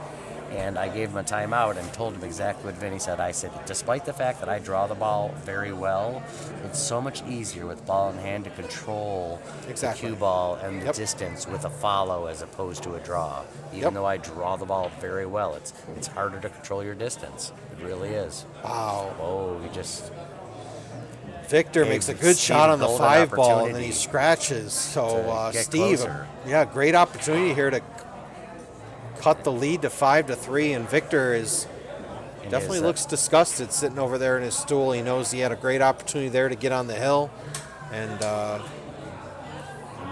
and I gave him a timeout and told him exactly what Vinny said. I said, despite the fact that I draw the ball very well, it's so much easier with ball in hand to control Exactly. the cue ball and the Yep. distance with a follow as opposed to a draw. Even though I draw the ball very well, it's harder to control your distance. It really is. Wow. Oh, he just... Victor Gave makes a good Steve shot a on the golden 5 ball, and then opportunity he scratches. So to get Steve, closer. yeah, great opportunity here to cut the lead to 5-3, and Victor is And definitely his, looks disgusted sitting over there in his stool. He knows he had a great opportunity there to get on the hill, and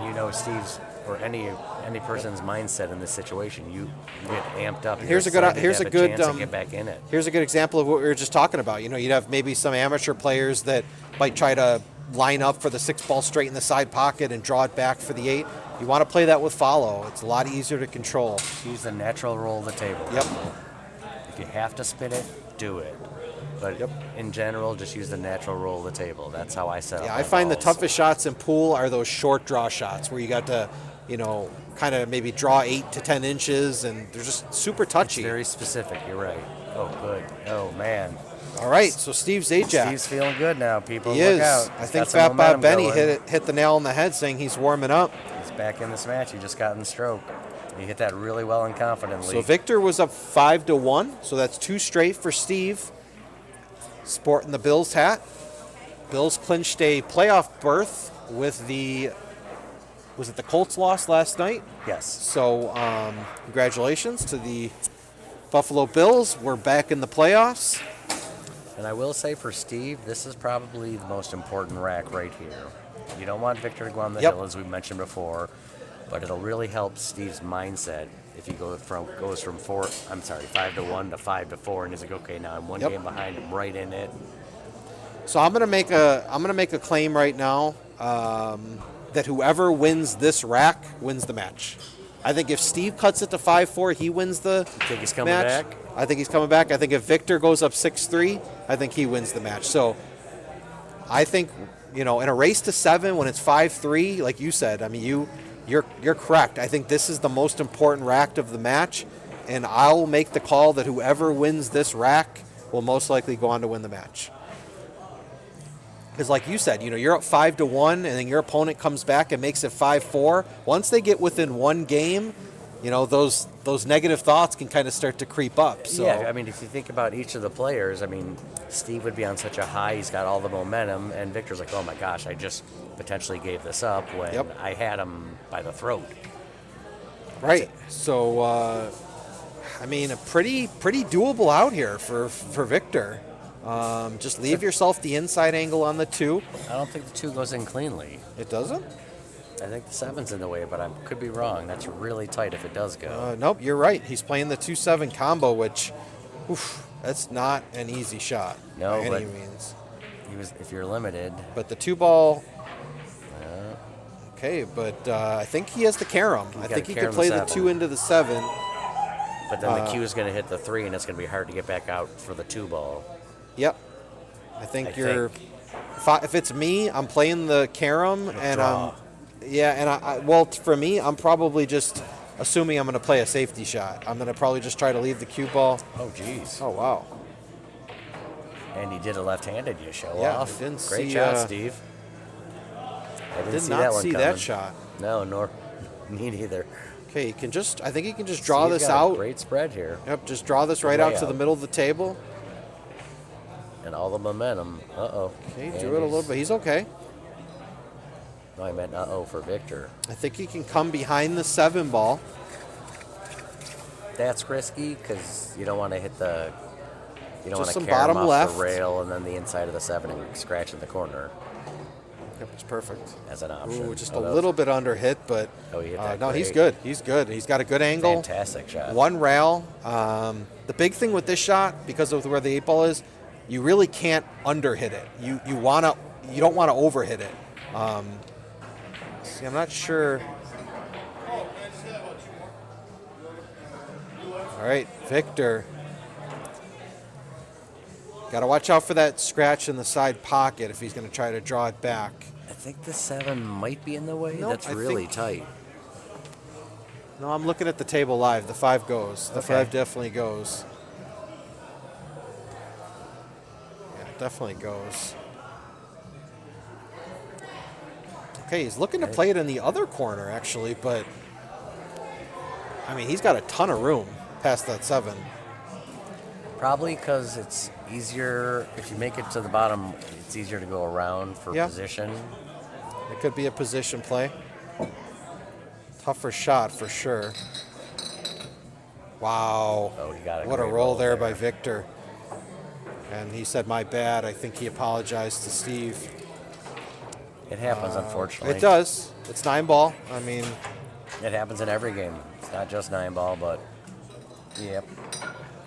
you know, Steve's or any person's mindset in this situation, you get amped up. Here's You're a good- excited to here's have a good, chance to get back in it. here's a good example of what we were just talking about. You know, you'd have maybe some amateur players that might try to line up for the 6 ball straight in the side pocket and draw it back for the 8. You want to play that with follow. It's a lot easier to control. Use the natural roll of the table. Yep. If you have to spin it, do it. But Yep. in general, just use the natural roll of the table. That's how I set up Yeah, my I find the balls. toughest shots in pool are those short draw shots where you got to, you know, kind of maybe draw 8 to 10 inches, and they're just super It's touchy. very specific. You're right. Oh, good. Oh, man. All right, so Steve Zajak. Steve's feeling good now, people. He Look is. out. I He's think got some Fat Bob momentum Benny going. hit the nail on the head saying he's warming up. He's back in this match. He just got in the stroke. He hit that really well and confidently. So Victor was up 5-1, so that's 2 straight for Steve. Sporting the Bills hat. Bills clinched a playoff berth with was it the Colts loss last night? Yes. So congratulations to the Buffalo Bills. We're back in the playoffs. And I will say for Steve, this is probably the most important rack right here. You don't want Victor to go on the Yep. hill, as we mentioned before, but it'll really help Steve's mindset if he goes from 5 to 1 to 5 to 4, and he's like, okay, now I'm one Yep. game behind, I'm right in it. So I'm gonna make a claim right now that whoever wins this rack wins the match. I think if Steve cuts it to 5-4, he wins the Think he's coming match. back? I think he's coming back. I think if Victor goes up 6-3, I think he wins the match. So I think, in a race to 7 when it's 5-3, like you said, I mean you're correct. I think this is the most important rack of the match, and I'll make the call that whoever wins this rack will most likely go on to win the match. Because like you said, you're up 5-1, and then your opponent comes back and makes it 5-4. Once they get within one game, those negative thoughts can kind of start to creep up. So Yeah, I mean, if you think about each of the players, I mean, Steve would be on such a high, he's got all the momentum, and Victor's like, oh my gosh, I just potentially gave this up when Yep. I had him by the throat. right. So I mean, a pretty doable out here for Victor. Just leave yourself the inside angle on the 2. I don't think the 2 goes in cleanly. It doesn't? I think the 7's in the way, but I could be wrong. That's really tight if it does go. Nope, you're right. He's playing the 2-7 combo, which, that's not an easy shot No, by but- any means. If you're limited, But the 2 ball. Okay, but I think he has the carom. I gotta think he carom could play the the 7. 2 into the 7. but then the Q is going to hit the 3, and it's going to be hard to get back out for the 2 ball. Yep. I think I you're. If it's me, I'm playing the carom, and draw. for me, I'm probably just assuming I'm going to play a safety shot. I'm going to probably just try to leave the cue ball. Oh, geez. Oh wow. And he did a left-handed, you show Yeah, off. I didn't Great see, shot, Steve. I didn't Did see not that one see coming. that shot. No, nor me neither. Okay, I think he can just draw Steve's this got a out. great spread here. Yep, just draw this right out to the layout. middle of the table. And all the momentum. Uh-oh. Okay, do it a little bit. He's okay. No, I meant uh-oh for Victor. I think he can come behind the 7 ball. That's risky because you don't want to hit the... You don't Just want some to carry him bottom off left. the rail and then the inside of the 7 and scratch in the corner Yep, it's perfect. as an option. Ooh, just Oh, a that was little bit under hit, but Oh, he hit that no, he's great. good. He's good. He's got a good angle. Fantastic shot. One rail. The big thing with this shot, because of where the 8 ball is, you really can't under hit it. You don't want to over hit it. See, I'm not sure. All right, Victor. Got to watch out for that scratch in the side pocket if he's going to try to draw it back. I think the 7 might be in the way. Nope, That's I really think- tight. No, I'm looking at the table live. The 5 goes. The Okay. 5 definitely goes. Yeah, it definitely goes. Okay, he's looking to play it in the other corner, actually, but I mean, he's got a ton of room past that 7. Probably because it's easier, if you make it to the bottom, it's easier to go around for Yeah. position. It could be a position play. Tougher shot for sure. Wow. Oh, he got a What a great roll there by Victor. And he said, my bad. I think he apologized to Steve. It happens, unfortunately. It does. It's 9 ball. I mean, It happens in every game. It's not just 9 ball, but yep.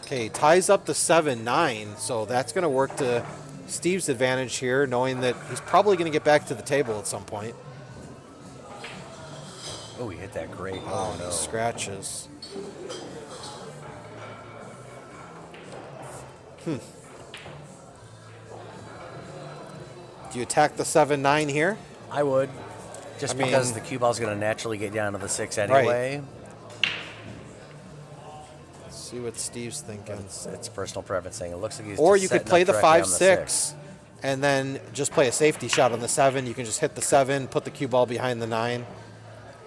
okay, ties up the 7-9, so that's going to work to Steve's advantage here, knowing that he's probably going to get back to the table at some point. Oh, he hit that great. Oh, Oh, no. he scratches. Do you attack the 7-9 here? I would. Just I mean- because the cue ball's going to naturally get down to the 6 anyway. Let's see what Steve's thinking. It's personal preference thing. It looks like he's Or just you could setting play up the directly on 5-6 and then just play a safety shot on the 7. You can just hit the 7, put the cue ball behind the 9.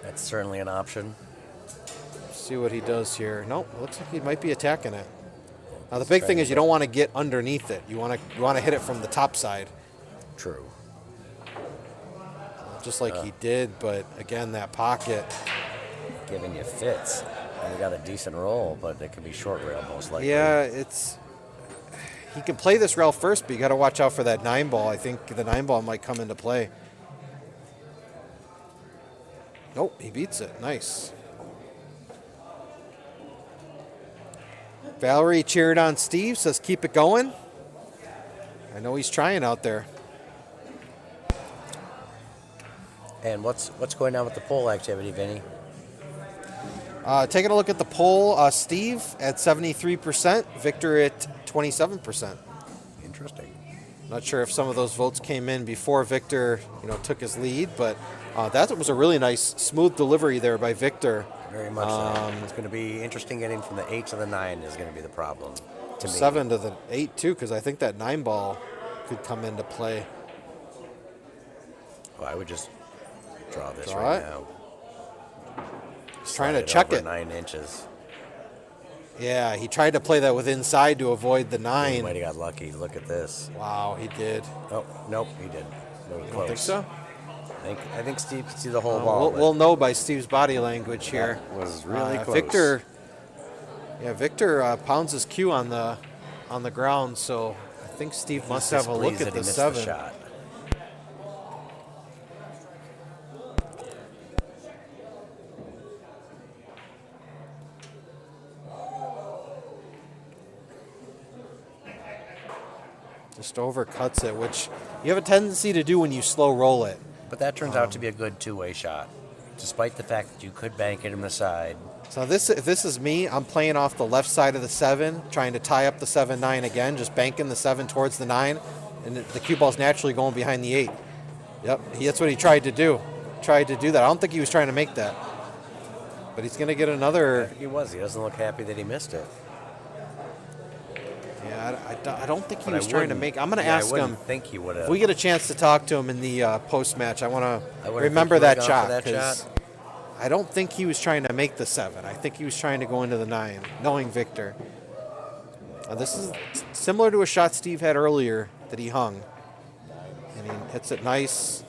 That's certainly an option. See what he does here. Nope, looks like he might be attacking it. Now the He's big trying thing to is you get- don't want to get underneath it. You want to hit it from the top side, True. just like he did. But again, that pocket. Giving you fits. And he got a decent roll, but it could be short rail most likely. Yeah, he can play this rail first, but you got to watch out for that 9 ball. I think the 9 ball might come into play. Nope, he beats it. Nice. Valerie cheered on Steve, says keep it going. I know he's trying out there. And what's going on with the poll activity, Vinny? Taking a look at the poll, Steve at 73%, Victor at 27%. Interesting. Not sure if some of those votes came in before Victor, took his lead, but that was a really nice, smooth delivery there by Victor. Very much so. It's going to be interesting getting from the 8 to the 9 is going to be the problem to me. 7 to the 8 too, because I think that 9 ball could come into play. Well, I would just draw this Draw right it? now. He's trying to Slide check over it. 9 inches. Yeah, he tried to play that with inside to avoid the He 9. might have got lucky. Look at this. Wow, he did. Oh, nope, he didn't. No, You don't think so? I think Steve can see the whole ball. We'll know by Steve's body language here. That was really close. Victor pounds his cue on the ground, so I think Steve must have a look at the 7. Shot. Just overcuts it, which you have a tendency to do when you slow roll it. But that turns out to be a good two-way shot, despite the fact that you could bank it in the side. So if this is me, I'm playing off the left side of the 7, trying to tie up the 7-9 again, just banking the 7 towards the 9, and the cue ball's naturally going behind the 8. Yep, that's what he tried to do. Tried to do that. I don't think he was trying to make that. But he's going to get I another... think he was. He doesn't look happy that he missed it. Yeah, I don't think he But I was trying to wouldn't- make... I'm going to yeah, ask I wouldn't him... think he would have. If we get a chance to talk to him in the post-match, I want to would've remember think he that would've shot. gone for that 'cause I don't think he was trying to make the 7. I think he was trying to go into the 9, knowing Victor. This is similar to a shot Steve had earlier that he hung. And he hits it nice,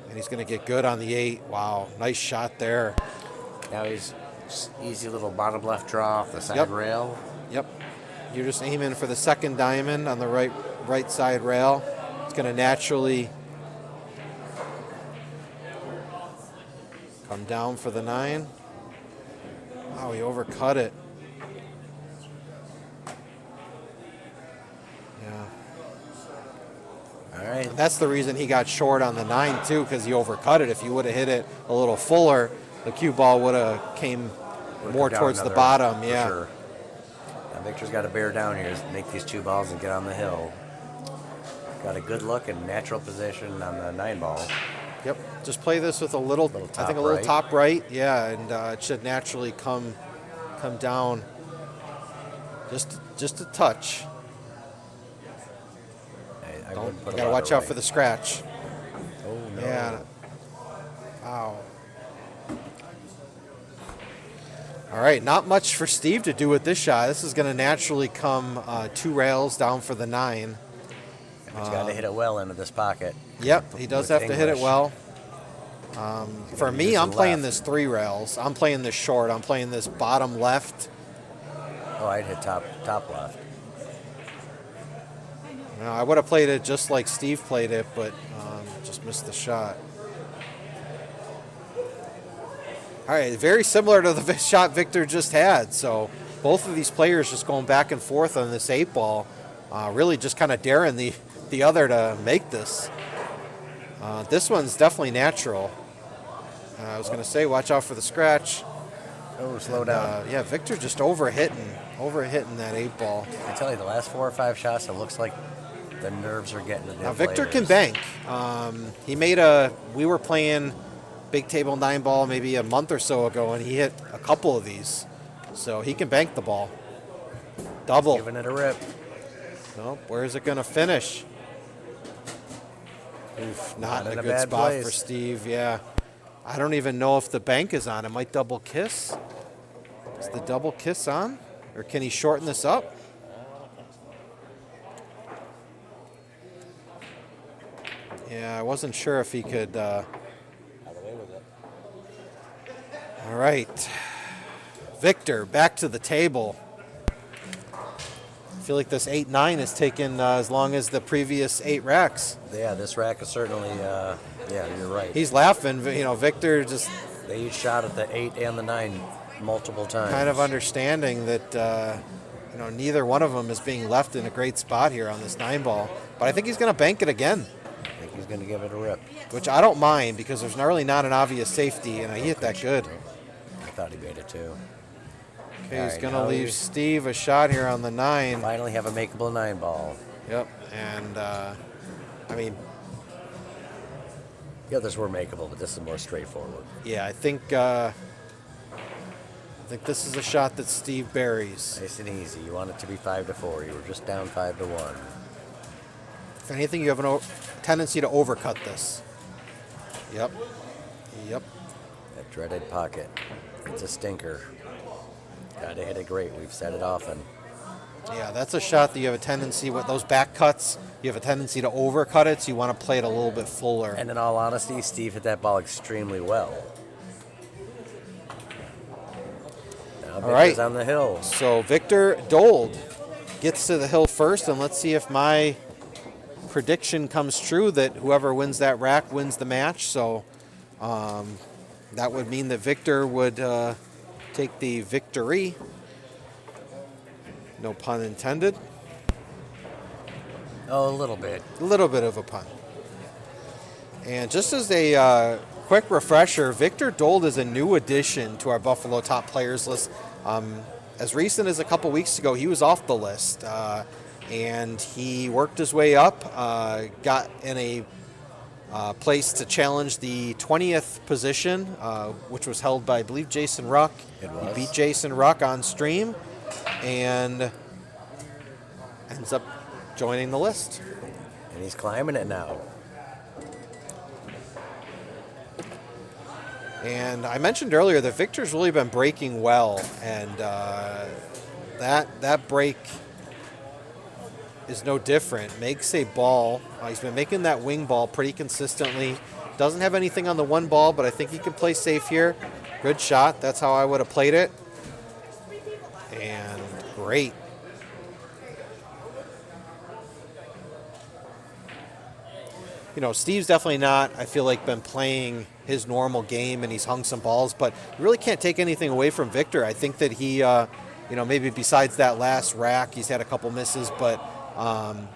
and he's going to get good on the 8. Wow, nice shot there. Now he's just easy little bottom left draw off the side Yep. rail. Yep. You're just aiming for the second diamond on the right side rail. It's going to naturally come down for the 9. Wow, he overcut it. Yeah. All right. And that's the reason he got short on the 9 too, because he overcut it. If he would have hit it a little fuller, the cue ball would have came more Down towards the another, bottom. for Yeah. sure. Now Victor's got to bear down here, make these 2 balls and get on the hill. Got a good look and natural position on the 9 ball. Yep. Just play this with a little Little I think a top little right. top right. Yeah, and it should naturally come down. Just a touch. I Don't, wouldn't put you a gotta lot watch of out right. for the scratch. Oh no. Yeah. Wow. All right, not much for Steve to do with this shot. This is going to naturally come 2 rails down for the 9. But you got to hit it well into this pocket. Yep, he does With have to hit it English. well. For gotta me, use I'm the playing left. this 3 rails. I'm playing this short. I'm playing this bottom left. Oh, I'd hit top left. I would have played it just like Steve played it, but just missed the shot. All right, very similar to the shot Victor just had. So both of these players just going back and forth on this 8 ball, really just kind of daring the other to make this. This one's definitely natural. I was going to say, watch out for the scratch. Oh, slow down. Yeah, Victor just overhitting that 8 ball. I tell you, the last 4 or 5 shots, it looks like the nerves are getting to the Now Victor players. can bank. We were playing big table 9 ball maybe a month or so ago, and he hit a couple of these. So he can bank the ball. Double. Giving it a rip. Nope. Where is it going to finish? Oof, not in a good bad spot place. for Steve. Yeah. I don't even know if the bank is on. It might double kiss. Is the double kiss on? Or can he shorten this up? Yeah, I wasn't sure if he could. All right. Victor, back to the table. I feel like this 8-9 has taken as long as the previous 8 racks. Yeah, this rack is certainly, yeah, you're right. He's laughing. Victor just They each shot at the 8 and the 9 multiple times. Kind of understanding that neither one of them is being left in a great spot here on this 9 ball. But I think he's going to bank it again, I think he's going to give it a rip. which I don't mind because there's really not an obvious safety, and he hit that good. I thought he made it too. Okay, All he's right, going to now leave we Steve a shot here on the 9. finally have a makeable 9 ball. Yep, and I mean, The others were makeable, but this is more straightforward. yeah, I think this is a shot that Steve buries. Nice and easy. You want it to be 5-4. You were just down 5-1. If anything, you have a tendency to overcut this. Yep. That dreaded pocket. It's a stinker. Gotta hit it great. We've said it often. Yeah, that's a shot that you have a tendency with those back cuts. You have a tendency to overcut it, so you want to play it a little bit fuller. And in all honesty, Steve hit that ball extremely well. Now All right. Victor's on the hill. So Victor Dold gets to the hill first, and let's see if my prediction comes true that whoever wins that rack wins the match. So that would mean that Victor would take the victory. No pun intended. Oh, a little bit. A little bit of a pun. And just as a quick refresher, Victor Dold is a new addition to our Buffalo Top Players list. As recent as a couple weeks ago, he was off the list. And he worked his way up, got in a place to challenge the 20th position, which was held by, I believe, Jason Ruck. It was. He beat Jason Ruck on stream and ends up joining the list. And he's climbing it now. And I mentioned earlier that Victor's really been breaking well, and that break is no different. Makes a ball. He's been making that wing ball pretty consistently. Doesn't have anything on the 1 ball, but I think he can play safe here. Good shot. That's how I would have played it. And great. Steve's definitely not, I feel like, been playing his normal game, and he's hung some balls, but you really can't take anything away from Victor. I think that he, maybe besides that last rack, he's had a couple misses, but,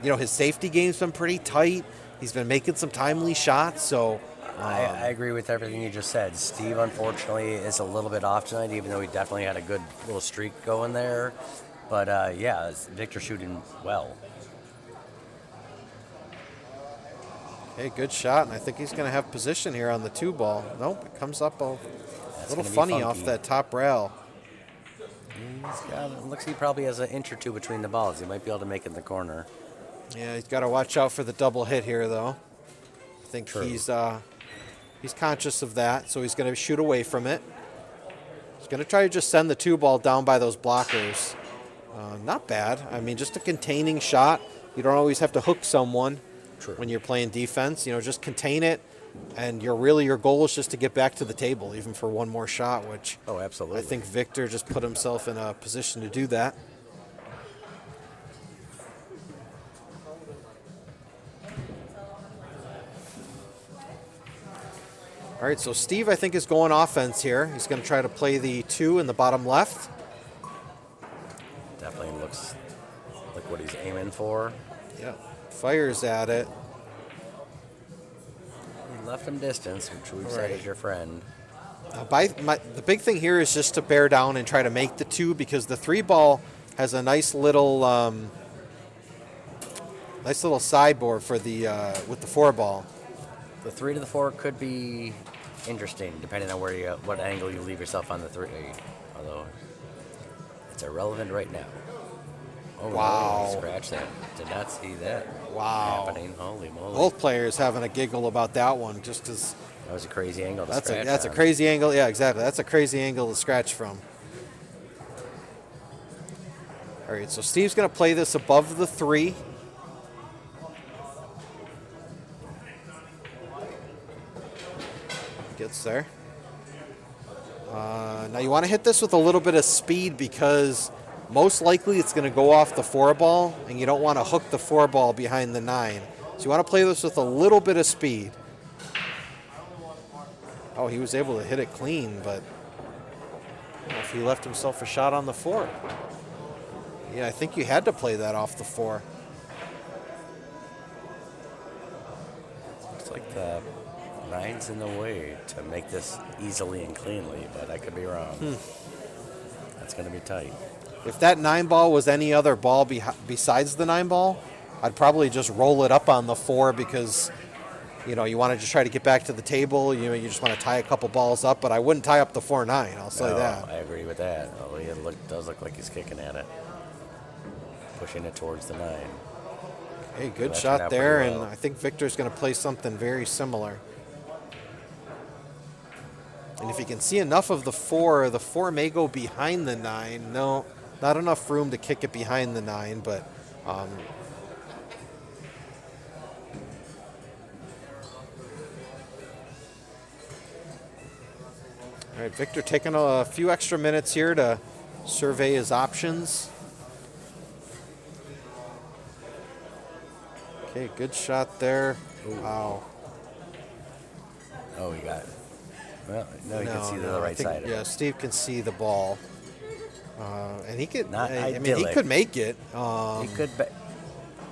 his safety game's been pretty tight. He's been making some timely shots, so. I agree with everything you just said. Steve, unfortunately, is a little bit off tonight, even though he definitely had a good little streak going there. But, yeah, Victor shooting well. Okay, good shot, and I think he's going to have position here on the 2 ball. Nope, it comes up a little funny off that top rail. It looks like he probably has an inch or two between the balls. He might be able to make it in the corner. Yeah, he's got to watch out for the double hit here, though. I think True. he's conscious of that, so he's going to shoot away from it. He's going to try to just send the 2 ball down by those blockers. Not bad. I mean, just a containing shot. You don't always have to hook someone. True. When you're playing defense. Just contain it, and your goal is just to get back to the table, even for one more shot, which Oh, absolutely. I think Victor just put himself in a position to do that. All right, so Steve, I think, is going offense here. He's going to try to play the 2 in the bottom left. Definitely looks like what he's aiming for. Yeah. Fires at it. He left him distance, which we've said is your friend. The big thing here is just to bear down and try to make the 2, because the 3 ball has a nice little sideboard for the with the 4 ball. The 3 to the 4 could be interesting, depending on what angle you leave yourself on the 3. Although it's irrelevant right now. Oh, Wow. No, scratch that. Did not see that happening. Holy moly. Both players having a giggle about that one, just because That was a crazy angle to that's scratch a on. crazy angle. Yeah, exactly. That's a crazy angle to scratch from. All right, so Steve's going to play this above the 3. Gets there. Now you want to hit this with a little bit of speed, because most likely it's going to go off the 4 ball, and you don't want to hook the 4 ball behind the 9. So you want to play this with a little bit of speed. Oh, he was able to hit it clean, but I don't know if he left himself a shot on the 4. Yeah, I think you had to play that off the 4. Looks like the 9's in the way to make this easily and cleanly, but I could be wrong. That's going to be tight. If that 9 ball was any other ball besides the 9 ball, I'd probably just roll it up on the 4 because, you know, you want to just try to get back to the table. You know, you just want to tie a couple balls up, but I wouldn't tie up the 4-9. I'll say that. I agree with that. Oh, he does look like he's kicking at it, pushing it towards the 9. Hey, good That shot turned out there, pretty and well. I think Victor's going to play something very similar. And if you can see enough of the 4 may go behind the 9. No, not enough room to kick it behind the 9, but all right, Victor taking a few extra minutes here to survey his options. Okay, good shot there. Wow. Oh, he got it. Well, no, he can see the I right think, side of yeah, it. Steve can see the ball. And he could, Not I mean, he idyllic. could make it. He could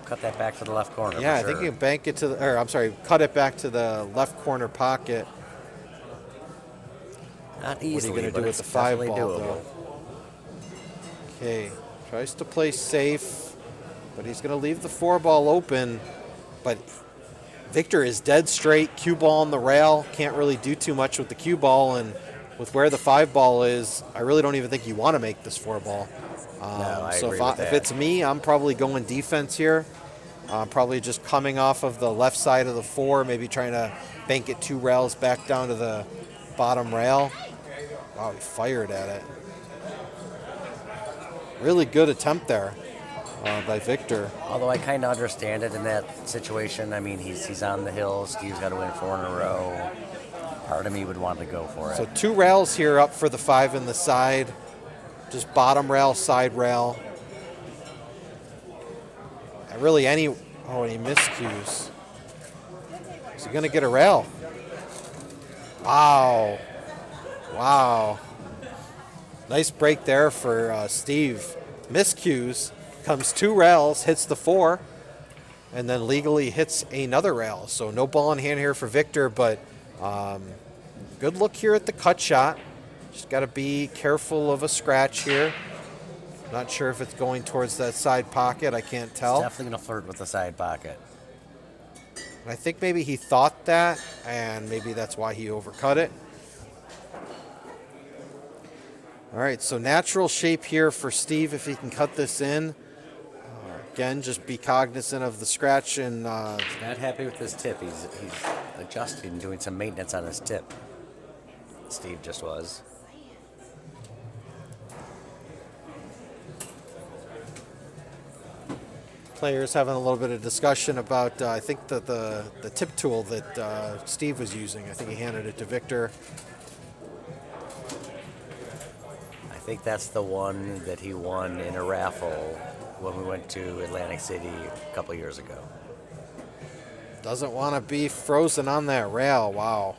cut that back to the left corner. Yeah, for I think sure. he can bank it to the, or I'm sorry, cut it back to the left corner pocket. Not What are you easily, going to but do with it's the 5 definitely ball, doable. though? Okay, tries to play safe, but he's going to leave the 4 ball open. But Victor is dead straight, cue ball on the rail. Can't really do too much with the cue ball, and with where the 5 ball is, I really don't even think you want to make this 4 ball. I So agree if, with if that. it's me, I'm probably going defense here. Probably just coming off of the left side of the 4, maybe trying to bank it 2 rails back down to the bottom rail. Wow, he fired at it. Really good attempt there by Victor. Although I kind of understand it in that situation. I mean, he's on the hill. Steve's got to win 4 in a row. Part of me would want to go for it. So 2 rails here up for the 5 in the side. Just bottom rail, side rail. And really any, oh, and he miscues. Is he going to get a rail? Wow. Wow. Nice break there for Steve. Miscues, comes 2 rails, hits the 4, and then legally hits another rail. So no ball in hand here for Victor, but good look here at the cut shot. Just got to be careful of a scratch here. Not sure if it's going towards that side pocket. I can't tell. Definitely going to flirt with the side pocket. And I think maybe he thought that, and maybe that's why he overcut it. All right, so natural shape here for Steve if he can cut this in. Again, just be cognizant of the scratch and Not happy with his tip. He's adjusting and doing some maintenance on his tip. Steve just was. players having a little bit of discussion about, I think, the tip tool that Steve was using. I think he handed it to Victor. I think that's the one that he won in a raffle when we went to Atlantic City a couple years ago. Doesn't want to be frozen on that rail. Wow.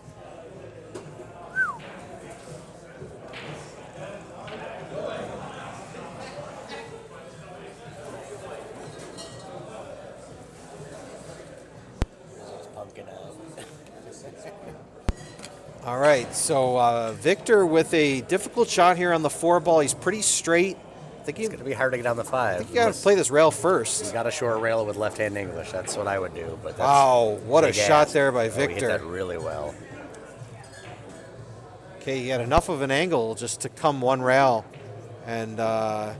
All right, so Victor with a difficult shot here on the 4-ball. He's pretty straight. I think It's going to be hard to get on the 5. you got to play this rail first. You got to short rail with left-hand English. That's what I would do. But that's Wow, what a big shot ass. there by Oh, he hit Victor. that really well. Okay, he had enough of an angle just to come one rail, and got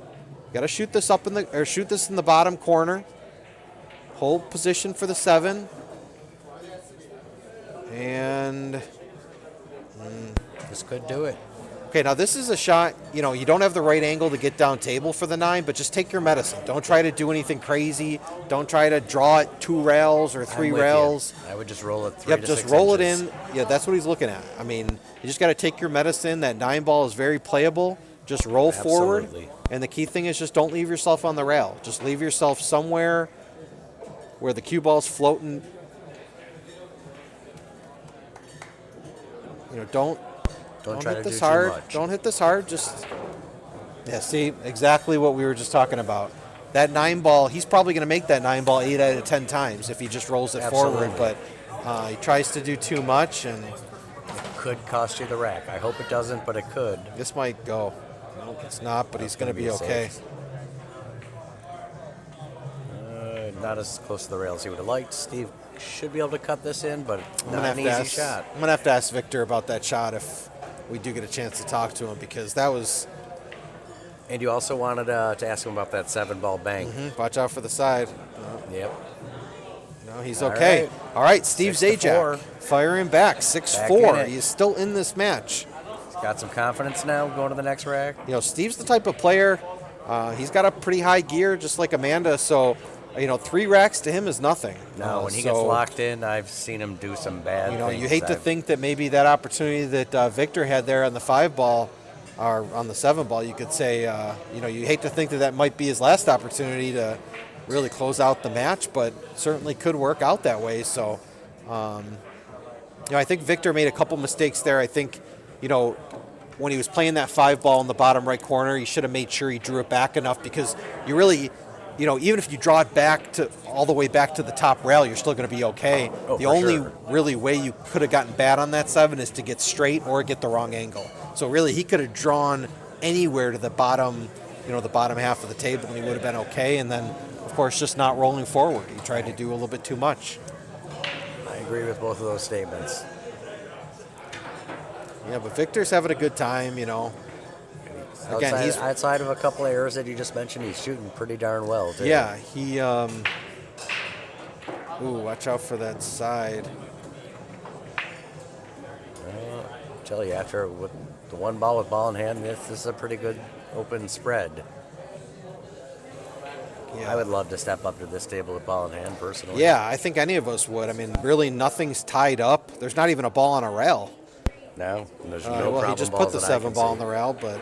to shoot this up in the or shoot this in the bottom corner. Hold position for the 7, and This could do it. okay. Now this is a shot. You know, you don't have the right angle to get down table for the 9, but just take your medicine. Don't try to do anything crazy. Don't try to draw it 2 rails or 3 I'm with rails. you. I would just roll it 3 Yep, to just 6 roll inches. it in. Yeah, that's what he's looking at. I mean, you just got to take your medicine. That 9-ball is very playable. Just roll forward. Absolutely. And the key thing is just don't leave yourself on the rail. Just leave yourself somewhere where the cue ball's floating. You don't try hit to this do hard. too much. Don't hit this hard. Just see exactly what we were just talking about. That 9 ball, he's probably going to make that 9 ball 8 out of 10 times if he just rolls it forward. Absolutely. But he tries to do too much, and Could cost you the rack. I hope it doesn't, but it could. this might go. Nope, it's not, but he's going to be gonna be okay. safe. Not as close to the rail as he would have liked. Steve should be able to cut this in, but not an easy shot. I'm gonna have to ask Victor about that shot if we do get a chance to talk to him, because that was. And you also wanted to ask him about that 7-ball bank. Watch out for the side. Yep. No, he's All okay. right. All right, Steve 6-4. Zajak firing back, Back 6-4. in it. He's still in this match. He's got some confidence now going to the next rack. Steve's the type of player. He's got a pretty high gear, just like Amanda. So, 3 racks to him is nothing. No, when he gets locked in, I've seen him do some bad things. You hate to think that maybe that opportunity that Victor had there on the 5 ball, or on the 7 ball, you could say, you hate to think that might be his last opportunity to really close out the match, but certainly could work out that way. So, I think Victor made a couple mistakes there. I think, when he was playing that 5 ball in the bottom right corner, he should have made sure he drew it back enough, because you really, even if you draw it back to all the way back to the top rail, you're still going to be okay. The only really way you could have gotten bad on that 7 is to get straight or get the wrong angle. So really, he could have drawn anywhere to the bottom, the bottom half of the table, and he would have been okay. And then, of course, just not rolling forward. He tried to do a little bit too much. I agree with both of those statements. Yeah, but Victor's having a good time, Again, he's outside of a couple of errors that you just mentioned, he's shooting pretty darn well, too. Yeah, he. Ooh, watch out for that side. I tell you, after with the 1 ball with ball in hand, this is a pretty good open spread. Yeah. I would love to step up to this table with ball in hand, personally. Yeah, I think any of us would. I mean, really, nothing's tied up. There's not even a ball on a rail. No, there's no Well, problem he just balls put the that I 7 can ball see. on the rail, but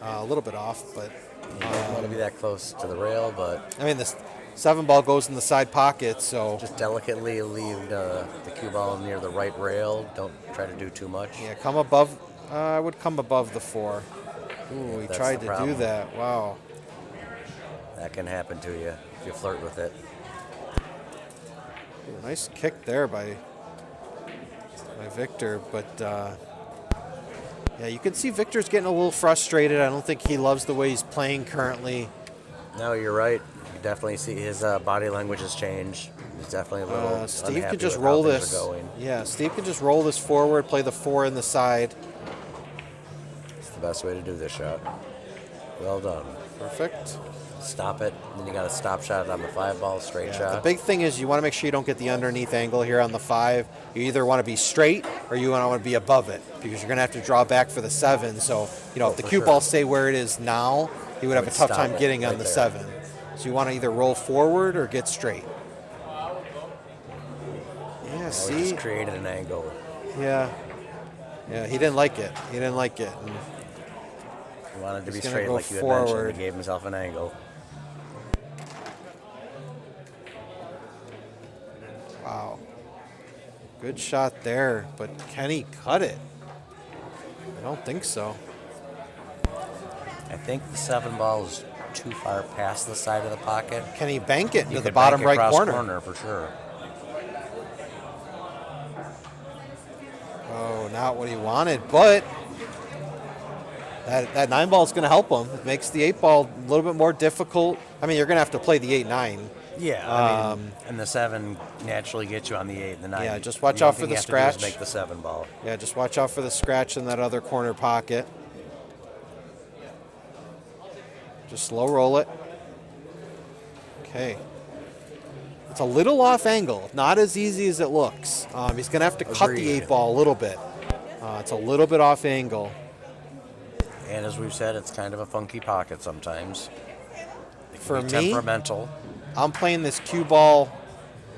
a little bit off. But You don't want to be that close to the rail, but I mean, the 7 ball goes in the side pocket, so just delicately leave the cue ball near the right rail. Don't try to do too much. yeah, come above. I would come above the 4. Ooh, he that's tried the to do problem. that. Wow. That can happen to you if you flirt with it. Ooh, nice kick there by Victor, but yeah, you can see Victor's getting a little frustrated. I don't think he loves the way he's playing currently. No, you're right. You definitely see his body language has changed. He's definitely a little Steve unhappy could just with how roll things this. are going. Yeah, Steve could just roll this forward, play the 4 in the side. It's the best way to do this shot. Well done. Perfect. Stop it. Then you got a stop shot on the 5 ball, straight Yeah, shot. the big thing is you want to make sure you don't get the underneath angle here on the 5. You either want to be straight or you want to be above it, because you're going to have to draw back for the 7. So, if the for cue sure. ball stay where it is now, he would have a Would tough stop time it getting on right the there. 7. So you want to either roll forward or get straight. Yeah, Now we see? just created an angle. Yeah. Yeah, he didn't like it. He didn't like it. And He wanted to be He's gonna straight go like you had mentioned. forward. He gave himself an angle. wow. Good shot there, but can he cut it? I don't think so. I think the 7 ball is too far past the side of the pocket. Can he bank it You into the could bottom bank right across corner? for sure. Oh, not what he wanted, but that 9 ball is going to help him. It makes the 8 ball a little bit more difficult. I mean, you're going to have to play the 8-9. Yeah, I mean, and the 7 naturally gets you on the 8 and the 9. Yeah, just watch The only out for thing the you have to do is scratch. make the 7 ball. Yeah, just watch out for the scratch in that other corner pocket. Just slow roll it. Okay. It's a little off angle, not as easy as it looks. He's going to have to cut the Agreed. 8 ball a little bit. It's a little bit off angle. And as we've said, it's kind of a funky pocket sometimes. It can For be me, temperamental. I'm playing this cue ball.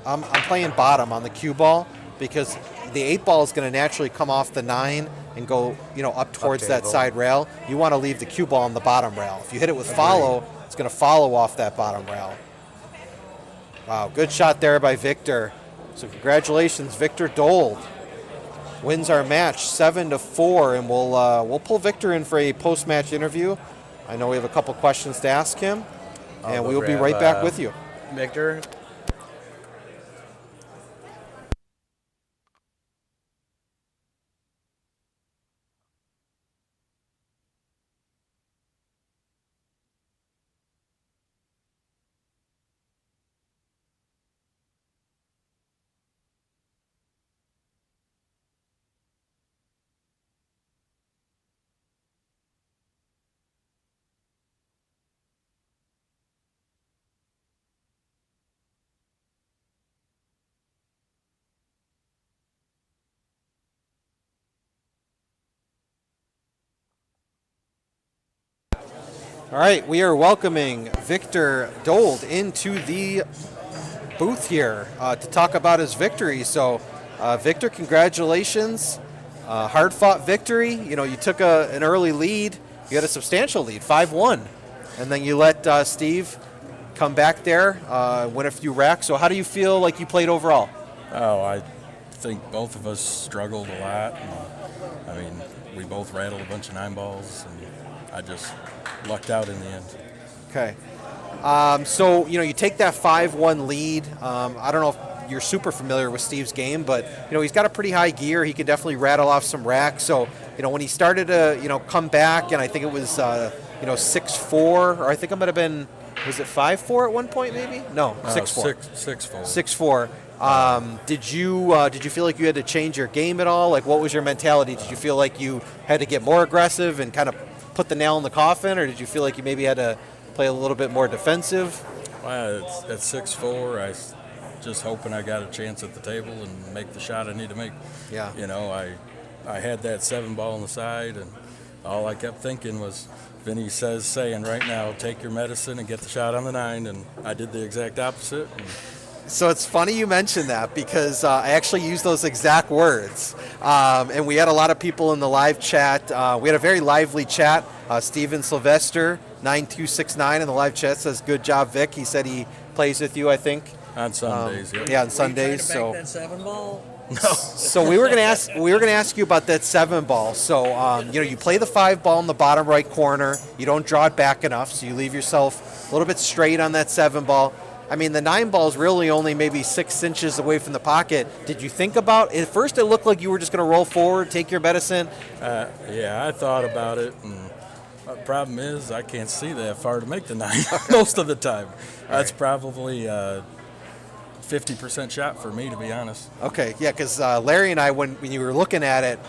I'm playing bottom on the cue ball because the 8 ball is going to naturally come off the 9 and go, up towards that table. side rail. You want to leave the cue ball on the bottom rail. If you hit it with follow, it's going to follow off that bottom rail. Wow, good shot there by Victor. So congratulations, Victor Dold. wins our match 7-4, and we'll pull Victor in for a post-match interview. I know we have a couple questions to ask him, and we will be right back with you. Victor. All right, we are welcoming Victor Dold into the booth here to talk about his victory. So, Victor, congratulations. Hard-fought victory. You know, you took an early lead. You had a substantial lead, 5-1. And then you let Steve come back there, win a few racks. So how do you feel like you played overall? Oh, I think both of us struggled a lot. And, I mean, we both rattled a bunch of 9-balls, and I just lucked out in the end. Okay. So, you know, you take that 5-1 lead. I don't know if you're super familiar with Steve's game, but, you know, he's got a pretty high gear. He can definitely rattle off some racks. So, you know, when he started to, you know, come back, and I think it was, 6-4, or I think it might have been, was it 5-4 at one point maybe? No, 6-4. 6-4. 6-4. Did you feel like you had to change your game at all? Like, what was your mentality? Did you feel like you had to get more aggressive and kind of put the nail in the coffin, or did you feel like you maybe had to play a little bit more defensive? Well, at 6-4, I was just hoping I got a chance at the table and make the shot I need to make. Yeah. You know, I had that 7-ball on the side, and all I kept thinking was, Vinny saying right now, take your medicine and get the shot on the 9, and I did the exact opposite. So it's funny you mentioned that, because I actually used those exact words. And we had a lot of people in the live chat. We had a very lively chat. Steven Sylvester, 9269 in the live chat says, good job, Vic. He said he plays with you, I think. On Sundays, yep. Yeah, on Sundays. So that 7-ball? No. So we were gonna ask you about that 7-ball. So you play the 5-ball in the bottom right corner. You don't draw it back enough, so you leave yourself a little bit straight on that 7-ball. I mean, the 9-ball is really only maybe 6 inches away from the pocket. Did you think about at first? It looked like you were just going to roll forward, take your medicine. Yeah, I thought about it, and the problem is I can't see that far to make the 9 most of the time. That's probably 50% shot for me, to be honest. Okay, yeah, because Larry and I, when you were looking at it,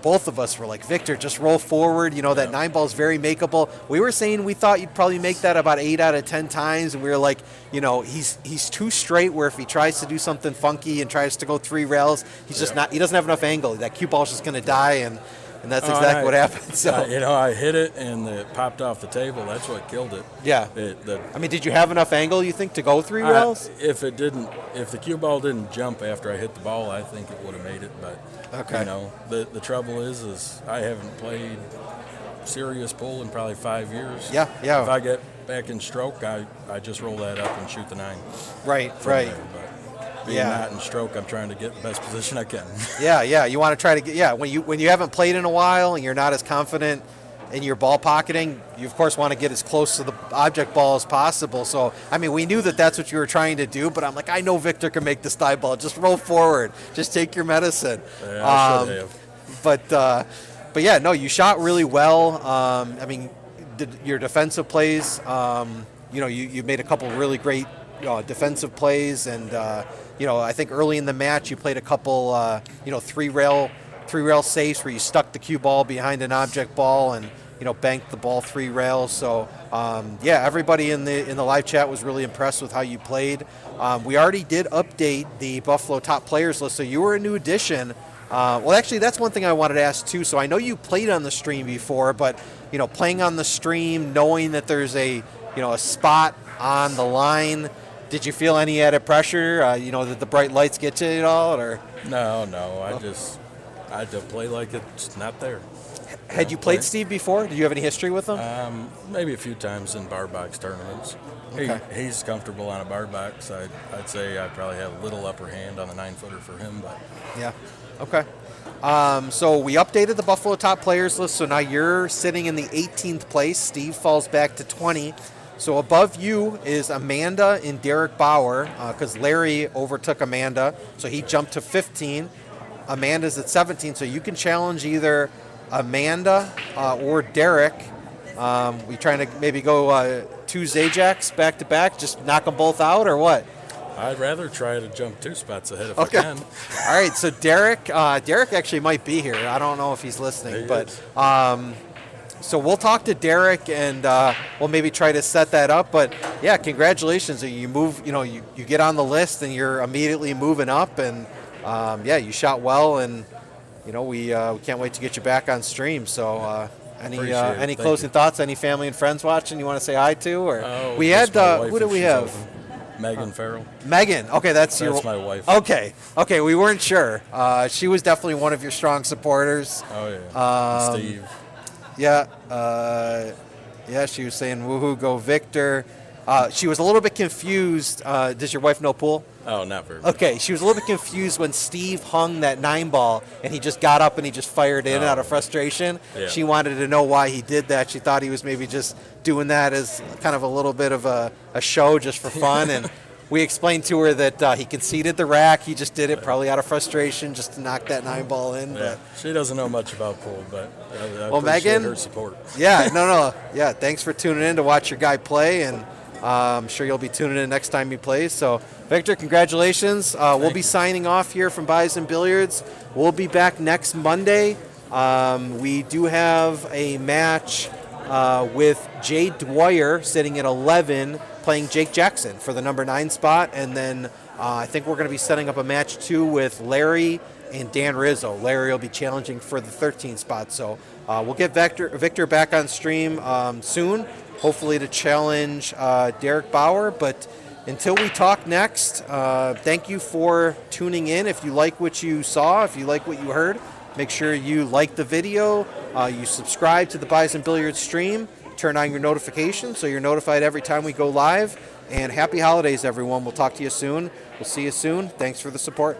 both of us were like, Victor, just roll forward. That 9-ball is very makeable. We were saying we thought you'd probably make that about 8 out of 10 times, and we were like, he's too straight where if he tries to do something funky and tries to go 3 rails, he's just not. He doesn't have enough angle. That cue ball's just going to die, and that's exactly what happened. So I hit it and it popped off the table. That's what killed it. Yeah. Did you have enough angle, you think, to go 3 rails? If the cue ball didn't jump after I hit the ball, I think it would have made it. But okay. The trouble is I haven't played serious pull in probably 5 years. Yeah. If I get back in stroke, I just roll that up and shoot the 9. Right. There. But being not in stroke, I'm trying to get the best position I can. Yeah. You want to try to get when you haven't played in a while and you're not as confident in your ball pocketing, you of course want to get as close to the object ball as possible. So we knew that that's what you were trying to do, but I'm like, I know Victor can make this die ball. Just roll forward. Just take your medicine. Yeah, I should have. But yeah, no, you shot really well. Your defensive plays, you made a couple really great defensive plays, and I think early in the match you played a couple 3 rail safes where you stuck the cue ball behind an object ball and banked the ball 3 rails. So everybody in the live chat was really impressed with how you played. We already did update the Buffalo top players list, so you were a new addition. Well, actually, that's one thing I wanted to ask too. So I know you played on the stream before, but playing on the stream, knowing that there's a spot on the line, did you feel any added pressure? That the bright lights get to you at all, or? No. I had to play like it's not there. Had you played Steve before? Did you have any history with him? Maybe a few times in bar box tournaments. Okay. He's comfortable on a bar box. I'd say I probably have a little upper hand on the 9-footer for him, but yeah. Okay. So we updated the Buffalo top players list. So now you're sitting in the 18th place. Steve falls back to 20. So above you is Amanda and Derek Bauer because Larry overtook Amanda. So he jumped to 15. Amanda's at 17. So you can challenge either Amanda or Derek. We trying to maybe go 2 Zajaks back to back, just knock them both out, or what? I'd rather try to jump 2 spots ahead if Okay. I can. All right. So Derek actually might be here. I don't know if he's listening, He but is. so we'll talk to Derek and we'll maybe try to set that up. But yeah, congratulations! You move. You get on the list and you're immediately moving up, and yeah, you shot well, and we can't wait to get you back on stream. So. Any Appreciate it. Thank closing you. thoughts? Any family and friends watching you want to say hi to? Or Oh, we just had my wife who did if we she's have? open. Megan Farrell. Megan. Okay, that's your. my wife. Okay. We weren't sure. She was definitely one of your strong supporters. Oh, yeah. Steve. Yeah. Yeah. She was saying "Woohoo, go Victor." She was a little bit confused. Does your wife know pool? Oh, not very much. Okay, she was a little bit confused when Steve hung that 9-ball and he just got up and he just fired in out of frustration. Yeah. She wanted to know why he did that. She thought he was maybe just doing that as kind of a little bit of a show just for fun. And we explained to her that he conceded the rack. He just did it probably out of frustration just to knock that 9-ball in. Yeah. She doesn't know much about pool, but I Well, appreciate Megan? her support. Yeah, no. Yeah, thanks for tuning in to watch your guy play, and I'm sure you'll be tuning in next time he plays. So, Victor, congratulations. We'll be you. signing off here from Bison Billiards. We'll be back next Monday. We do have a match with Jay Dwyer sitting at 11, playing Jake Jackson for the number 9 spot, and then I think we're going to be setting up a match too with Larry and Dan Rizzo. Larry will be challenging for the 13 spot. So we'll get Victor back on stream soon, hopefully to challenge Derek Bauer. But until we talk next, thank you for tuning in. If you like what you saw, if you like what you heard, make sure you like the video, you subscribe to the Bison Billiards stream, turn on your notifications so you're notified every time we go live. And happy holidays, everyone. We'll talk to you soon. We'll see you soon. Thanks for the support.